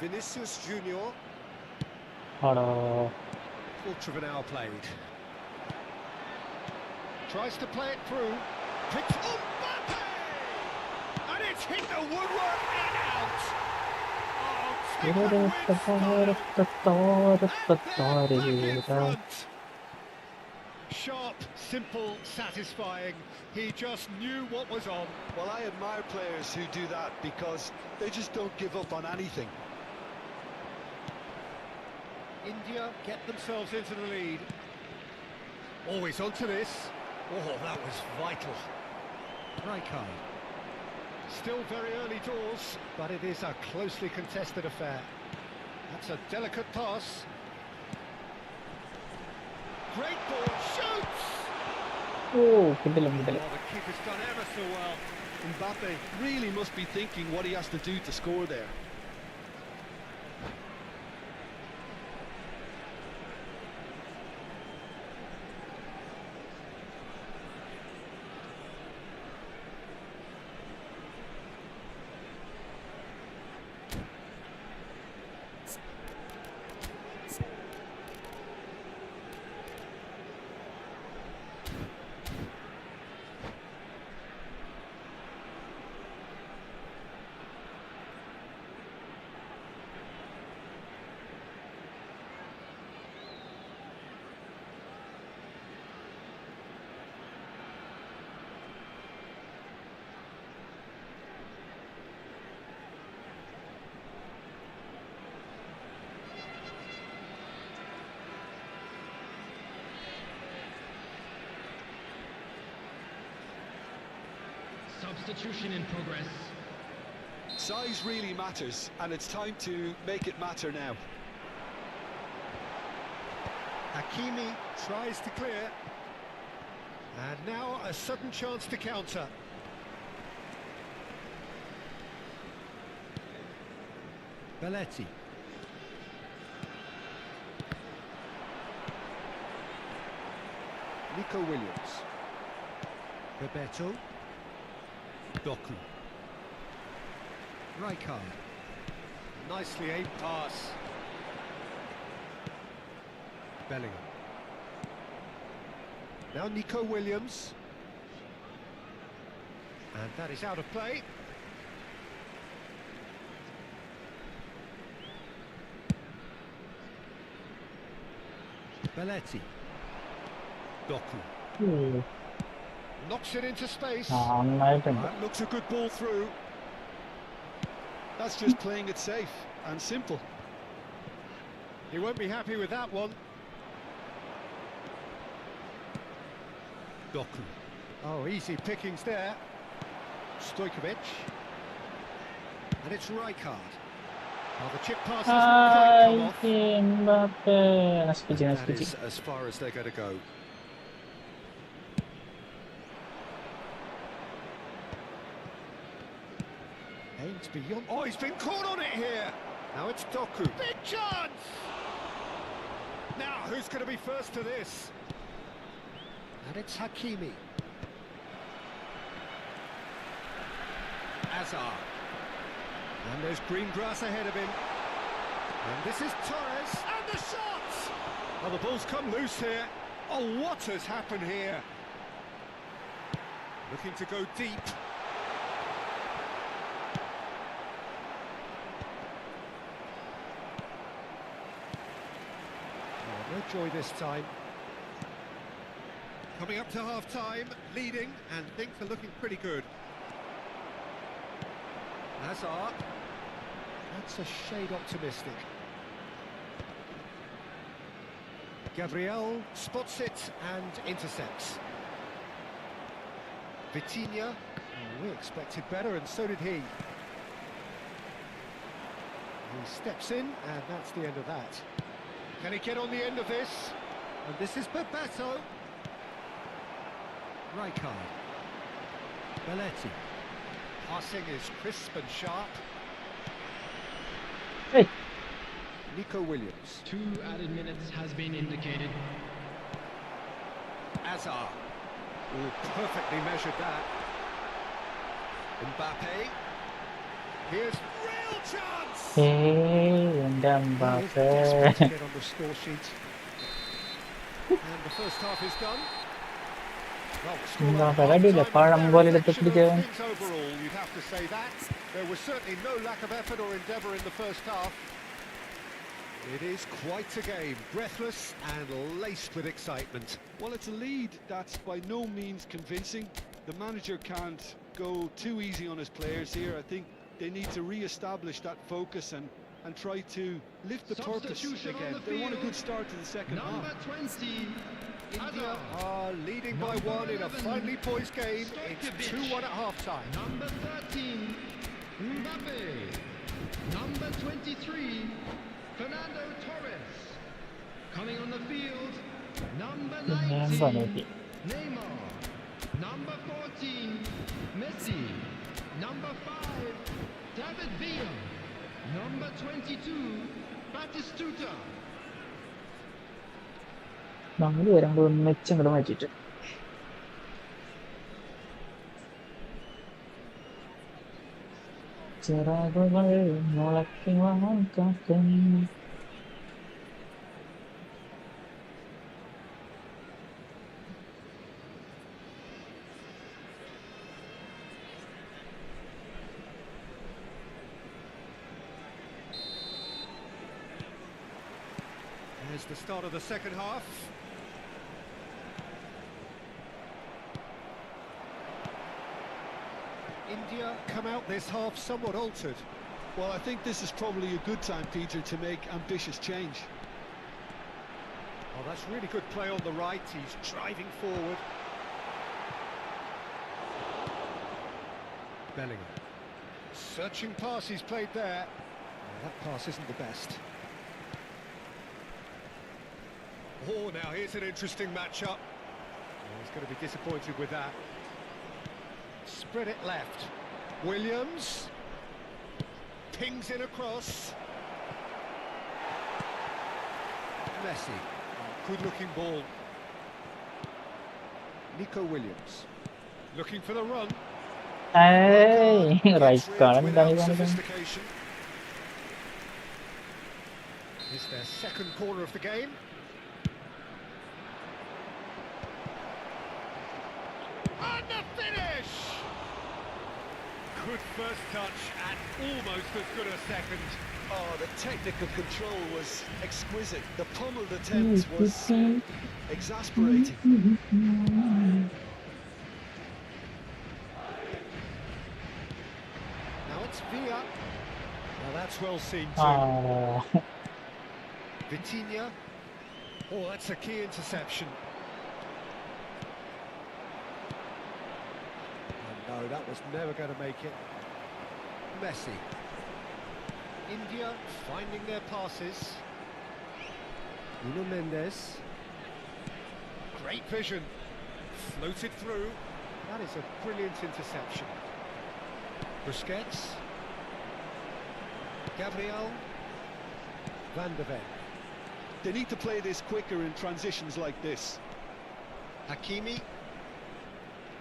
Vinicius Junior. Quarter of an hour played. Tries to play it through. Picks Mbappe! And it's hit the woodwork and out. Sharp, simple, satisfying. He just knew what was on. Well, I admire players who do that because they just don't give up on anything. India get themselves into the lead. Always onto this. Oh, that was vital. Rijkaard. Still very early doors, but it is a closely contested affair. That's a delicate pass. Great ball, shoots! Oh, The keeper's done ever so well. Mbappe really must be thinking what he has to do to score there. substitution in progress. Size really matters, and it's time to make it matter now. Hakimi tries to clear. And now a sudden chance to counter. Belletti. Nico Williams. Bebeto. Doku. Rijkaard. Nicely aimed pass. Bellingham. Now Nico Williams. And that is out of play. Belletti. Doku. Knocks it into space. നന്നായിട്ടുണ്ട്. That looks a good ball through. That's just playing it safe and simple. He won't be happy with that one. Doku. Oh, easy pickings there. Stojkovic. And it's Rijkaard. Oh, the chip pass doesn't quite come off. Mbappé നശിപ്പിച്ച് That നശിപ്പിച്ച്. is as far as they're going to go. Aims beyond. Oh, he's been caught on it here. Now it's Doku. Big chance! Now, who's going to be first to this? And it's Hakimi. Azar. And there's green grass ahead of him. And this is Torres. And the shot! Oh, the ball's come loose here. Oh, what has happened here? Looking to go deep. Oh, no joy this time. Coming up to half-time, leading, and things are looking pretty good. Hazard. That's a shade optimistic. Gabriel spots it and intercepts. Vitinha. Oh, we expected better, and so did he. He steps in, and that's the end of that. Can he get on the end of this? And this is Bebeto. Rijkaard. Belletti. Passing is crisp and sharp. Hey. Nico Williams. 2 added minutes has been indicated. Azar. Oh, perfectly measured that. Mbappe. Here's real chance! എൻ്റെ Mbappé. Desperate to get on the score sheet. And the first half is done. Well, the scoreline എന്താ at പരിപാടിയില്ല half-time പഴം is a പോലെ reflection പിടിച്ച് of things overall, you'd have to say that. There was certainly no lack of effort or endeavour in the first half. It is quite a game, breathless and laced with excitement. Well, it's a lead that's by no means convincing. The manager can't go too easy on his players here. I think they need to re-establish that focus and try to lift the purpose Substitution on again. the They want a field. good start to the second Number half. 20, India Hazard. are leading by Number 1 in a 11, finely poised game. It's Stojkovic. 2-1 at half-time. Number 13, Mbappe. Number 23, Fernando Torres. Coming on the field, number ഞാൻ 19, പണിയാക്കി. Neymar. Number 14, Messi. Number 5, David Villa. Number 22, Batistuta. നമ്മൾ വരുമ്പോൾ ഒന്നിച്ച് ഇങ്ങോട്ട് മാറ്റിയിട്ട് ചിറകുകൾ മുളയ്ക്കുവാൻ കാക്കുന്നു. There's the start of the second half. India come out this half somewhat altered. Well, I think this is probably a good time, Peter, to make ambitious change. Oh, that's really good play on the right. He's driving forward. Bellingham. Searching pass he's played there. Oh, that pass isn't the best. Oh, now here's an interesting matchup. Oh, he's going to be disappointed with that. Spread it left. Williams. Pings in across. Messi. Oh, good-looking ball. Nico Williams. Looking for the run. Hey, right Gets rid card. without sophistication. It's their second corner of the game. And the finish! Good first touch and almost as good a second. Oh, the technical control was exquisite. The pummeled attempt was exasperating. Now it's Villa. Now that's well seen too. Ah, Vitinha. Oh, that's a key interception. Oh, no, that was never going to make it. Messi. India finding their passes. Nuno Mendes. Great vision. Floated through. That is a brilliant interception. Busquets. Gabriel. Van de Ven. They need to play this quicker in transitions like this. Hakimi.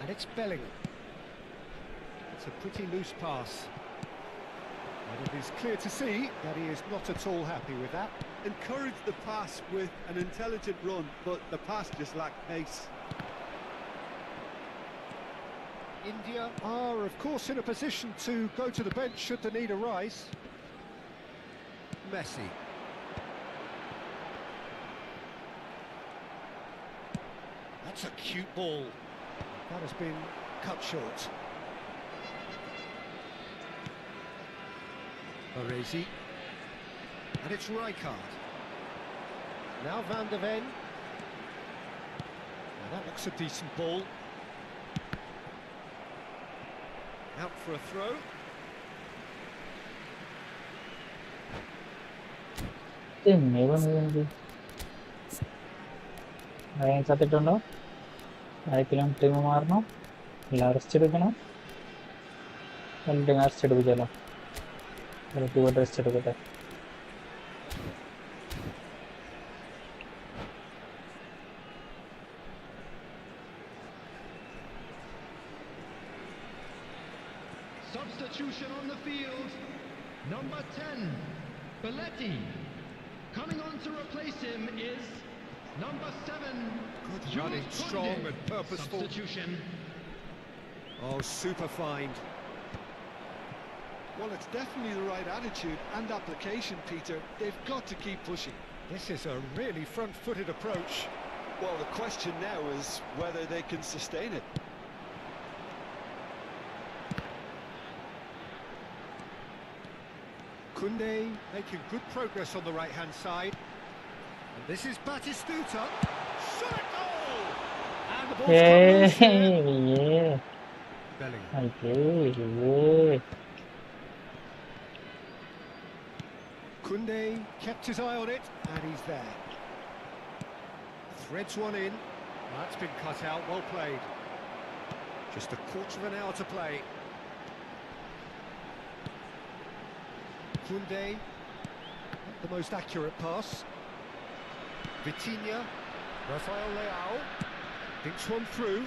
And it's Bellingham. It's a pretty loose pass. And it is clear to see that he is not at all happy with that. Encouraged the pass with an intelligent run, but the pass just lacked pace. India are, of course, in a position to go to the bench should the need arise. Messi. That's a cute ball. That has been cut short. Baresi. And it's Rijkaard. Now Van de Ven. Now that looks a decent ball. Out for a throw. ചത്തിട്ടുണ്ടോ? ആരെങ്കിലും team മാറണോ? എല്ലാം rest എടുക്കണോ? എല്ലാം rest എടുപ്പിച്ചാലോ? Rest എടുക്കട്ടെ. Substitution on the field. Number 10, Belletti. Coming on to replace him is number 7. Good running, strong and purposeful. Substitution. Oh, super find. Well, it's definitely the right attitude and application, Peter. They've got to keep pushing. This is a really front-footed approach. Well, the question now is whether they can sustain it. Koundé making good progress on the right-hand side. And this is Batistuta. Shot at goal! And the ball's come loose here. Bellingham. Koundé kept his eye on it, and he's there. Threads one in. That's been cut out, well played. Just a quarter of an hour to play. Koundé, not the most accurate pass. Vitinha, Rafael Leao, thinks one through.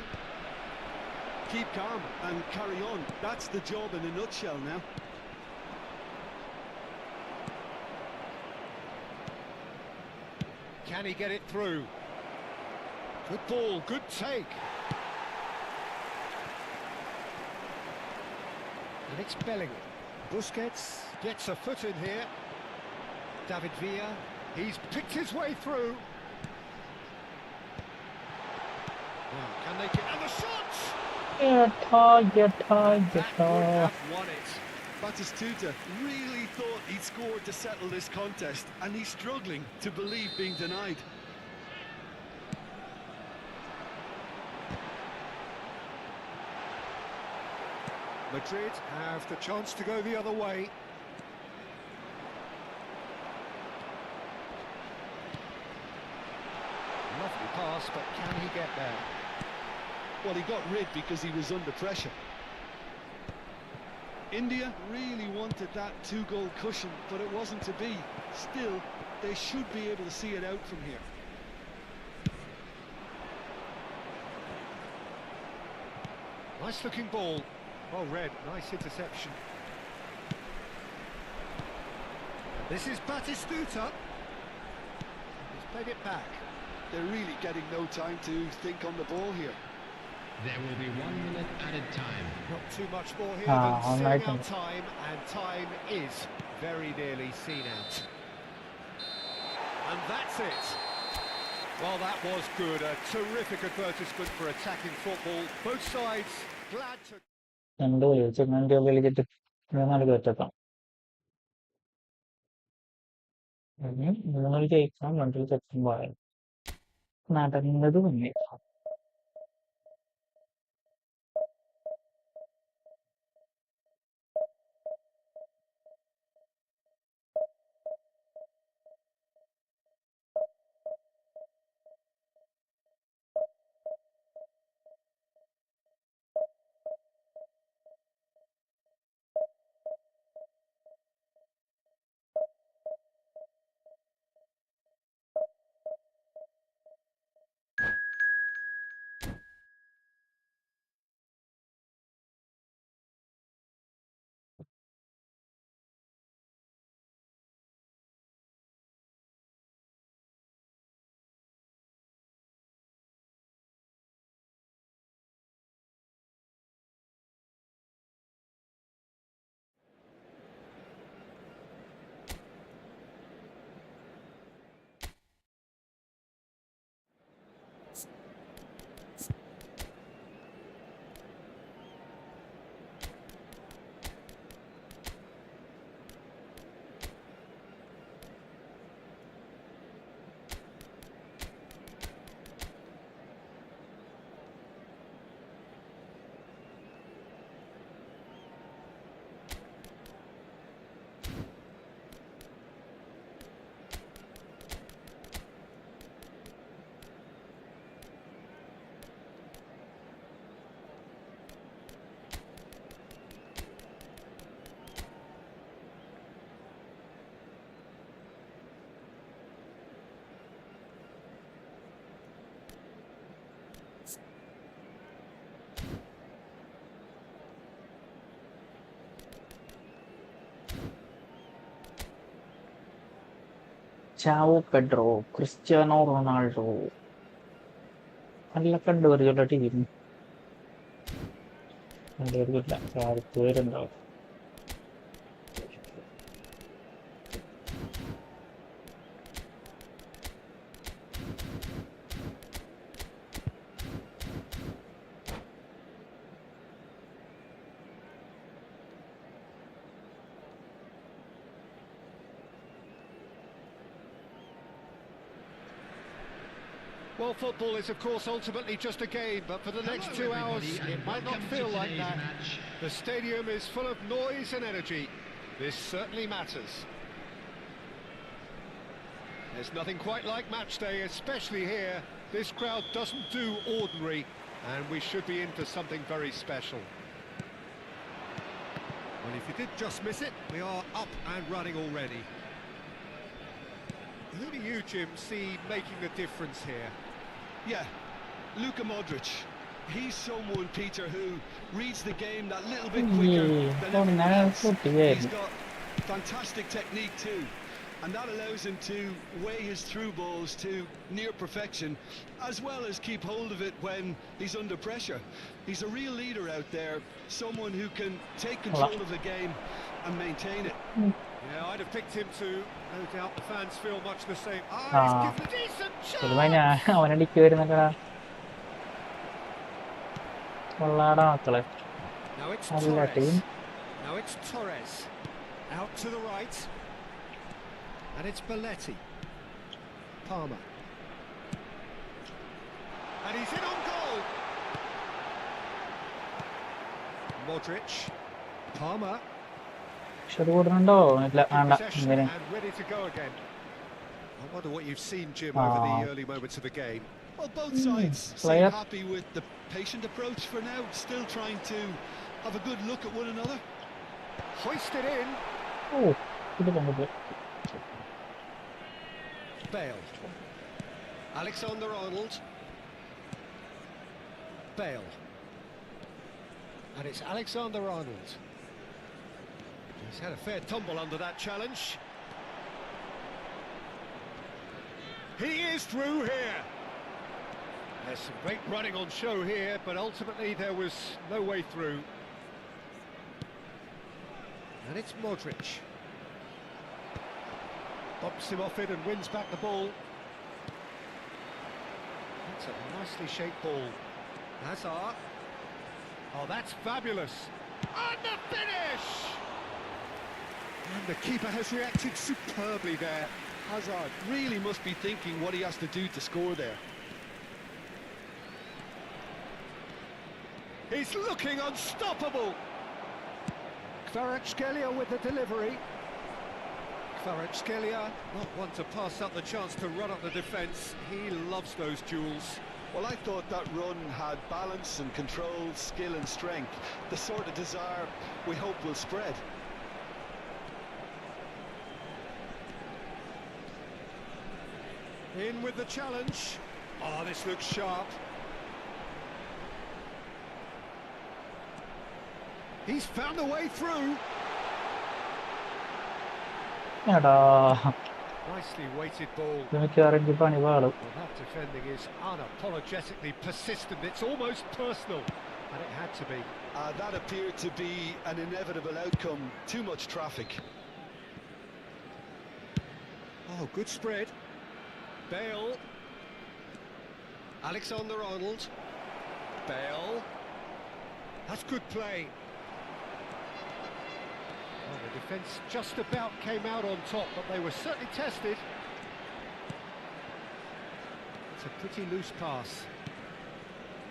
Keep calm and carry on. That's the job in a nutshell now. Can he get it through? Good ball, good take. And it's Bellingham. Busquets gets a foot in here. David Villa, he's picked his way through. Now, can they get... And the shot! That would have won it. Batistuta really thought he'd scored to settle this contest, and he's struggling to believe being denied. Madrid have the chance to go the other way. Lovely pass, but can he get there? Well, he got rid because he was under pressure. India really wanted that 2-goal cushion, but it wasn't to be. Still, they should be able to see it out from here. Nice looking ball. Well read, nice interception. This is Batistuta. He's played it back. They're really getting no time to think on the ball here. There will be 1 minute added time. Not too much more here than seeing like out time, and time is very nearly seen out. And that's it. Well, that was good. A terrific advertisement for attacking football. Both sides glad to... 2 goal വിളിച്ചിട്ട് 3 തോറ്റപ്പം 3 ജയിക്കാം 2 തെറ്റുമ്പോൾ നടന്നത് തന്നെ. ചാവോ Pedro, Cristiano Ronaldo, നല്ല കണ്ടുപരിചയുള്ള team. പേരുണ്ടാവും. Well, football is, of course, ultimately just a game, but for the next 2 hours, it might not feel like that. The stadium is full of noise and energy. This certainly matters. There's nothing quite like match day, especially here. This crowd doesn't do ordinary, and we should be in for something very special. Well, if you did just miss it, we are up and running already. Who do you, Jim, see making a difference here? Yeah, Luka Modric. He's someone, Peter, who reads the game that little bit quicker than everyone else. He's got fantastic technique too, and that allows him to weigh his through balls to near perfection, as well as keep hold of it when he's under pressure. He's a real leader out there, someone who can take control of the game and maintain it. Yeah, I'd have picked him too. No doubt the fans feel much the same. He's given a decent chance. അവനടിക്ക് വരുന്നൊക്കെ കൊള്ളാടാ മക്കളെ. Now it's നല്ല team. Torres. Now it's Torres. Out to the right. And it's Belletti. Palmer. And he's in on goal. Modric. Palmer. Shot കൂടുന്നുണ്ടോ? ഇല്ല, In വേണ്ട. possession ഇങ്ങനെ and ready to go again. I wonder what you've seen, Jim, Ah. over the early moments of the game. Well, both sides seem player. happy with the patient approach for now, still trying to have a good look at one another. Hoisted in. ഓ ഇത് കണ്ടത്. Bale. Alexander-Arnold. Bale. And it's Alexander-Arnold. He's had a fair tumble under that challenge. He is through here. There's some great running on show here, but ultimately there was no way through. And it's Modric. Bumps him off it and wins back the ball. That's a nicely shaped ball. Hazard. Oh, that's fabulous. And the finish! And the keeper has reacted superbly there. Hazard really must be thinking what he has to do to score there. He's looking unstoppable. Kvaratskhelia with the delivery. Kvaratskhelia, not one to pass up the chance to run up the defence. He loves those duels. Well, I thought that run had balance and control, skill and strength. The sort of desire we hope will spread. In with the challenge. Oh, this looks sharp. He's found a way through. എടാ Nicely weighted ball. ഇത് മിക്കവാറും എനിക്ക് പണി പാടും. Well, that defending is unapologetically persistent. It's almost personal, and it had to be. That appeared to be an inevitable outcome. Too much traffic. Oh, good spread. Bale. Alexander-Arnold. Bale. That's good play. Well, the defence just about came out on top, but they were certainly tested. It's a pretty loose pass.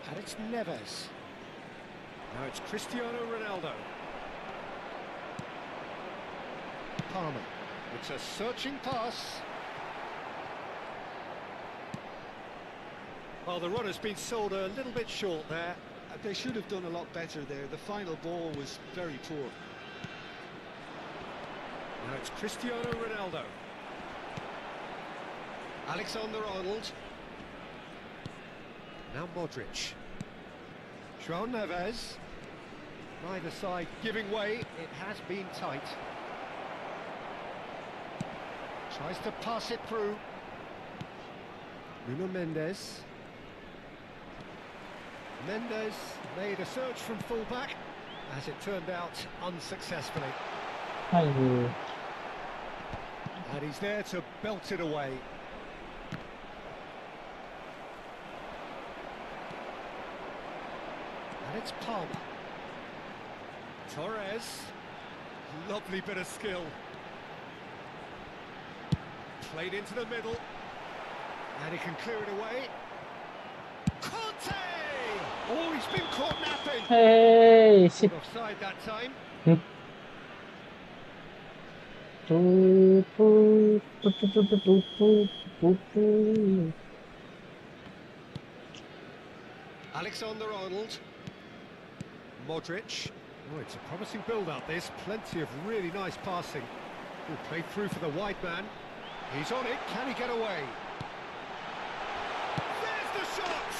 And it's Neves. Now it's Cristiano Ronaldo. Palmer. It's a searching pass. Well, the run has been sold a little bit short there. They should have done a lot better there. The final ball was very poor. Now it's Cristiano Ronaldo. Alexander-Arnold. Now Modric. João Neves. Neither side giving way. It has been tight. Tries to pass it through. Nuno Mendes. Mendes made a search from full-back. As it turned out, unsuccessfully. അയ്യോ And he's there to belt it away. And it's Palmer. Torres. Lovely bit of skill. Played into the middle. And he can clear it away. Conte! Oh, he's been caught napping. ഏയ് shit. Offside that time. Two, two, two, two, two, two, two, two, two. Alexander-Arnold. Modric. Oh, it's a promising build-up, this. Plenty of really nice passing. Oh, played through for the wide man. He's on it. Can he get away? There's the shot!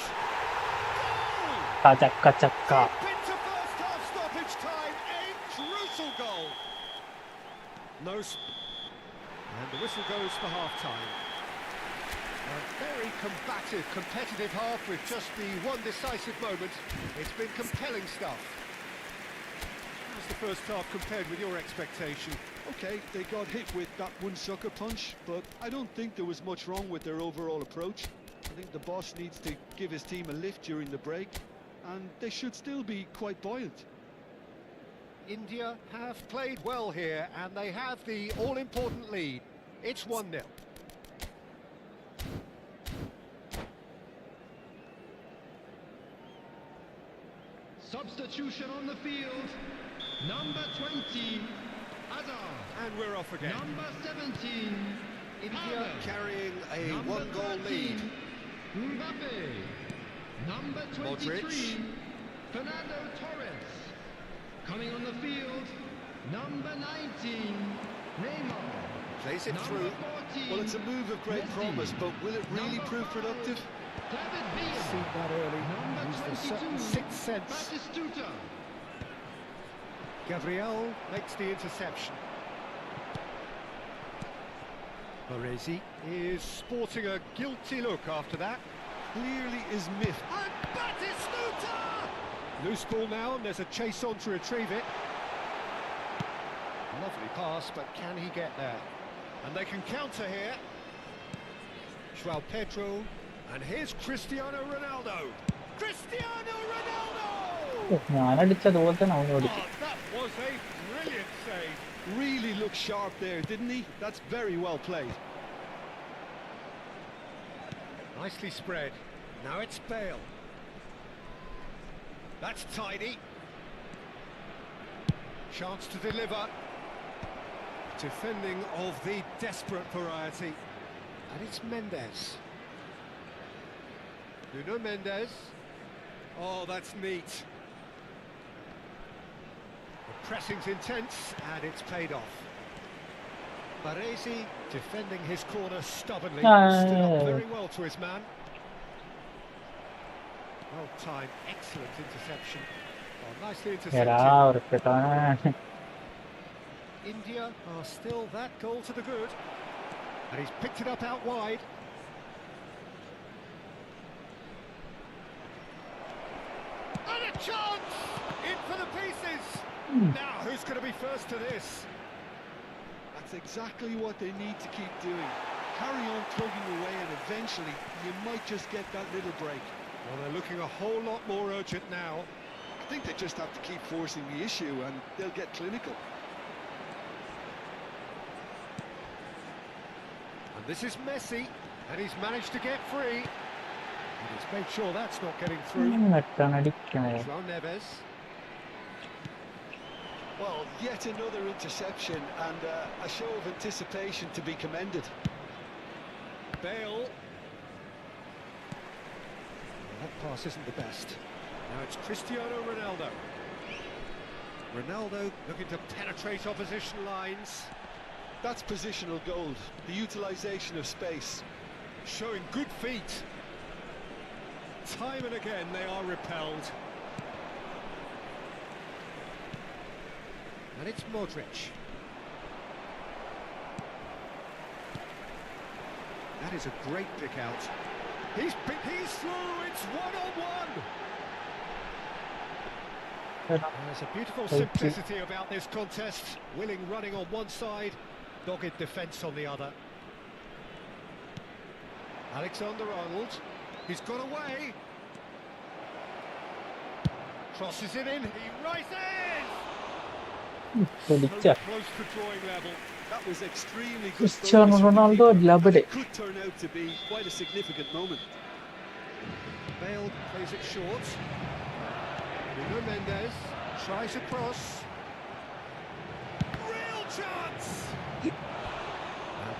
Goal! കച്ചക്ക ചക്ക. Deep into first half stoppage time. A crucial goal. And the whistle goes for half-time. A very combative, competitive half with just the one decisive moment. It's been compelling stuff. How's the first half compared with your expectation? Okay, they got hit with that one sucker punch, but I don't think there was much wrong with their overall approach. I think the boss needs to give his team a lift during the break, and they should still be quite buoyant. India have played well here, and they have the all-important lead. It's 1-0. Substitution on the field. Number 20, Hazard. And we're off again. Number 17, India carrying a Number one-goal 13, lead. Mbappe. Number 23, Modric. Fernando Torres. Coming on the field, number 19, Neymar. Plays it Number through. 14, Well, it's a move of great Messi. promise, but will it really Number prove 5, productive? David Villa. Seen that early. Number Used the 22, sixth sense. Batistuta. Gabriel makes the interception. Baresi is sporting a guilty look after that. Clearly is miffed. And Batistuta! Loose ball now, and there's a chase on to retrieve it. Lovely pass, but can he get there? And they can counter here. João Pedro, and here's Cristiano Ronaldo. Cristiano Ronaldo! ഞാനടിച്ചതുപോലെ തന്നെ അവനും Oh, അടിച്ചു. that was a brilliant save. Really looked sharp there, didn't he? That's very well played. Nicely spread. Now it's Bale. That's tidy. Chance to deliver. Defending of the desperate variety. And it's Mendes. Nuno Mendes. Oh, that's neat. The pressing's intense, and it's paid off. Baresi defending his corner stubbornly. Stood up very well to his man. Well timed, excellent interception. Oh, nicely എടാ intercepted. ഉറപ്പിട്ടവനാണ്. India are still that goal to the good. And he's picked it up out wide. And a chance! In for the pieces! Now, who's going to be first to this? That's exactly what they need to keep doing. Carry on plugging away, and eventually you might just get that little break. Well, they're looking a whole lot more urgent now. I think they just have to keep forcing the issue, and they'll get clinical. And this is Messi, and he's managed to get free. And he's made sure that's not getting through. എന്നിട്ടാണ് അടിക്കണേ. João Neves. Well, yet another interception, and a show of anticipation to be commended. Bale. That pass isn't the best. Now it's Cristiano Ronaldo. Ronaldo looking to penetrate opposition lines. That's positional gold, the utilisation of space. Showing good feet. Time and again they are repelled. And it's Modric. That is a great pick out. He's through, it's one-on-one! There's a beautiful simplicity about this contest. Willing running on one side, dogged defence on the other. Alexander-Arnold, he's got away! Crosses it in, he rises! So close to drawing level. That was extremely good. Cristiano Ronaldo ലബടെ. Could turn out to be quite a significant moment. Bale plays it short. Nuno Mendes tries a cross. Real chance! And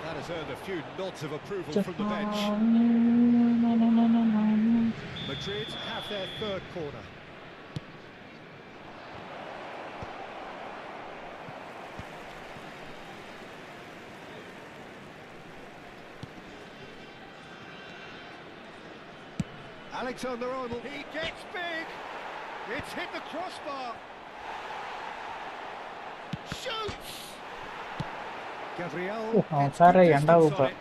that has earned a few nods of approval from the bench. Madrid have their third corner. Alexander-Arnold, he gets big! It's hit the crossbar! Shoots! Gabriel gets good distance on it.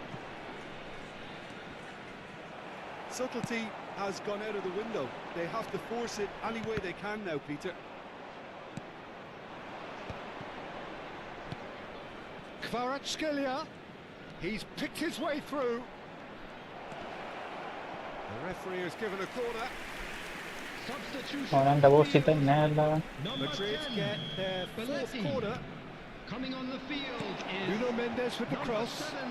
Subtlety has gone out of the window. They have to force it any way they can now, Peter. Kvaratskhelia, he's picked his way through. The referee has given a corner. അവനെന്റെ പോസ്റ്റിൽ തന്നെ അല്ല. Madrid get their fourth corner. Coming on the field is Nuno Mendes with the cross. 7,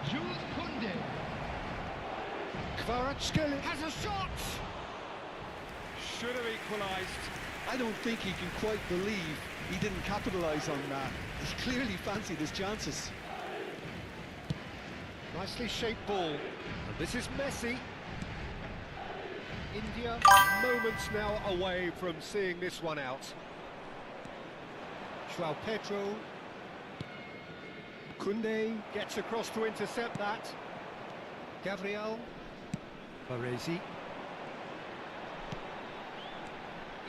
Jules Koundé. Kvaratskhelia has a shot. Should have equalised. I don't think he can quite believe he didn't capitalise on that. He clearly fancied his chances. Nicely shaped ball. And this is Messi. India moments now away from seeing this one out. João Pedro. Kunde gets across to intercept that. Gabriel. Baresi.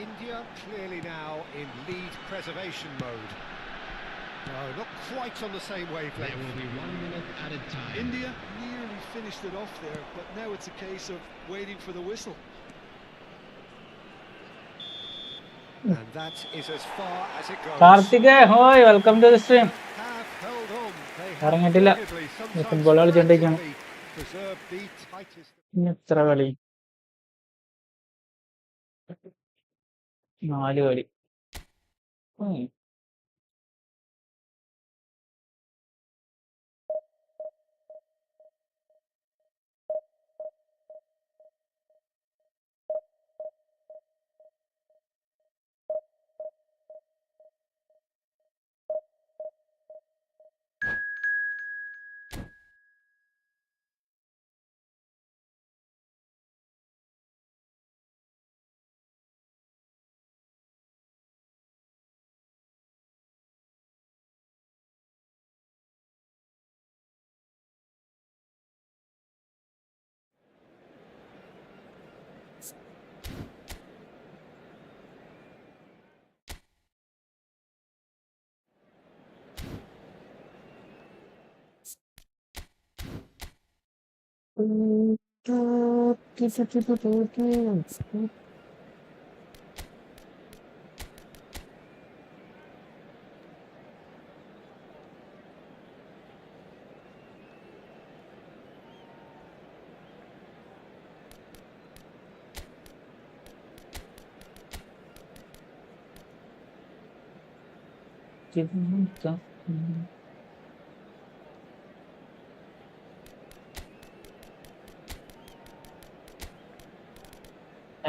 India clearly now in lead preservation mode. No, not quite on the same wavelength. There will be 1 minute added time. India nearly finished it off there, but now it's a case of waiting for the whistle. And that is as far as it goes. Karthike, hi, welcome to the stream. Have held on. They have ഇറങ്ങിയിട്ടില്ല. repeatedly, sometimes football കളിച്ചോണ്ടിരിക്കുകയാണ്. frantically preserved the tightest. ഇനി എത്ര കളി? 4 കളി.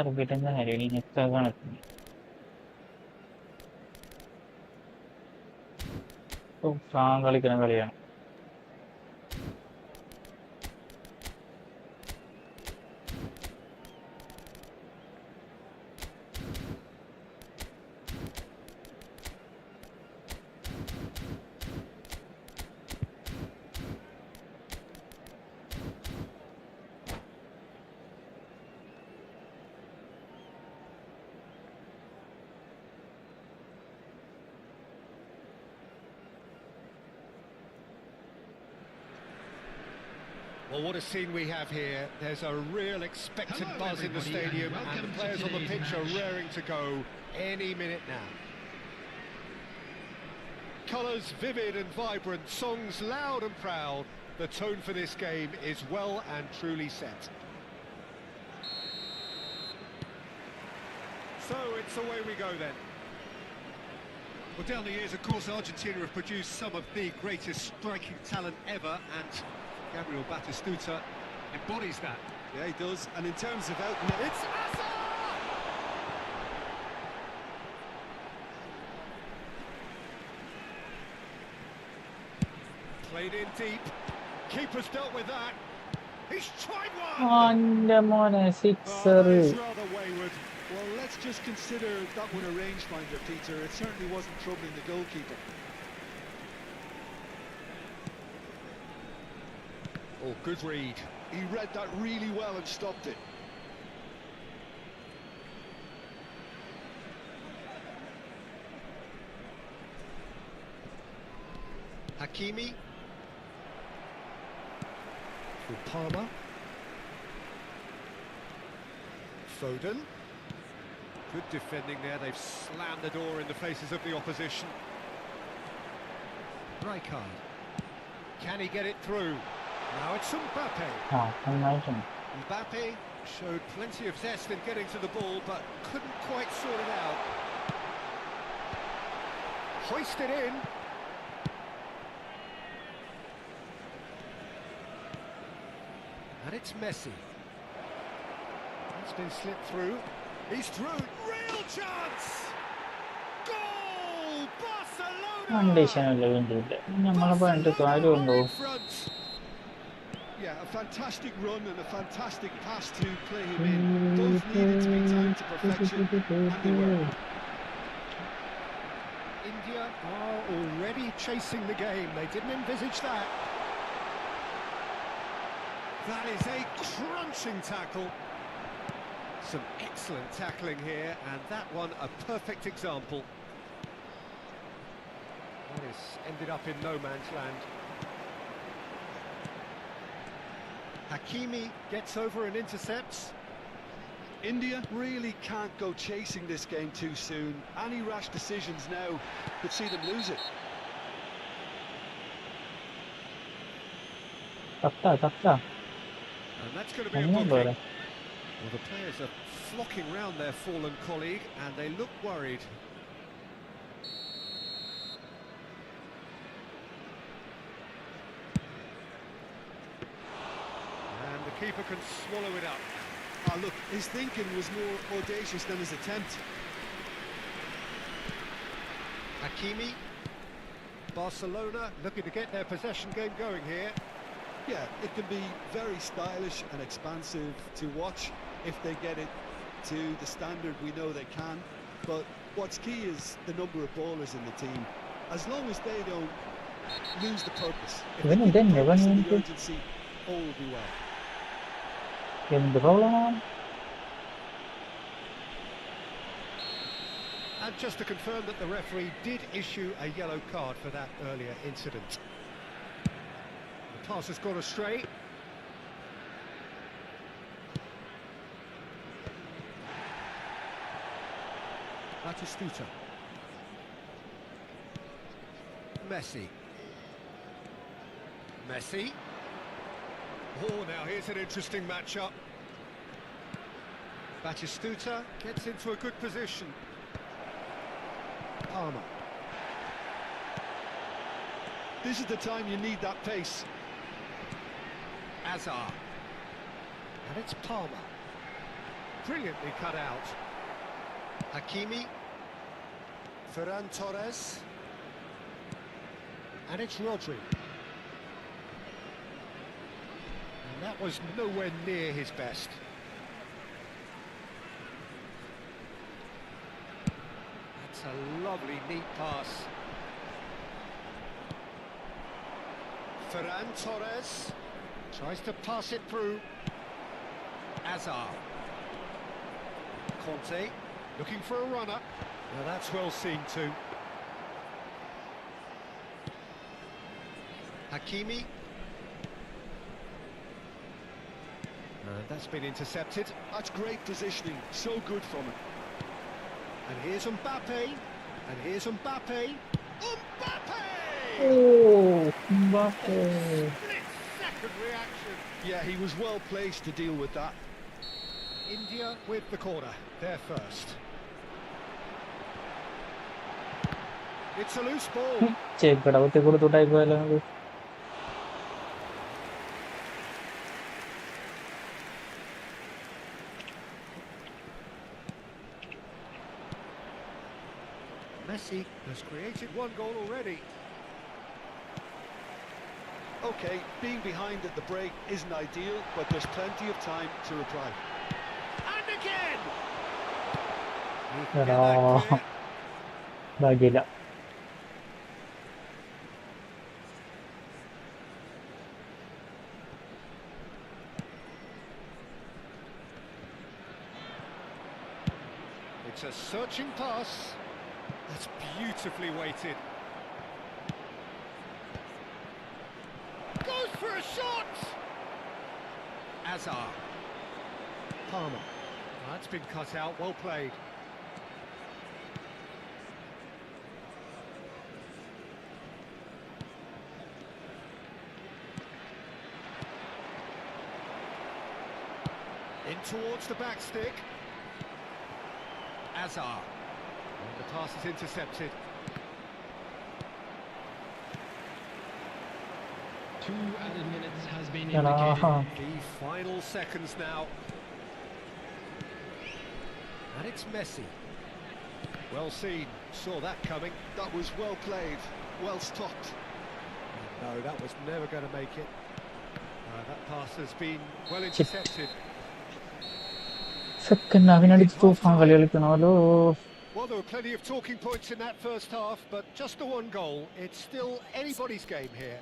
ഇറങ്ങിയിട്ടെന്താ കാര്യം? ഇനിയൊക്കെ കണക്ക്. കളിക്കുന്ന കളിയാണ്. Well, what a scene we have here. There's a real expectant Hello, buzz in the everybody, stadium, and and welcome the to players on the today's pitch are match. raring to go any minute now. Colours vivid and vibrant, songs loud and proud. The tone for this game is well and truly set. So it's away we go then. Well, down the years, of course, Argentina have produced some of the greatest striking talent ever, and Gabriel Batistuta embodies that. Yeah, he does. And in terms of outlet, it's Played in deep. Keeper's dealt with that. He's tried one! ഓന്റെ മോനെ Oh, sixer. that is rather wayward. Well, let's just consider that one a rangefinder, Peter. It certainly wasn't troubling the goalkeeper. Oh, good read. He read that really well and stopped it. Hakimi. Through Palmer. Foden. Good defending there. They've slammed the door in the faces of the opposition. Rijkaard. Can he get it through? Now it's Mbappe. നന്നായിട്ടുണ്ട്. Mbappe showed plenty of zest in getting to the ball, but couldn't quite sort it out. Hoisted in. And it's Messi. That's been slipped through. He's through. Real chance! Goal! Barcelona! കണ്ടീഷനല്ലേ വേണ്ടിയില്ല നമ്മളെ പറഞ്ഞിട്ട് Barcelona കാര്യമുണ്ടോ? are in front. Yeah, a fantastic run and a fantastic pass to play him in. Both needed to be timed to perfection, and they were. India are already chasing the game. They didn't envisage that. That is a crunching tackle. Some excellent tackling here, and that one a perfect example. That is ended up in no man's land. Hakimi gets over and intercepts. India really can't go chasing this game too soon. Any rash decisions now could see them lose it. തത്ത And that's going to be a ഒന്നും booking. പോരാ. Well, the players are flocking round their fallen colleague, and they look worried. And the keeper can swallow it up. Ah, look, his thinking was more audacious than his attempt. Hakimi. Barcelona looking to get their possession game going here. Yeah, it can be very stylish and expansive to watch if they get it to the standard we know they can. But what's key is the number of ballers in the team. As long as they don't lose the purpose, if they Even keep then, the never purpose and knew the it. urgency, all will be well. എന്ത് പ്രോബ്ലമാണ്? And just to confirm that the referee did issue a yellow card for that earlier incident. The pass has gone astray. Batistuta. Messi. Messi. Oh, now here's an interesting matchup. Batistuta gets into a good position. Palmer. This is the time you need that pace. Azar. And it's Palmer. Brilliantly cut out. Hakimi. Ferran Torres. And it's Rodri. And that was nowhere near his best. That's a lovely, neat pass. Ferran Torres tries to pass it through. Azar. Conte looking for a runner. Now that's well seen too. Hakimi. And that's been intercepted. That's great positioning, so good from him. And here's Mbappe. And here's Mbappe. Mbappe! Oh, Mbappe. Split-second reaction. Yeah, he was well placed to deal with that. India with the corner. They're first. It's a loose ball. ചേക്കട കുത്തി കൊടുത്തുട്ടായി പോയാലോ നമുക്ക്? Messi has created one goal already. Okay, being behind at the break isn't ideal, but there's plenty of time to reply. And again! He can എടാ, get that clear. ഭാഗ്യമില്ല. It's a searching pass. That's beautifully weighted. Goes for a shot! Azar. Palmer. That's been cut out, well played. In towards the back stick. Azar. And the pass is intercepted. 2 added minutes has been എടാ, indicated. The final seconds now. And it's Messi. Well seen, saw that coming. That was well played, well stopped. No, that was never going to make it. That pass has been well intercepted. Second ഹാഫിനടിച്ച് തൂഫാൻ കളി കളിക്കണമല്ലോ. Well, there were plenty of talking points in that first half, but just the one goal. It's still anybody's game here.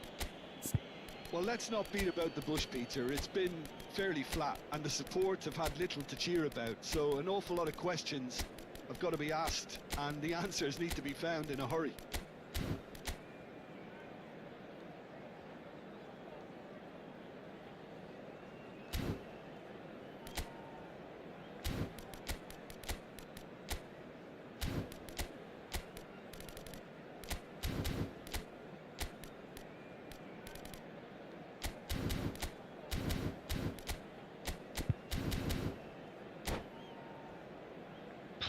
Well, let's not beat about the bush, Peter. It's been fairly flat, and the support have had little to cheer about. So an awful lot of questions have got to be asked, and the answers need to be found in a hurry.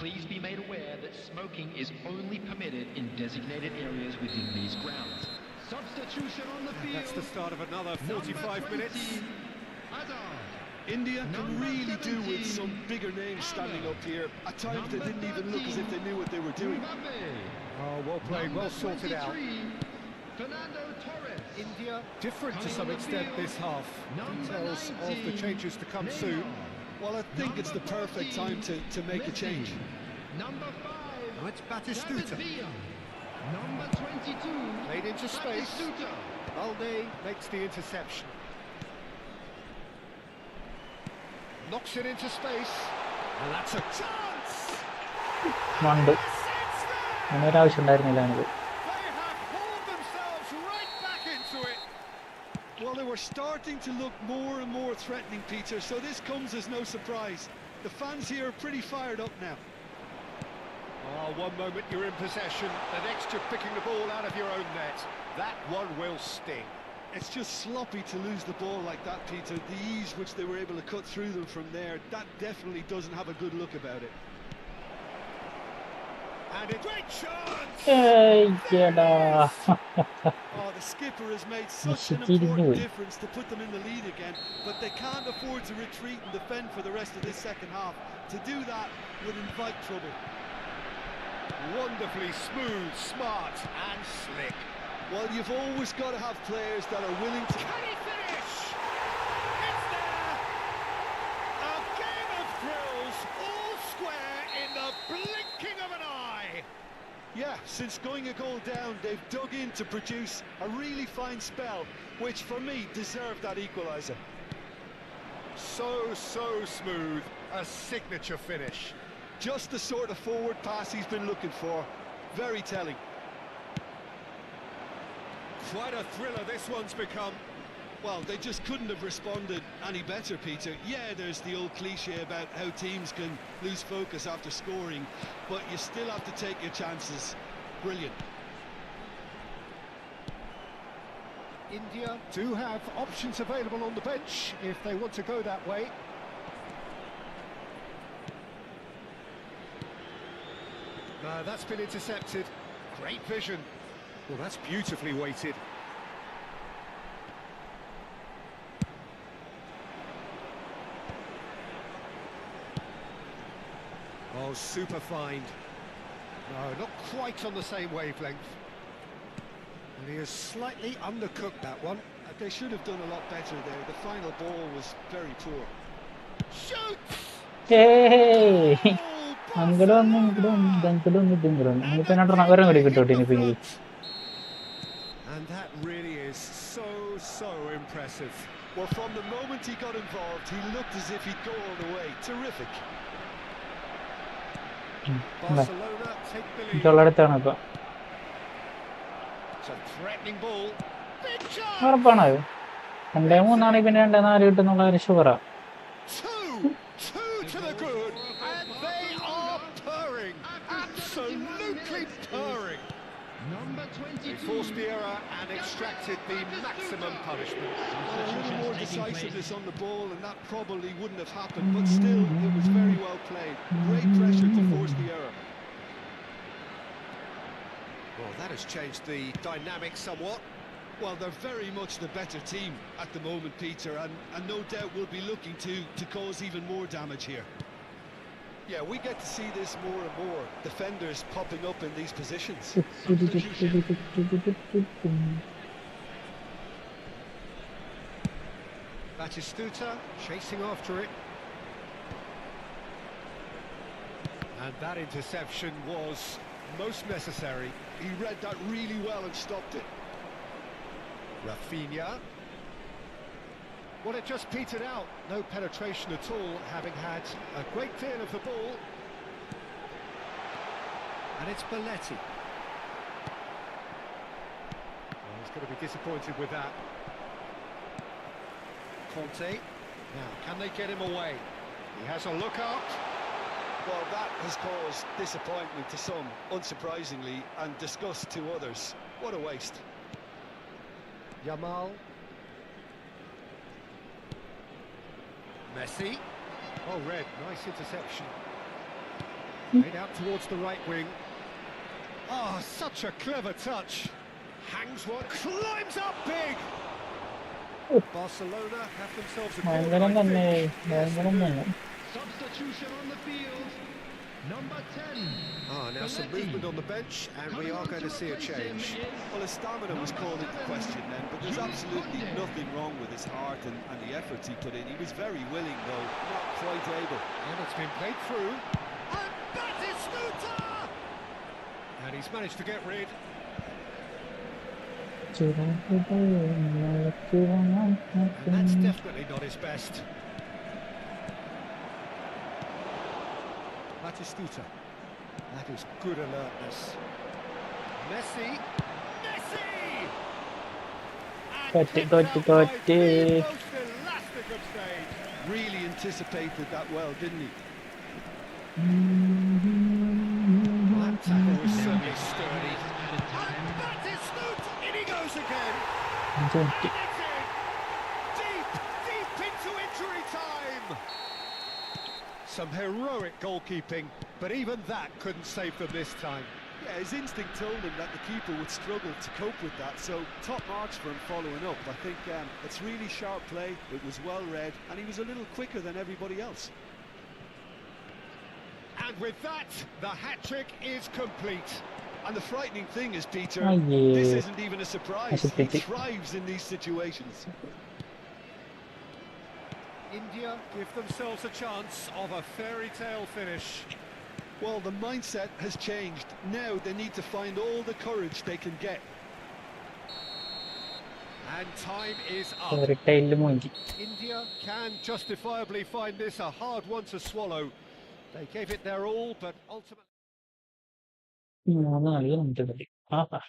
Please be made aware that smoking is only permitted in designated areas within these grounds. Substitution on the field. That's the start of another 45 minutes. India can really do with some bigger names standing up here. At times they didn't even look as if they knew what they were doing. Oh, well played, well sorted out. India different to some extent this half. Details of the changes to come soon. Well, I think it's the perfect time to make a change. Number 5. Now it's Batistuta. Number 22. Played into space. Balde makes the interception. Knocks it into space. And that's a chance! മണ്ട് അങ്ങനെ ഒരു ആവശ്യം ഉണ്ടായിരുന്നില്ല എനിക്ക്. They have pulled themselves right back into it. Well, they were starting to look more and more threatening, Peter, so this comes as no surprise. The fans here are pretty fired up now. Oh, one moment you're in possession, the next you're picking the ball out of your own net. That one will sting. It's just sloppy to lose the ball like that, Peter. The ease which they were able to cut through them from there, that definitely doesn't have a good look about it. And a great chance! ഏയ്യടാ. Oh, the skipper has made such an Shitty important boy. difference to put them in the lead again, but they can't afford to retreat and defend for the rest of this second half. To do that would invite trouble. Wonderfully smooth, smart and slick. Well, you've always got to have players that are willing to... Can he finish? It's there! A game of thrills, all square in the blinking of an eye. Yeah, since going a goal down, they've dug in to produce a really fine spell, which for me deserved that equaliser. So smooth, a signature finish. Just the sort of forward pass he's been looking for. Very telling. Quite a thriller this one's become. Well, they just couldn't have responded any better, Peter. Yeah, there's the old cliche about how teams can lose focus after scoring, but you still have to take your chances. Brilliant. India do have options available on the bench if they want to go that way. That's been intercepted. Great vision. Well, that's beautifully weighted. Oh, super find. No, not quite on the same wavelength. And he has slightly undercooked that one. They should have done a lot better there. The final ball was very poor. Shoots! ഏയ് അങ്ങടും ഇങ്ങടും ഇങ്ങടും ഇങ്ങടും ഇനിയിപ്പോ രണ്ടെണ്ണം വേറെ കൂടി കിട്ടും ഇനിയിപ്പോ എനിക്ക്. And that really is so impressive. Well, from the moment he got involved, he looked as if he'd go all the way. Terrific. Barcelona take the lead. ചൊള്ളടുത്താണ് ഇപ്പൊ. It's a threatening ball. Big chance! ഉറപ്പാണ് 2-3 പിന്നെ 2-4 കിട്ടുന്നുള്ള ഒരു ഷുവറാ. Two to the good, and they are purring, absolutely purring. Number 22. They forced the error and extracted the maximum punishment. Well, a little more decisiveness on the ball, and that probably wouldn't have happened, but still, it was very well played. Great pressure to force the error. Well, that has changed the dynamic somewhat. Well, they're very much the better team at the moment, Peter, and no doubt will be looking to cause even more damage here. Yeah, we get to see this more and more. Defenders popping up in these positions. Batistuta chasing after it. And that interception was most necessary. He read that really well and stopped it. Rafinha. Well, it just petered out. No penetration at all, having had a great deal of the ball. And it's Belletti. Well, he's going to be disappointed with that. Conte. Now, can they get him away? He has a look out. Well, that has caused disappointment to some, unsurprisingly, and disgust to others. What a waste. Yamal. Messi. Oh, Red, nice interception. Made out towards the right wing. Oh, such a clever touch. Hangs one, climbs up big. Barcelona have themselves a corner, I think. Yes, they do. Substitution on the field. Number 10. Now some movement on the bench, and we are going to see a change. Well, his stamina was called into question then, but there's absolutely nothing wrong with his heart and the efforts he put in. He was very willing, though, not quite able. And it's been played through. And Batistuta! And he's managed to get rid. And that's definitely not his best. Batistuta. That is good alertness. Messi. Messi! And Gotti, kicked gotti, out by gotti. the most elastic of stage. Really anticipated that well, didn't he? That tackle was certainly sturdy. And Batistuta! In he goes again. And it's in. Deep, deep into injury time. Some heroic goalkeeping, but even that couldn't save them this time. Yeah, his instinct told him that the keeper would struggle to cope with that, so top marks for him following up. I think it's really sharp play, it was well read, and he was a little quicker than everybody else. And with that, the hat-trick is complete. And the frightening thing is, Peter, Oh, yeah. this isn't even a surprise. That's a He pity. thrives in these situations. India give themselves a chance of a fairy tale finish. Well, the mindset has changed. Now they need to find all the courage they can get. And time is up. Retail മൂഞ്ചി. India can justifiably find this a hard one to swallow. They gave it their all, but ultimately... 3 കളി ഉണ്ട് കളി. ആഹാ.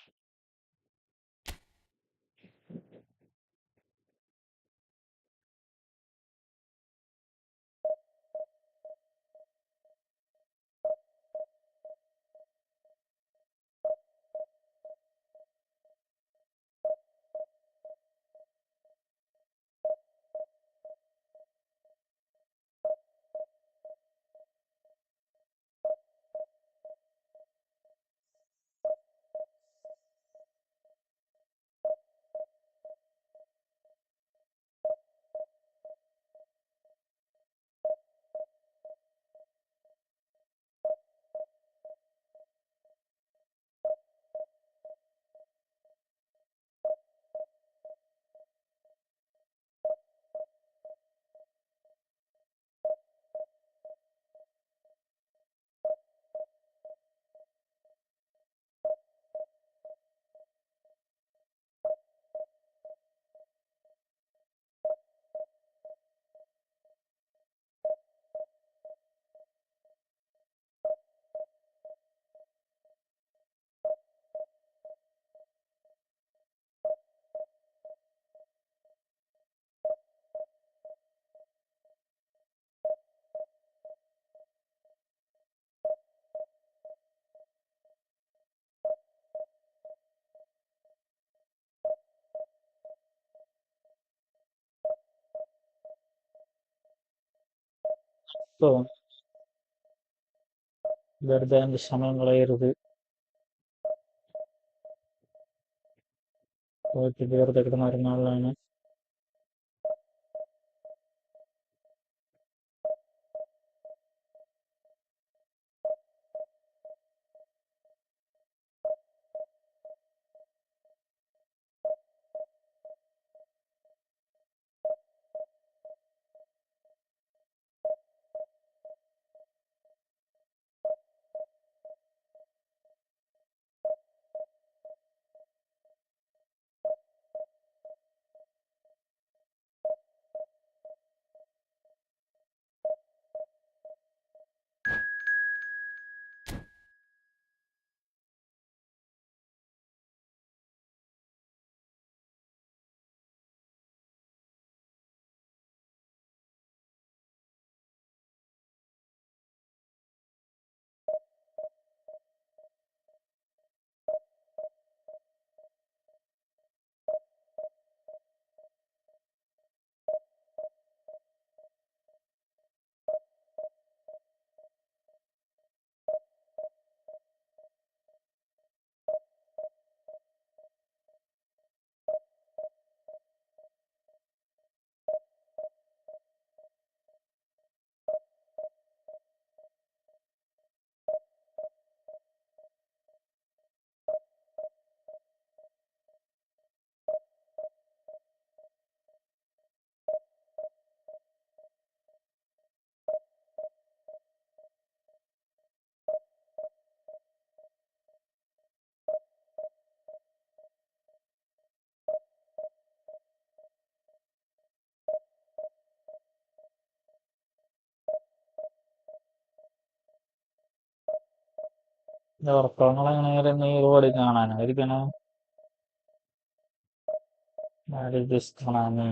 So, വെറുതെ എൻ്റെ സമയം കളയരുത്. പോയിട്ട് വെറുതെ കിടന്ന് ഉറങ്ങാനുള്ളതാണ്. ഉറക്കങ്ങളെങ്ങനെ ഈ റോഡ് കാണാനായിരിക്കണേ കാണാന്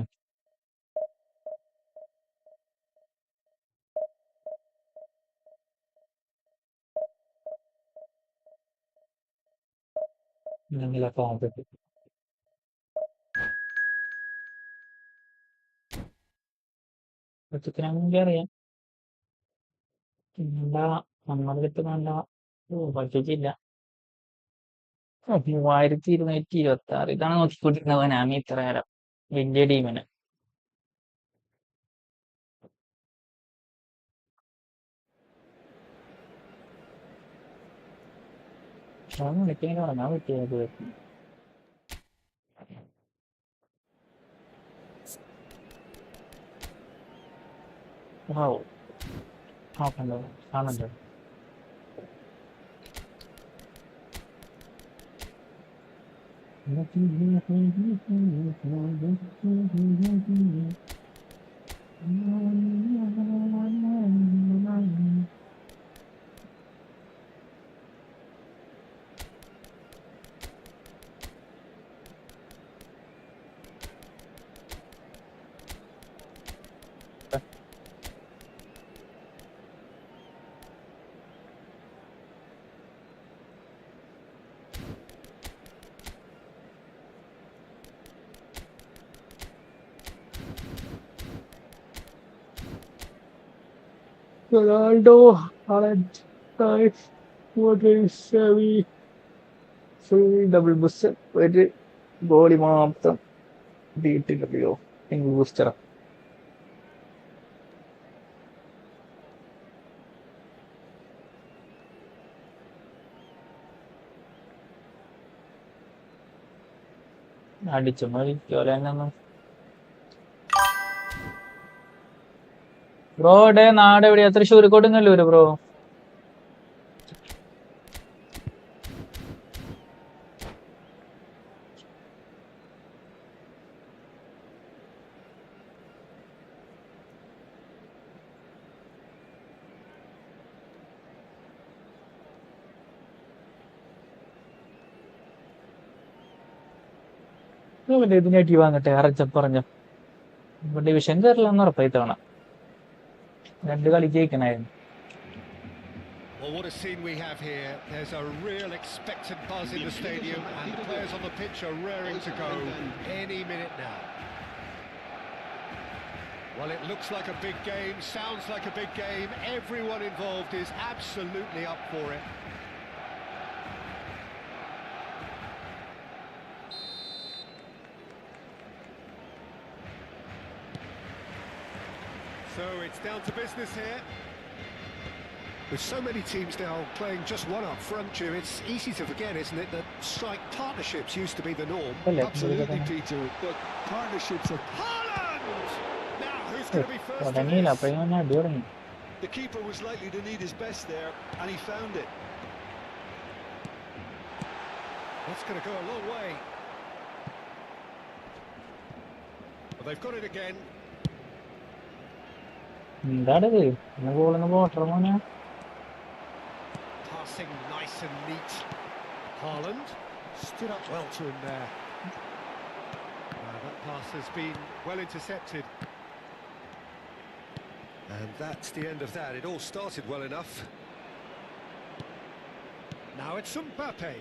എന്തെങ്കിലൊക്കെ നോക്കിട്ട് ഒറ്റക്കിനാണെങ്കിൽ അറിയാം പിന്നെന്താ നമ്മളിപ്പോ നല്ല പഠിച്ചില്ല 3226 ഇതാണ് നോക്കിക്കൊണ്ടിരുന്നത് നാമി ഇത്ര നേരം വലിയ ടീമിന് വിളിക്കാൻ തുടങ്ങാൻ പറ്റിയത് നോക്കണ്ടോ കാണണ്ടോ Ronaldo, Haaland, Cruyff, Modric, Xavi, full double booster, ഒരു ഗോളി മാത്രം വീട്ടിലോ സിംഗിൾ ബൂസ്റ്ററാ അടിച്ചു മരിക്കോലെന്നു ബ്രോ ഇവിടെ നാട് എവിടെയാ തൃശ്ശൂർ കൊടുങ്ങല്ലൂര് ബ്രോ ഇതിനായിട്ട് വാങ്ങട്ടെ അറച്ചപ്പറഞ്ഞ ഡിവിഷൻ കയറില്ലെന്ന് ഉറപ്പായി തവണ 2 കളി ജയിക്കണായിരുന്നു Well, what a scene we have here. There's a real expectant buzz in the stadium and the players on the pitch are raring to go any minute now. Well, it looks like a big game, sounds like a big game. Everyone involved is absolutely up for it. So it's down to business here. With so many teams now playing just one up front, Jim, it's easy to forget, isn't it, that strike partnerships used to be the norm. Absolutely, Peter, but partnerships are... Haaland! Now, who's going to be first to തുടങ്ങിയില്ല this? അപ്പോഴേ ഞാൻ അടി തുടങ്ങി The keeper was likely to need his best there, and he found it. That's going to go a long way. Well, they've got it again. എന്താണിത് ഇന്ന് ഗോളിന് Potter മോനെ Passing nice and neat. Haaland stood up well to him there. That pass has been well intercepted. And that's the end of that. It all started well enough. Now it's Mbappe.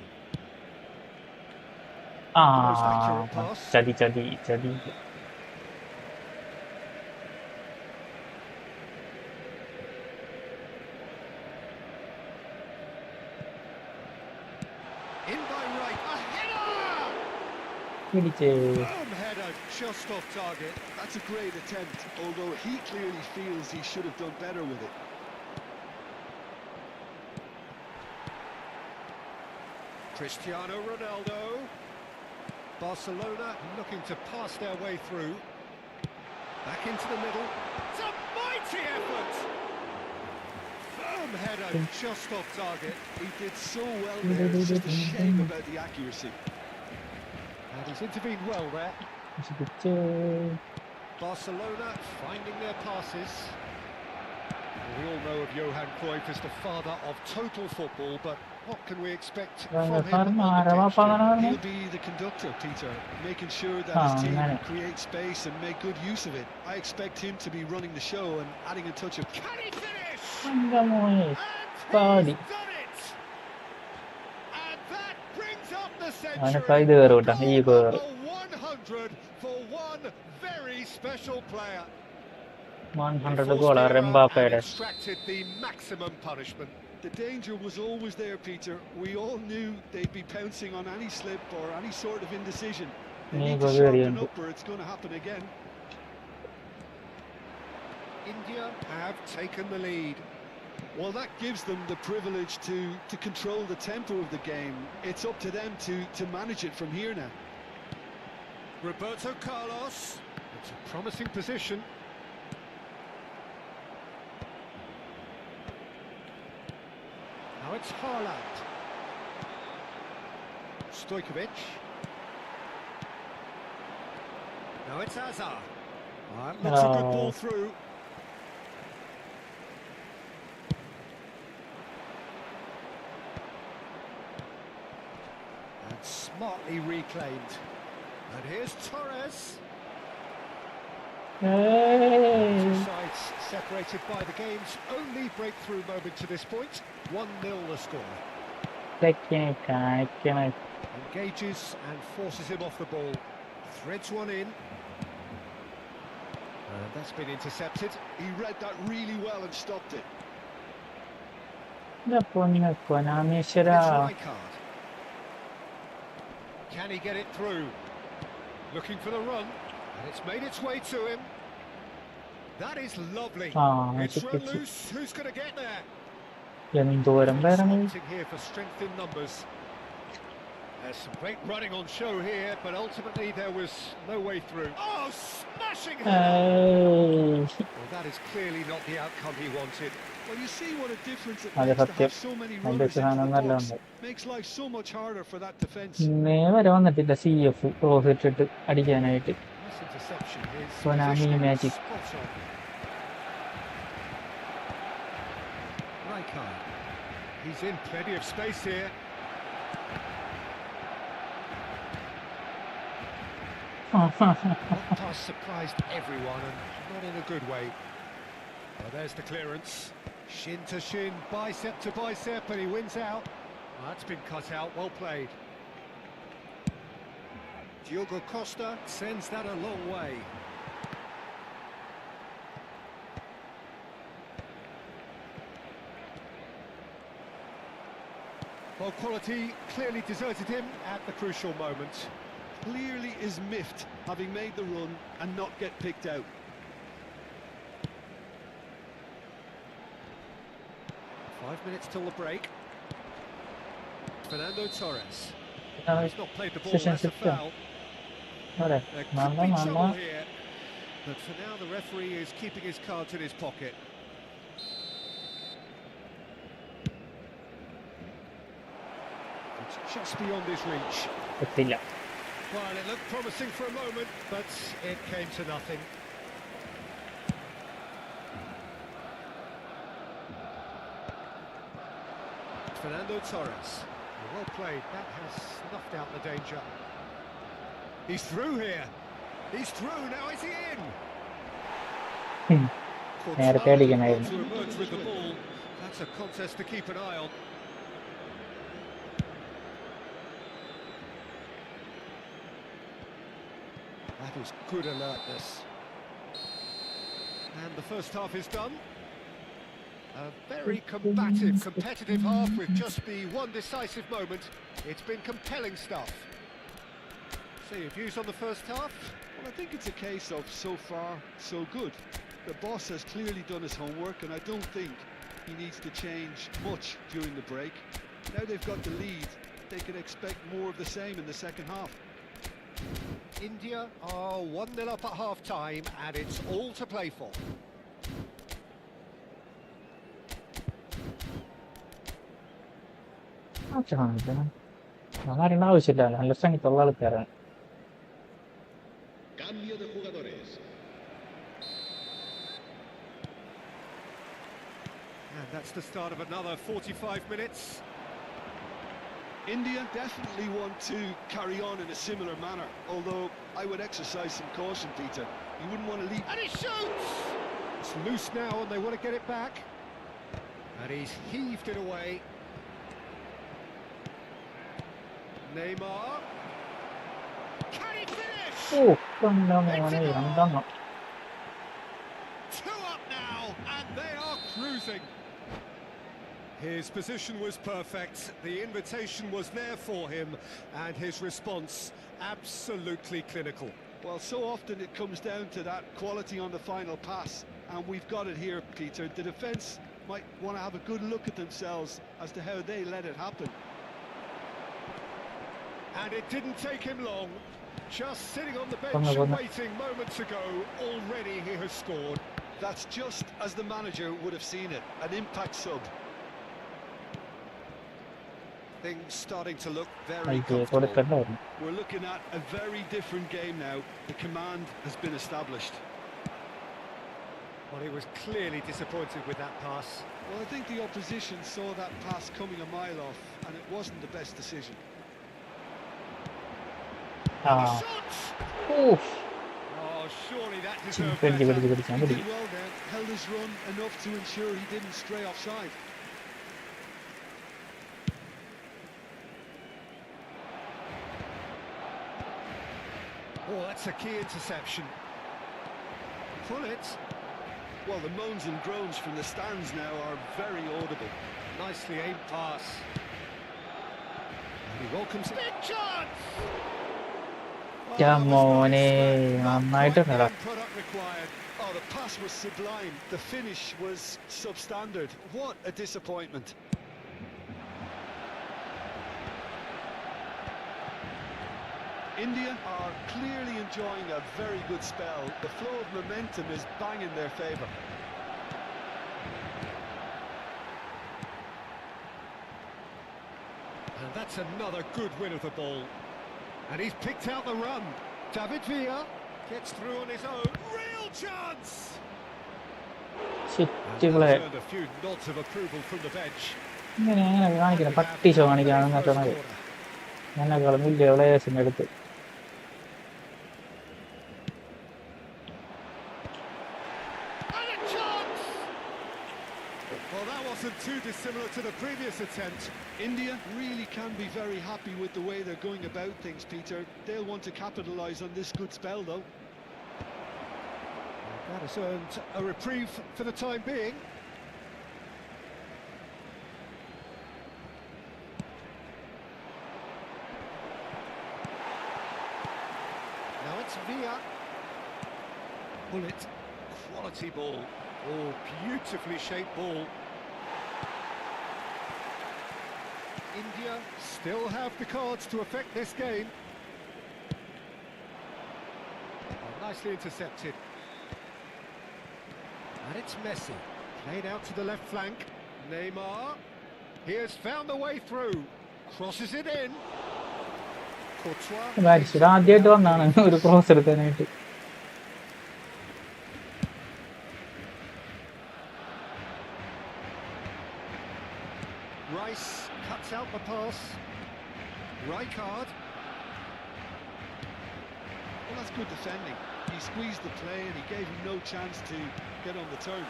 ആ Most accurate pass. ചതി ചതി ചതി In by right. A header! പിടിച്ചേ Boom, header just off target. That's a great attempt, although he clearly feels he should have done better with it. Cristiano Ronaldo. Barcelona looking to pass their way through. Back into the middle. It's a mighty effort! Firm header just off target. He did so well there, it's just a shame about the accuracy. And he's intervened well there. പിടിച്ചേ Barcelona finding their passes. We all know of Johan Cruyff as the father of total football, but What can we expect Well, from the him on farmer, the pitch, Jim? He'll be the conductor, Peter, making sure that his team create space and make good use of it. I expect him to be running the show and adding a touch of... Can he finish? Mamba moye. And Party. he's done it! And that brings up the അവനെ century. കൈ കയറൂട്ടാ ഈ Goal കയറി number 100 for one very special player. 100 goal are Mbappé's. Extracted the maximum punishment. The danger was always there, Peter. We all knew they'd be pouncing on any slip or any sort of indecision. They need to sharpen up or it's going to happen again. India have taken the lead. Well, that gives them the privilege to control the tempo of the game. It's up to them to manage it from here now. Roberto Carlos. It's a promising position. Now it's Haaland. Stojkovic. Now it's Azar. Looks a good ball through. And smartly reclaimed. And here's Torres. Two sides separated by the game's only breakthrough moment to this point. 1-0 the score. Engages and forces him off the ball. Threads one in. And that's been intercepted. He read that really well and stopped it. It's Rijkaard. Can he get it through? Looking for the run. And it's made its way to him. That is lovely. It's run loose. Who's going to get there? Something here for strength in numbers. There's some great running on show here, but ultimately there was no way through. Oh, smashing it! Well, that is clearly not the outcome he wanted. Well, you see what a difference it makes to have so many runners into the box. Makes life so much harder for that defence. This interception is Konami magic. spot on. Rijkaard. He's in plenty of space here. That pass surprised everyone, and not in a good way. Well, there's the clearance. Shin to shin, bicep to bicep, and he wins out. Well, that's been cut out, well played. Diogo Costa sends that a long way. Well, quality clearly deserted him at the crucial moment. Clearly is miffed having made the run and not get picked out. Five minutes till the break. Fernando Torres. He's not played the ball, that's a foul. There could be trouble here. But for now, the referee is keeping his cards in his pocket. It's just beyond his reach. Well, it looked promising for a moment, but it came to nothing. Fernando Torres. Well played, that has snuffed out the danger. He's through here. He's through, now is he in? To emerge with the ball. That's a contest to keep an eye on. That is good alertness. And the first half is done. A very combative, competitive half with just the one decisive moment. It's been compelling stuff. So your views on the first half? Well, I think it's a case of so far, so good. The boss has clearly done his homework, and I don't think he needs to change much during the break. Now they've got the lead, they can expect more of the same in the second half. India are 1-0 up at half-time, and it's all to play for. Cambio de jugadores. And that's the start of another 45 minutes. India definitely want to carry on in a similar manner, although I would exercise some caution, Peter. You wouldn't want to leave... And he shoots! It's loose now and they want to get it back. And he's heaved it away. Neymar. Can he finish? Oh, രണ്ടെണ്ണം. 2 up now, and they are cruising. His position was perfect, the invitation was there for him, and his response absolutely clinical. Well, so often it comes down to that quality on the final pass, and we've got it here, Peter. The defence might want to have a good look at themselves as to how they let it happen. And it didn't take him long. Just sitting on the bench and waiting moments ago, already he has scored. That's just as the manager would have seen it, an impact sub. Things starting to look very അയ്യോ comfortable. കൊടുക്കണ്ടായിരുന്നു. We're looking at a very different game now. The command has been established. Well, he was clearly disappointed with that pass. Well, I think the opposition saw that pass coming a mile off, and it wasn't the best decision. ആ Shots! ഊഫ്. Oh, surely that deserved പിടിച്ച് better. പിടിച്ച് പിടിച്ചാൽ He പിടി. did well there, held his run enough to ensure he didn't stray offside. Oh, that's a key interception. Pull it. Well, the moans and groans from the stands now are very audible. Nicely aimed pass. And he welcomes it. Big chance! യാ മോനെ നന്നായിട്ടുണ്ടടാ. Product required. Oh, the pass was sublime. The finish was substandard. What a disappointment. India are clearly enjoying a very good spell. The flow of momentum is bang in their favour. And that's another good win of the ball. And he's picked out the run. David Villa gets through on his own. Real chance! And ചുറ്റികളെ that's earned a few nods of approval from the bench. ഇങ്ങനെ കാണിക്കണം പട്ടിശോ കാണിക്കാണെന്ന് പറഞ്ഞാൽ എന്നെക്കാളും വലിയ പ്ലേയേഴ്സിൻ്റെ അടുത്ത്. And a chance! Well, that wasn't too dissimilar to the previous attempt. India really can be very happy with the way they're going about things, Peter. They'll want to capitalise on this good spell, though. That has earned a reprieve for the time being. Now it's Villa. Bullet. Quality ball. Oh, beautifully shaped ball. India still have the cards to affect this game. Oh, nicely intercepted. And it's Messi. Played out to the left flank. Neymar. He has found the way through. Crosses it in. Courtois. മരിച്ചത് ആദ്യമായിട്ട് വന്നാണ് ഒരു cross എടുക്കാനായിട്ട്. Rice cuts out the pass. Rijkaard. Well, that's good defending. He squeezed the play and he gave him no chance to get on the turn.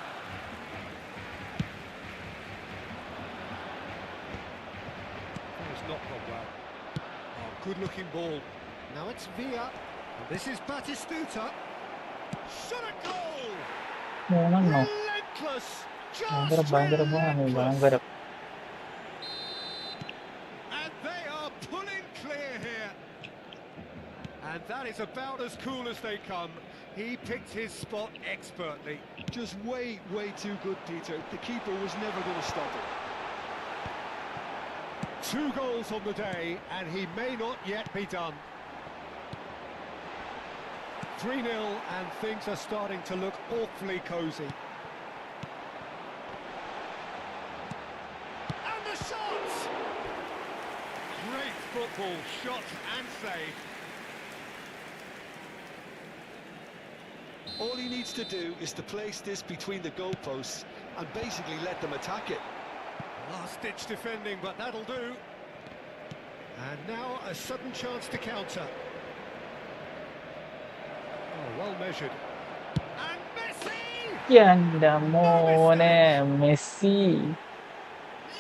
That has not gone well. Oh, good-looking ball. Now it's Villa. And this is Batistuta. Shot a goal! മൂന്നെണ്ണോ Relentless! ഭയങ്കര Just ഭയങ്കര. And they are pulling clear here. And that is about as cool as they come. He picked his spot expertly. Just way too good, Peter. The keeper was never going to stop it. 2 goals on the day, and he may not yet be done. 3-0, and things are starting to look awfully cosy. And the shots! Great football, shot and save. All he needs to do is to place this between the goalposts and basically let them attack it. Last-ditch defending, but that'll do. And now a sudden chance to counter. Oh, well measured. And Messi! എന്റെ മോനെ Messi.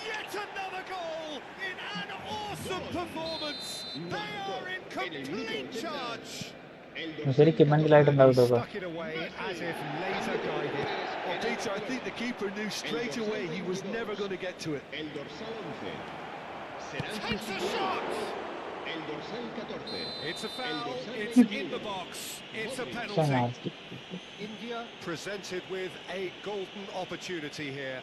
Yet another goal in an awesome performance. They are in complete charge. ശരിക്കും മനസ്സിലായിട്ടുണ്ടാവും ഇതൊക്കെ. Stuck it away as if laser guided. Well, Peter, I think the keeper knew straight away he was never going to get to it. Takes a shot. It's a foul. It's in the box. It's a penalty. India presented with a golden opportunity here.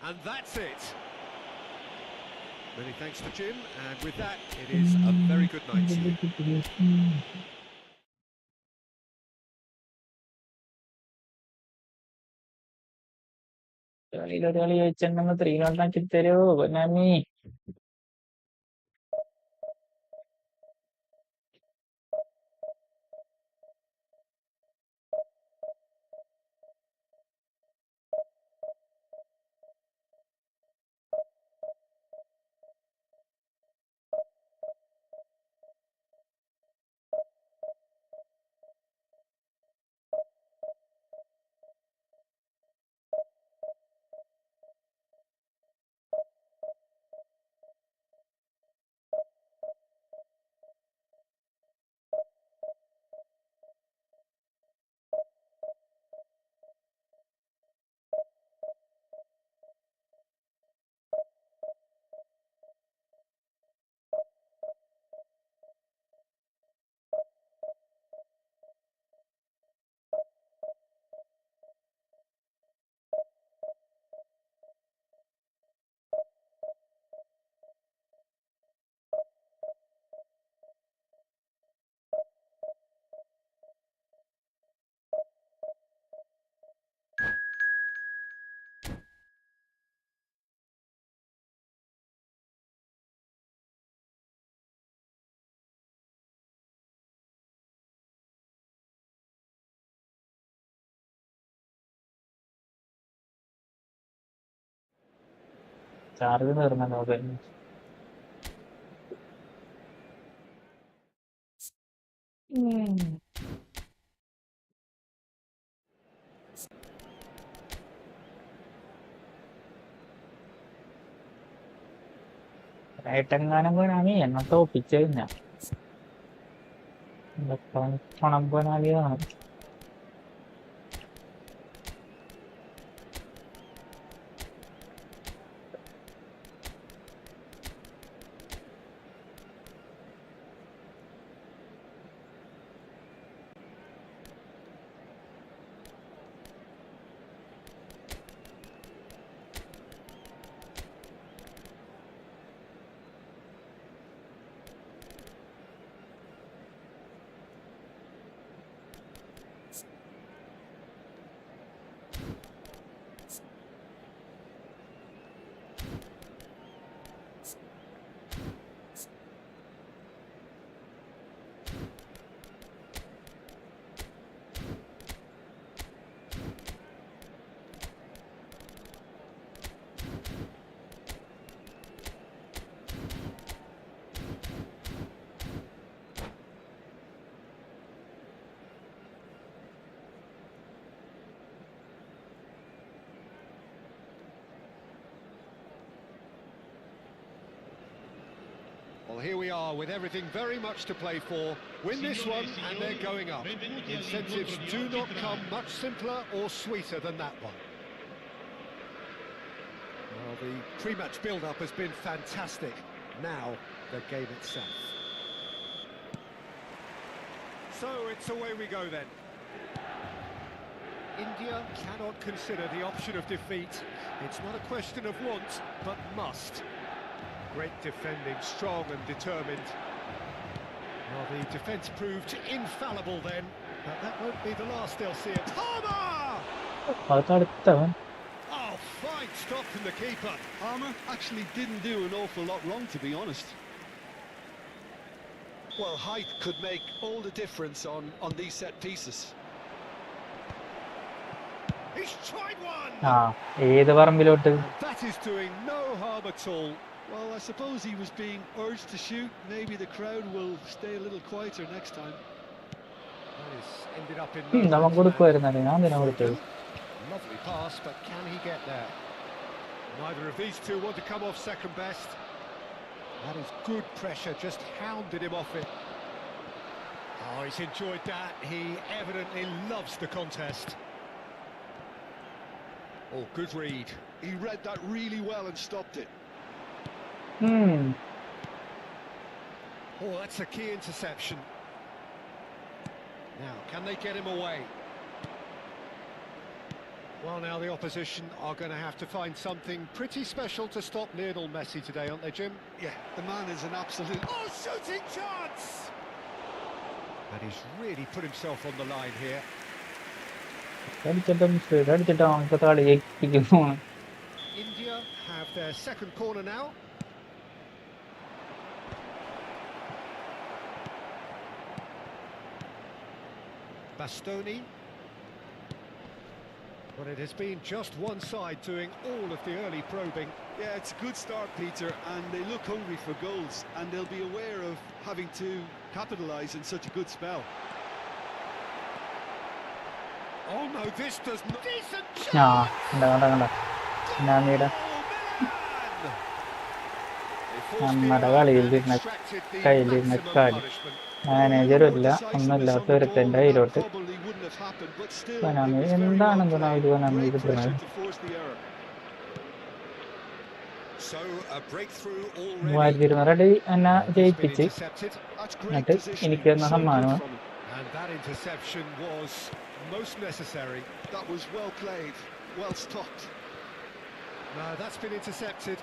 And that's it. Many thanks to Jim, and with that, it is a very good night to you. കളിയിലൊരു കളി ചോദിച്ചിട്ടുണ്ടെങ്കിൽ 3 നോട്ടാക്കി തരുമോ പൊന്നാമി? Charge തീർന്നല്ലോ അത്. ഏട്ടെങ്ങാനും പോനാമി എന്നെ തോപ്പിച്ചു കഴിഞ്ഞാ പണം പോനാലിയാണ്. Well, here we are with everything very much to play for. Win this one and they're going up. Incentives do not come much simpler or sweeter than that one. Well, the pre-match build-up has been fantastic. Now, the game itself. So, it's away we go then. India cannot consider the option of defeat. It's not a question of want, but must. Great defending, strong and determined. Well, the defence proved infallible then, but that won't be the last they'll see it. Palmer! അതടുത്തവൻ Oh, fine stop from the keeper. Palmer actually didn't do an awful lot wrong, to be honest. Well, height could make all the difference on these set pieces. He's tried one. ഏത് പറമ്പിലോട്ട്? And that is doing no harm at all. Well, I suppose he was being urged to shoot. Maybe the crowd will stay a little quieter next time. That is ended up in അവൻ no man's land. കൊടുക്കുമായിരുന്നല്ലേ, ഞാൻ എന്തിനാ കൊടുത്തത്? Lovely pass, but can he get there? Neither of these two want to come off second best. That is good pressure, just hounded him off it. Oh, he's enjoyed that. He evidently loves the contest. Oh, good read. He read that really well and stopped it. Oh, that's a key interception. Now, can they get him away? Well, now the opposition are going to have to find something pretty special to stop Lionel Messi today, aren't they, Jim? Yeah, the man is an absolute... Oh, shooting chance! And he's really put himself on the line here. India have their second corner now. Bastoni. But it has been just one side doing all of the early probing. Yeah, it's a good start, Peter, and they look hungry for goals, and they'll be aware of having to capitalise in such a good spell. Oh no, this does not... Decent kanda. നമ്മടെ കളിയിലിരുന്ന കയ്യിലിരുന്ന കളി മാനേജറുമില്ല, ഒന്നുമില്ലാത്ത ഒരുത്തൻ്റെ കയ്യിലോട്ട് എന്താണെന്നോ ഇത് കിട്ടുന്നത്. മൂവായിരത്തി എന്നെ ജയിപ്പിച്ച് എന്നിട്ട് എനിക്ക് തന്ന സമ്മാനം. And that interception was most necessary. That was well played, well stopped. No, that's been intercepted.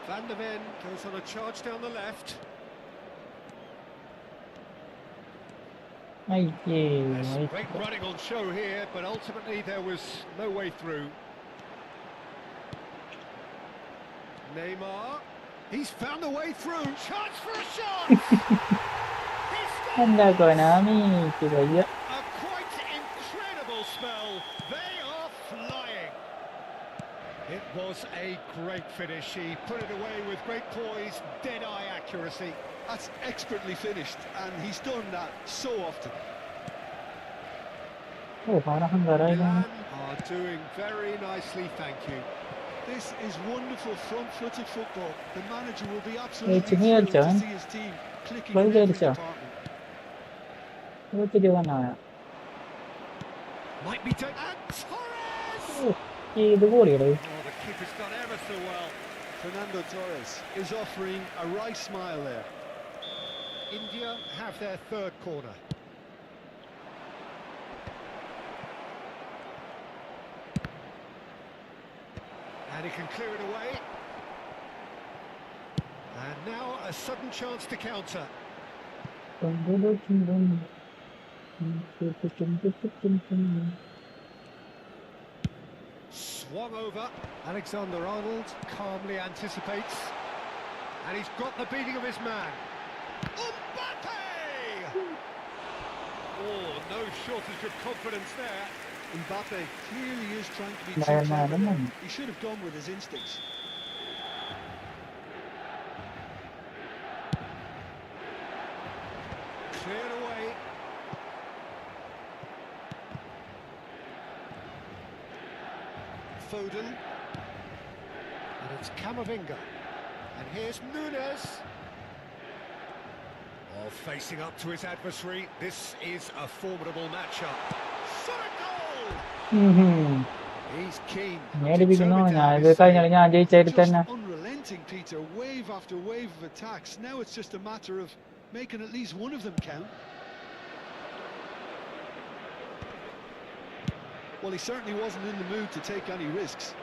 Van der Ven goes on a charge down the left. Great running on show here, but ultimately there was no way through. Neymar, he's found a way through. Chance for a shot. എന്താ Konami A quite incredible spell. They are flying. It was a great finish. He put it away with great poise, dead-eye accuracy. That's expertly finished, and he's done that so often. Milan are doing very nicely, thank you. This is wonderful front-footed football. The manager will be absolutely Hey, thrilled to John. see his team clicking Well in every done, sir. department. Might be taken. And Torres! ഇത് കൂടിയത്. Oh, the keeper's done ever so well. Fernando Torres is offering a right smile there. India have their third corner. And he can clear it away. And now a sudden chance to counter. Swung over. Alexander-Arnold calmly anticipates. And he's got the beating of his man. Mbappe! Oh, no shortage of confidence there. Mbappe clearly is trying to be too clever. He should have gone with his instincts. Cleared away. Foden. And it's Camavinga. And here's Nunes. Oh, facing up to his adversary. This is a formidable matchup. Shot a goal! He's keen. Just unrelenting, Peter. Wave after wave of attacks. Now it's just a matter of making at least one of them count. Well, he certainly wasn't in the mood to take any risks.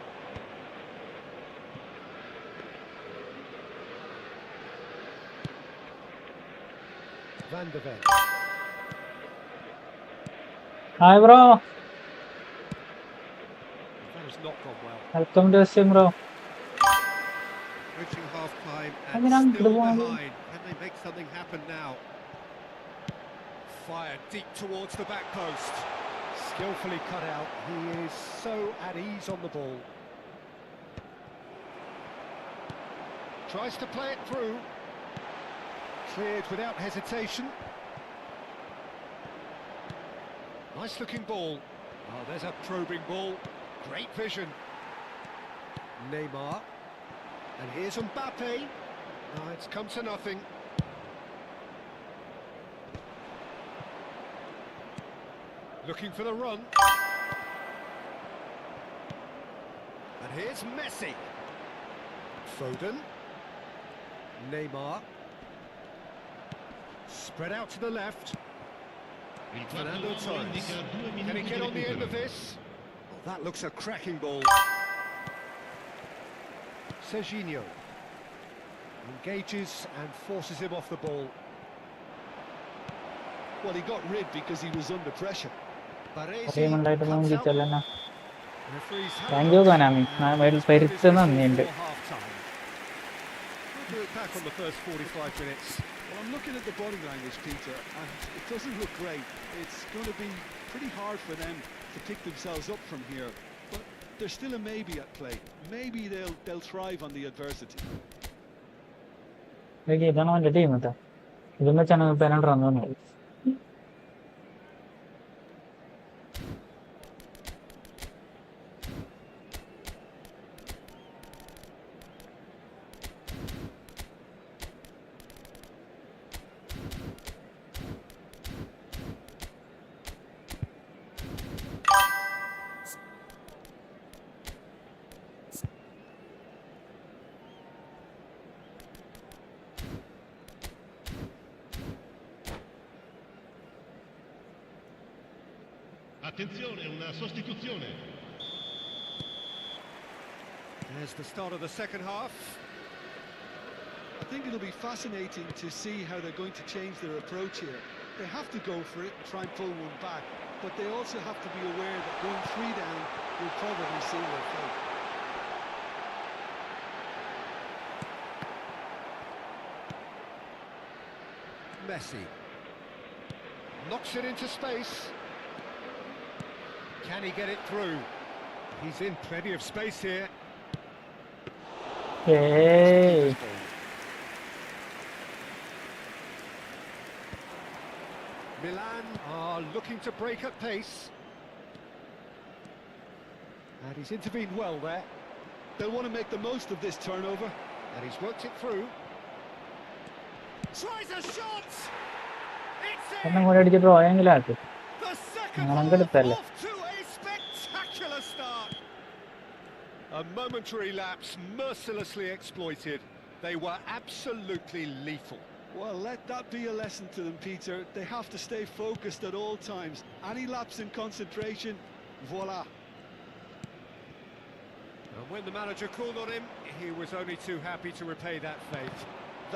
Van der Ven. Hi bro, That has not gone well. welcome to stream bro. Reaching half-time I and mean, I'm still the one- behind. Can they make something happen now? Fired deep towards the back post. Skillfully cut out. He is so at ease on the ball. Tries to play it through. Cleared without hesitation. Nice looking ball. Oh, there's a probing ball. Great vision. Neymar. And here's Mbappe. Oh, it's come to nothing. Looking for the run. And here's Messi. Foden. Neymar. Spread out to the left. Fernando Torres. Can he get on the end of this? Oh, that looks a cracking ball. Serginho. Engages and forces him off the ball. Well, he got rid because he was under pressure. അറിയുമുണ്ടായിട്ടൊന്നും Cuts out. കിട്ടല്ലെന്നാ. Referee's hand thank you up. കാനാമി, ഞാൻ പരിച്ച് നന്ദിയുണ്ട്. We'll do it back on the first 45 minutes. Well, I'm looking at the body language, Peter, and it doesn't look great. It's going to be pretty hard for them to pick themselves up from here. But there's still a maybe at play. Maybe they'll thrive on the adversity. ഇതാണ് അവൻ്റെ team കേട്ടോ. ഇതെന്ന് വെച്ചാണ് penalty run വന്നത്. Attenzione, una sostituzione. There's the start of the second half. I think it'll be fascinating to see how they're going to change their approach here. They have to go for it and try and pull one back, but they also have to be aware that going 3 down will probably seal their fate. Messi. Knocks it into space. Can he get it through? He's in plenty of space here. ഏയ് Milan are looking to break at pace. And he's intervened well there. They'll want to make the most of this turnover. And he's worked it through. Tries a shot! It's ഒന്നും in! കൂടെ അടിച്ച് draw ആയെങ്കിലാക്കും. The second Well, I'm half gonna tell you. off to a spectacular start. A momentary lapse mercilessly exploited. They were absolutely lethal. Well, let that be a lesson to them, Peter. They have to stay focused at all times. Any lapse in concentration, voila. And when the manager called on him, he was only too happy to repay that fate.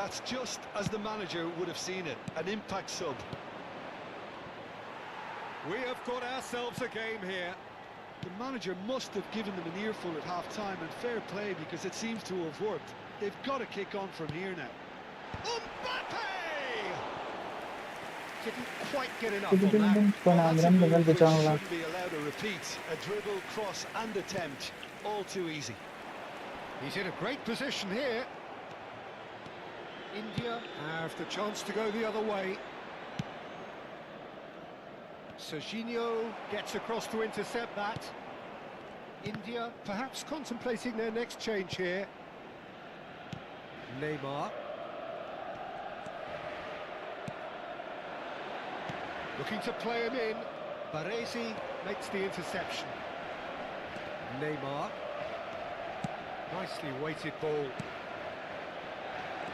That's just as the manager would have seen it, an impact sub. We have got ourselves a game here. The manager must have given them an earful at half-time, and fair play because it seems to have worked. They've got to kick on from here now. Mbappe! Didn't quite get enough on ഇതിലും that. That's a move which കളിച്ചാണല്ലോ. shouldn't be allowed to repeat. A dribble, cross and attempt, all too easy. He's in a great position here. India have the chance to go the other way. Serginho gets across to intercept that. India perhaps contemplating their next change here. Neymar. Looking to play him in. Baresi makes the interception. Neymar. Nicely weighted ball.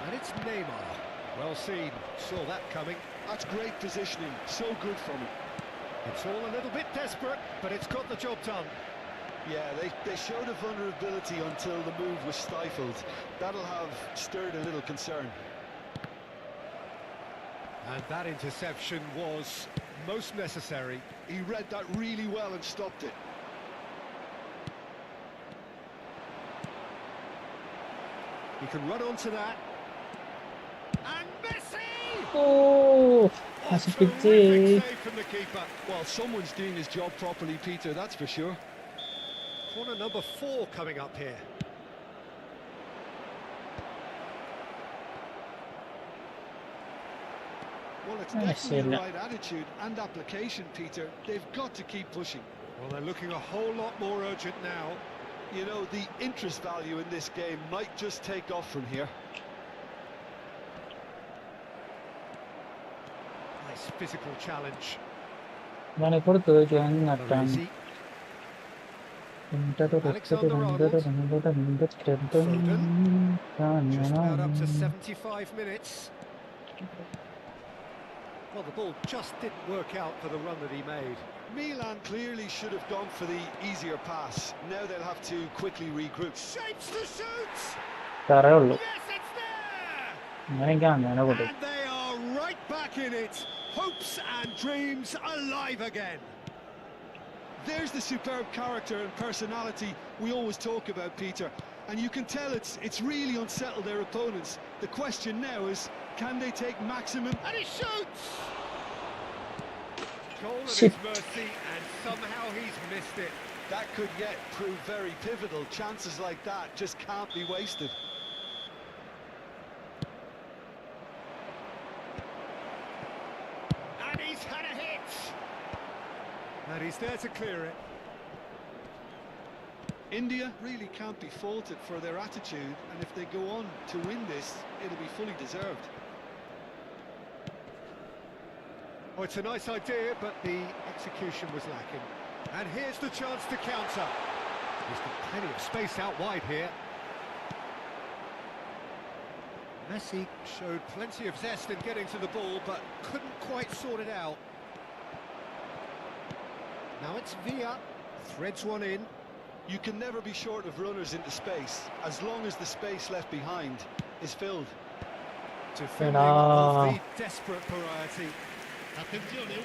And it's Neymar. Well seen. Saw that coming. That's great positioning, so good from him. It's all a little bit desperate, but it's got the job done. Yeah, they showed a vulnerability until the move was stifled. That'll have stirred a little concern. And that interception was most necessary. He read that really well and stopped it. He can run onto that. And Messi! Oh terrific save from the keeper. Well, someone's doing his job properly, Peter, that's for sure. Corner number 4 coming up here. Well, it's definitely the right attitude and application, Peter. They've got to keep pushing. Well, they're looking a whole lot more urgent now. You know, the interest value in this game might just take off from here. Nice physical challenge. Alexander Just about up to 75 minutes. Well, the ball just didn't work out for the run that he made. Milan clearly should have gone for the easier pass. Now they'll have to quickly regroup. Shapes to shoot! Caralho. Yes, it's there! And they are right back in it. Hopes and dreams alive again. There's the superb character and personality we always talk about, Peter. And you can tell it's really unsettled their opponents. The question now is, can they take maximum? And he shoots! Goal at Shit. his mercy, and somehow he's missed it. That could yet prove very pivotal. Chances like that just can't be wasted. And he's had a hit! And he's there to clear it. India really can't be faulted for their attitude, and if they go on to win this, it'll be fully deserved. Oh, it's a nice idea, but the execution was lacking. And here's the chance to counter. He's got plenty of space out wide here. Messi showed plenty of zest in getting to the ball, but couldn't quite sort it out. Now it's Villa, threads one in. You can never be short of runners into space, as long as the space left behind is filled. Defending of the desperate variety.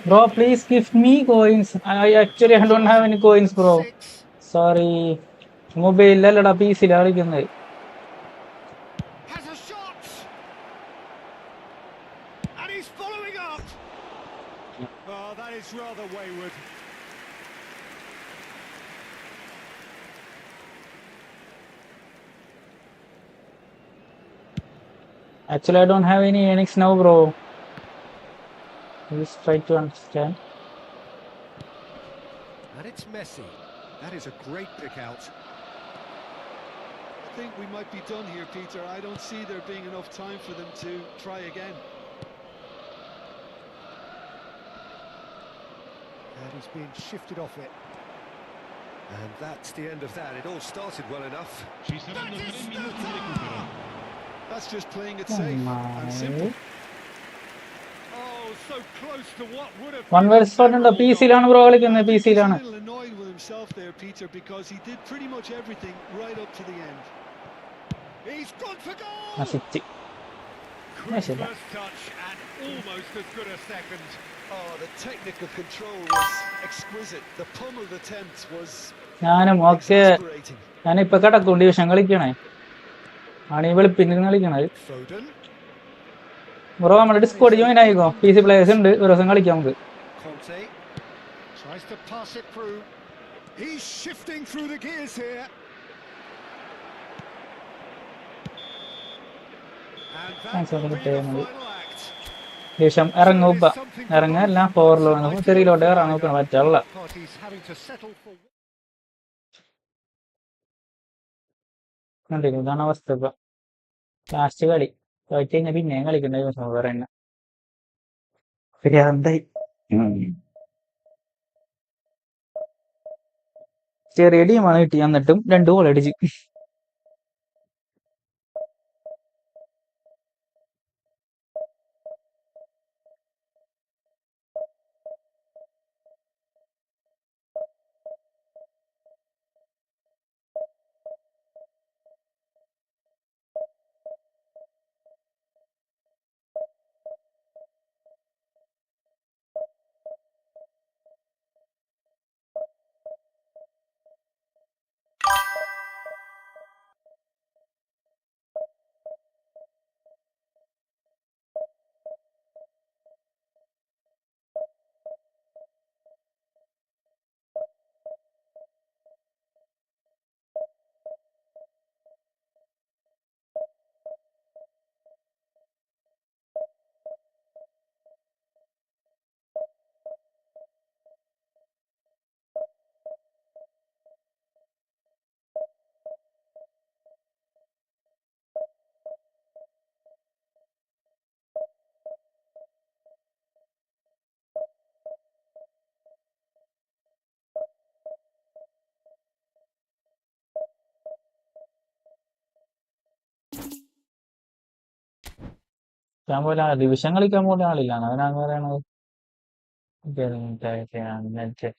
Bro, please give me coins. I actually don't have any coins, bro. Sorry. Mobile lallada PC la കളിക്കുന്നത്. Has a shot! And he's following up! Oh, that is rather wayward. Actually, I don't have any earnings now, bro. Just try to understand. And it's Messi. That is a great pick out. I think we might be done here, Peter. I don't see there being enough time for them to try again. And he's being shifted off it. And that's the end of that. It all started well enough. Ci saranno 3 minuti di recupero. That's just playing it safe and simple. Oh, so close to what would have One been verse for the PC ലാണ് bro കളിക്കുന്നത് PC He's a ലാണ്. little annoyed with himself there, Peter, because he did pretty much everything right up to the end. He's gone for goal! നശിച്ച്. Quick Nice. first touch and almost as good a second. Oh, the technical control was exquisite. The pummeled attempt was ഞാനും ഒക്കെ exasperating. ഞാനിപ്പോ കിടക്കും division കളിക്കണേ. ആണ് ഈ വെളുപ്പിന് കളിക്കണത്. Foden. Bro നമ്മുടെ Discord join ആയിക്കോ. PC പ്ലേയേഴ്സ് ഉണ്ട്. ഒരു ദിവസം കളിക്കാം നമുക്ക്. Conte tries to pass it through. He's shifting through the gears here. And Thanks that for will the be the payment. final act. Division ഇറങ്ങും ഇപ്പൊ. ഇറങ്ങല്ല 4-ലാണ്. 3-ലോട്ട് കയറാൻ നോക്കണം പറ്റുള്ള. Parties having to settle for കണ്ടിരുന്നു ഇതാണ് അവസ്ഥ ഇപ്പൊ. ലാസ്റ്റ് കളി തോറ്റ് കഴിഞ്ഞാൽ പിന്നെ കളിക്കണ്ട ദിവസം വേറെ തന്നെ. എന്തായി ചെറിയ ടീമാണ് കിട്ടി എന്നിട്ടും 2 ഗോൾ അടിച്ച്. കളിക്കാൻ പോലെ ഡിവിഷൻ കളിക്കാൻ പോലെ ആളില്ലാണ് അവനാന്ന് പറയണത്. അങ്ങനത്തെ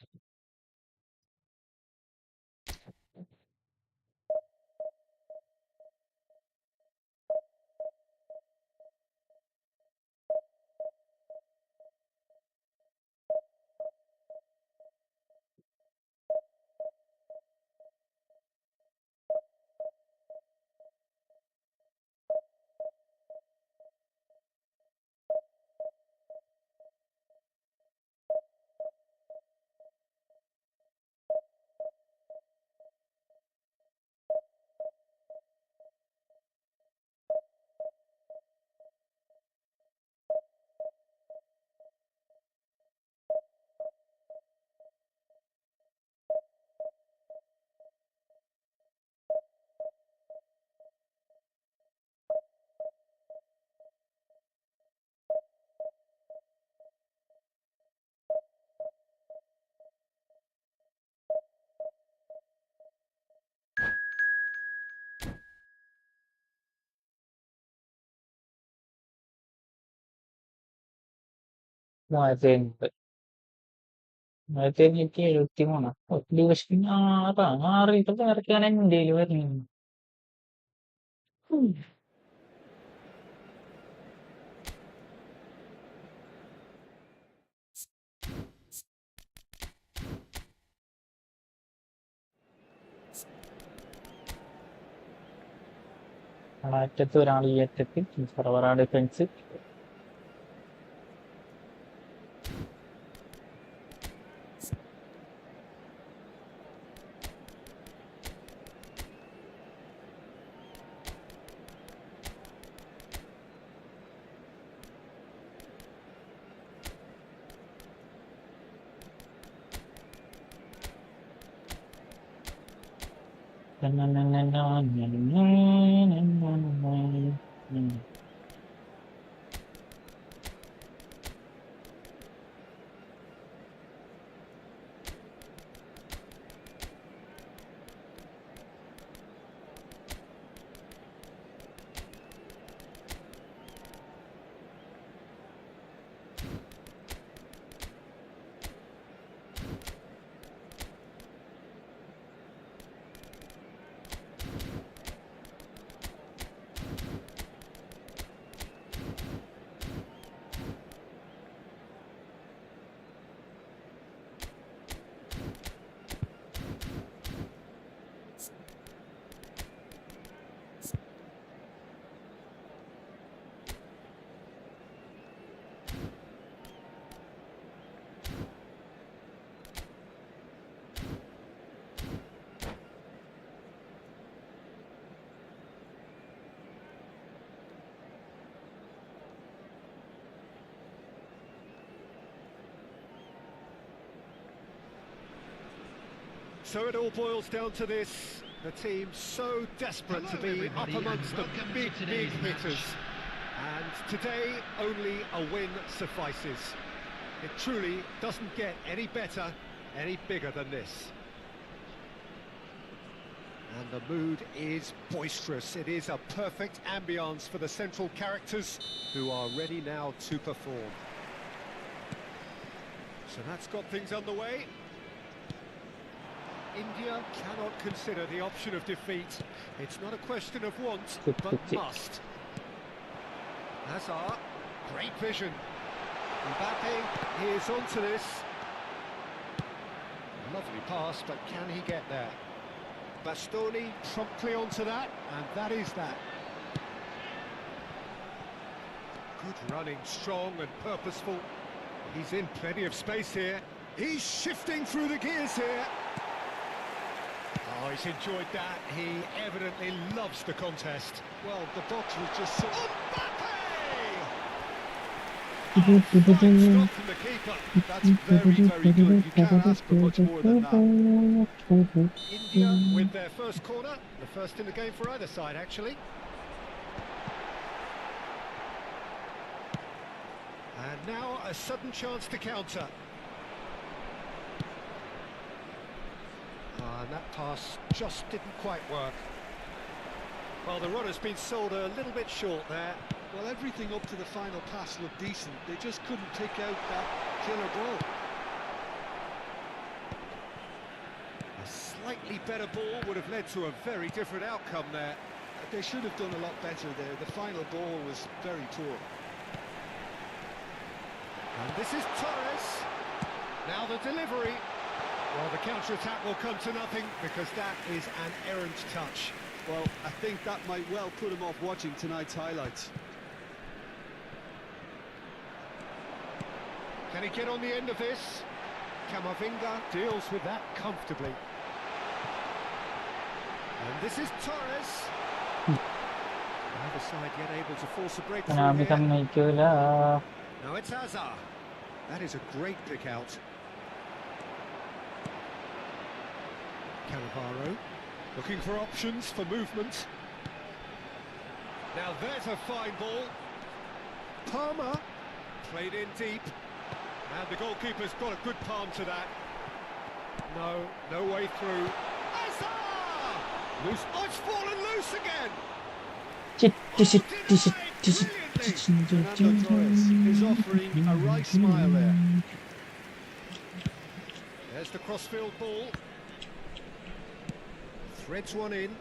മൂവായിരത്തി 73 ഡിവിഷൻ 6 പേർക്കാണ് ഇന്ത്യയിൽ വരുന്നത്. 9 ഒരാൾ ഈ അറ്റത്ത് സർവറ defence. So it all boils down to this. The team so desperate to be up amongst the big hitters. And today, only a win suffices. It truly doesn't get any better, any bigger than this. And the mood is boisterous. It is a perfect ambience for the central characters who are ready now to perform. So that's got things underway. India cannot consider the option of defeat. It's not a question of want, but must. Hazard, great vision. Mbappe is onto this. Lovely pass, but can he get there? Bastoni promptly onto that, and that is that. Good running, strong and purposeful. He's in plenty of space here. He's shifting through the gears here. Oh, he's enjoyed that. He evidently loves the contest. Well, the box was just so... Fine stop from the keeper. That's very good. You can't ask for much more than that. India with their first corner. The first in the game for either side, actually. And now a sudden chance to counter. And that pass just didn't quite work. Well, the runner's been sold a little bit short there. Well, everything up to the final pass looked decent. They just couldn't pick out that killer ball. A slightly better ball would have led to a very different outcome there. They should have done a lot better there. The final ball was very poor. And this is Torres. Now the delivery. Well, the counter-attack will come to nothing because that is an errant touch. Well, I think that might well put him off watching tonight's highlights. Can he get on the end of this? Camavinga deals with that comfortably. And this is Torres. Neither side yet able to force a breakthrough here. Now it's Hazard. That is a great pick out. Cannavaro looking for options for movement. Now there's a fine ball. Palmer played in deep. And the goalkeeper's got a good palm to that. No way through. Hazard! Loose. Oh, it's fallen loose again! Fernando Torres is offering a right smile there. There's the crossfield ball. Threads one in.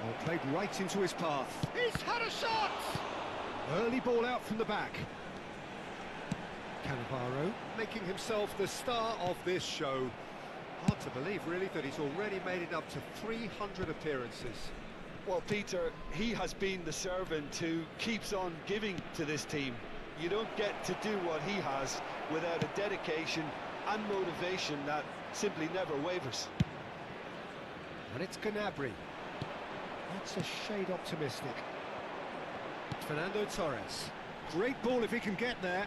Oh, played right into his path. He's had a shot! Early ball out from the back. Cannavaro making himself the star of this show. Hard to believe, really, that he's already made it up to 300 appearances. Well, Peter, he has been the servant who keeps on giving to this team. You don't get to do what he has without a dedication and motivation that simply never wavers. And it's Gnabry. That's a shade optimistic. Fernando Torres. Great ball if he can get there.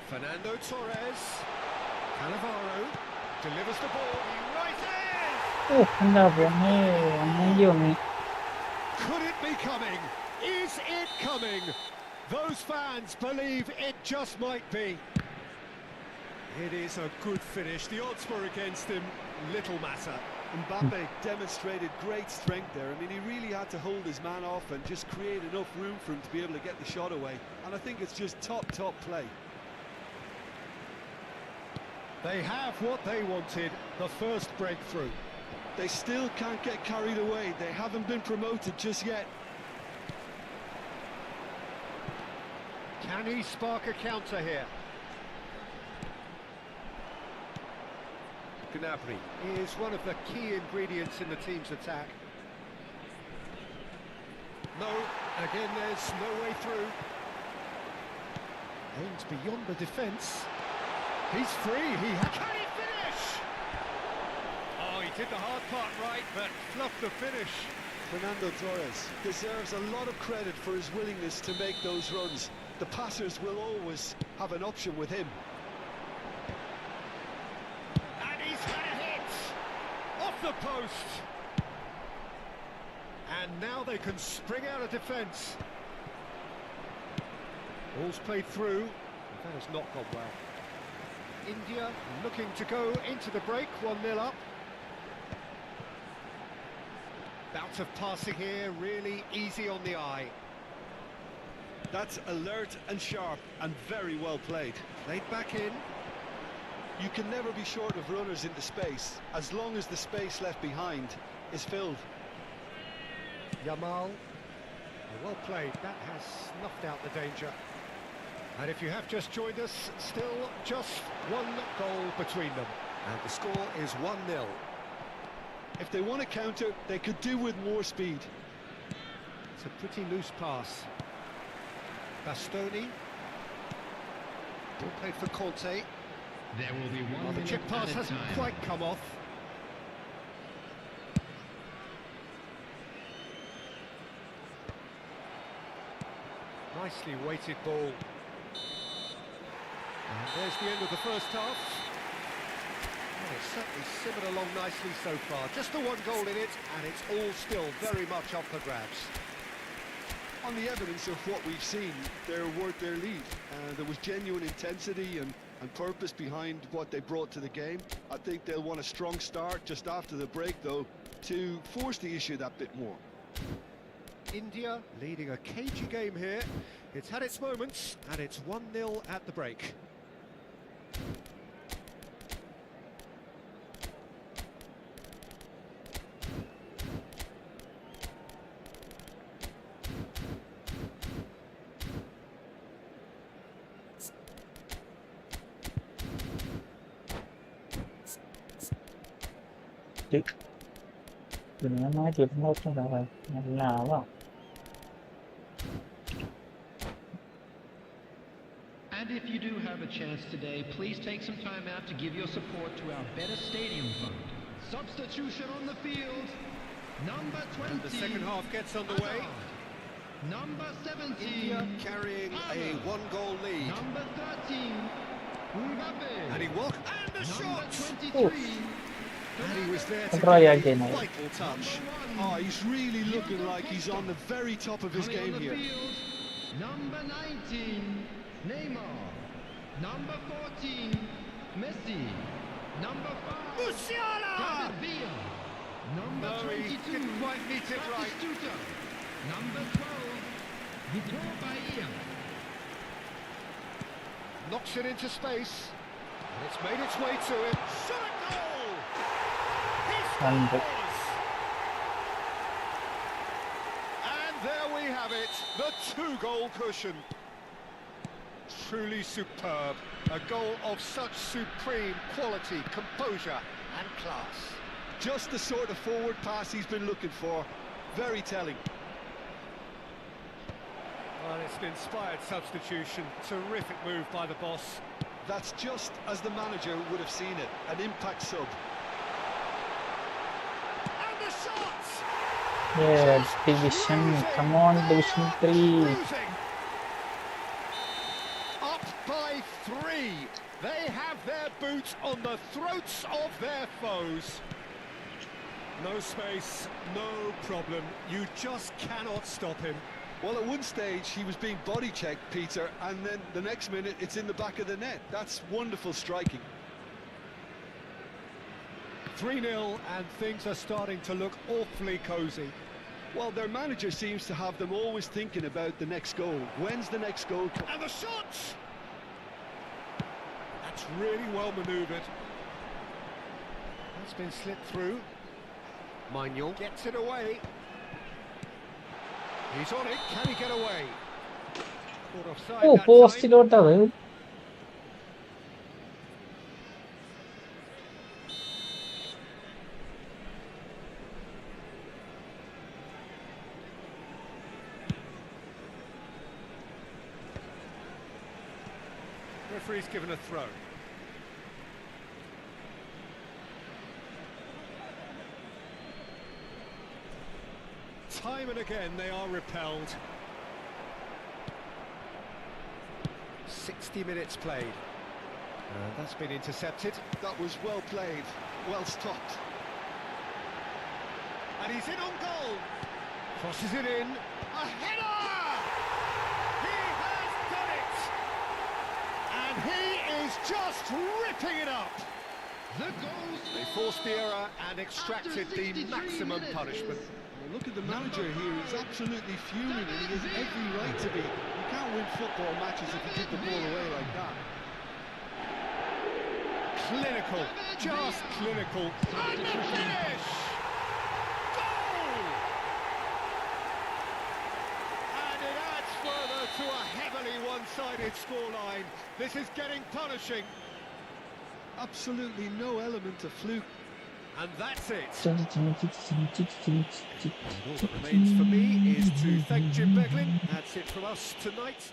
Fernando Torres. Cannavaro delivers the ball. Right in! Could it be coming? Is it coming? Those fans believe it just might be. It is a good finish. The odds were against him. Little matter. Mbappe demonstrated great strength there. I mean, he really had to hold his man off and just create enough room for him to be able to get the shot away. And I think it's just top play. They have what they wanted, the first breakthrough. They still can't get carried away. They haven't been promoted just yet. Can he spark a counter here? Gnabry is one of the key ingredients in the team's attack. No, again there's no way through. Aims beyond the defence. He's free, Can he finish? Oh, he did the hard part right, but fluffed the finish. Fernando Torres deserves a lot of credit for his willingness to make those runs. The passers will always have an option with him. And he's had a hit! Off the post! And now they can spring out of defence. Ball's played through. That has not gone well. India looking to go into the break, 1-0 up. Bout of passing here, really easy on the eye. That's alert and sharp and very well played. Played back in. You can never be short of runners into space, as long as the space left behind is filled. Yamal. Well played, that has snuffed out the danger. And if you have just joined us, still just one goal between them. And the score is 1-0. If they want to counter, they could do with more speed. It's a pretty loose pass. Bastoni. Ball played for Conte. There will be one Well, the chip pass hasn't quite come off. Nicely weighted ball. And there's the end of the first half. Well, it's certainly simmered along nicely so far. Just the one goal in it, and it's all still very much up for grabs. On the evidence of what we've seen, they're worth their lead. There was genuine intensity and purpose behind what they brought to the game. I think they'll want a strong start just after the break, though, to force the issue that bit more. India leading a cagey game here. It's had its moments, and it's 1-0 at the break. Đừng có nói chuyện không trong đó rồi. Nào quá. And if you do have a chance today, please take some time out to give your support to our Better Stadium Fund. Substitution on the field. Number 20. And the second half gets underway. Number 17. India carrying a one-goal lead. Number 13. Mbappe. And he walked, and the Number shot! 23. And he was there to Try give again. a vital touch. Oh, he's really looking like he's on the very top of his Coming on game the here. field. Number 19. Neymar. Number 14. Messi. Number 5. Musiala! David Villa. Number No, he 22. didn't quite meet it right. Batistuta. Number 12. Vitor Bahia. Knocks it into space. And it's made its way to him. Shot a goal! He Hundred. scores! And there we have it, the two-goal cushion. Truly superb. A goal of such supreme quality, composure and class. Just the sort of forward pass he's been looking for. Very telling. Well, it's an inspired substitution. Terrific move by the boss. That's just as the manager would have seen it. An impact sub. And the shots! Yeah, division. Come on, division 3. Cruising. Up by 3. They have their boots on the throats of their foes. No space, no problem. You just cannot stop him. Well, at one stage he was being body checked, Peter, and then the next minute it's in the back of the net. That's wonderful striking. 3-0 and things are starting to look awfully cosy. Well, their manager seems to have them always thinking about the next goal. When's the next goal? And the shots! That's really well manoeuvred. That's been slipped through. Manuel gets it away. He's on it, can he get away? Caught offside that time. പോസ്റ്റിലോട്ടത് Referee's given a throw. Time and again they are repelled. 60 minutes played. And that's been intercepted. That was well played, well stopped. And he's in on goal. Crosses it in. A header! He has done it! And he is just ripping it up. The goals. They forced the error and extracted the maximum punishment. Well, look at the manager here, he's absolutely fuming and he has every right to be. You can't win football matches if you give the ball away like that. Clinical, just clinical. And the finish! Goal! And it adds further to a heavily one-sided scoreline. This is getting punishing. Absolutely no element of fluke. And that's it. And all that remains for me is to thank Jim Beglin. That's it from us tonight.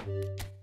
By.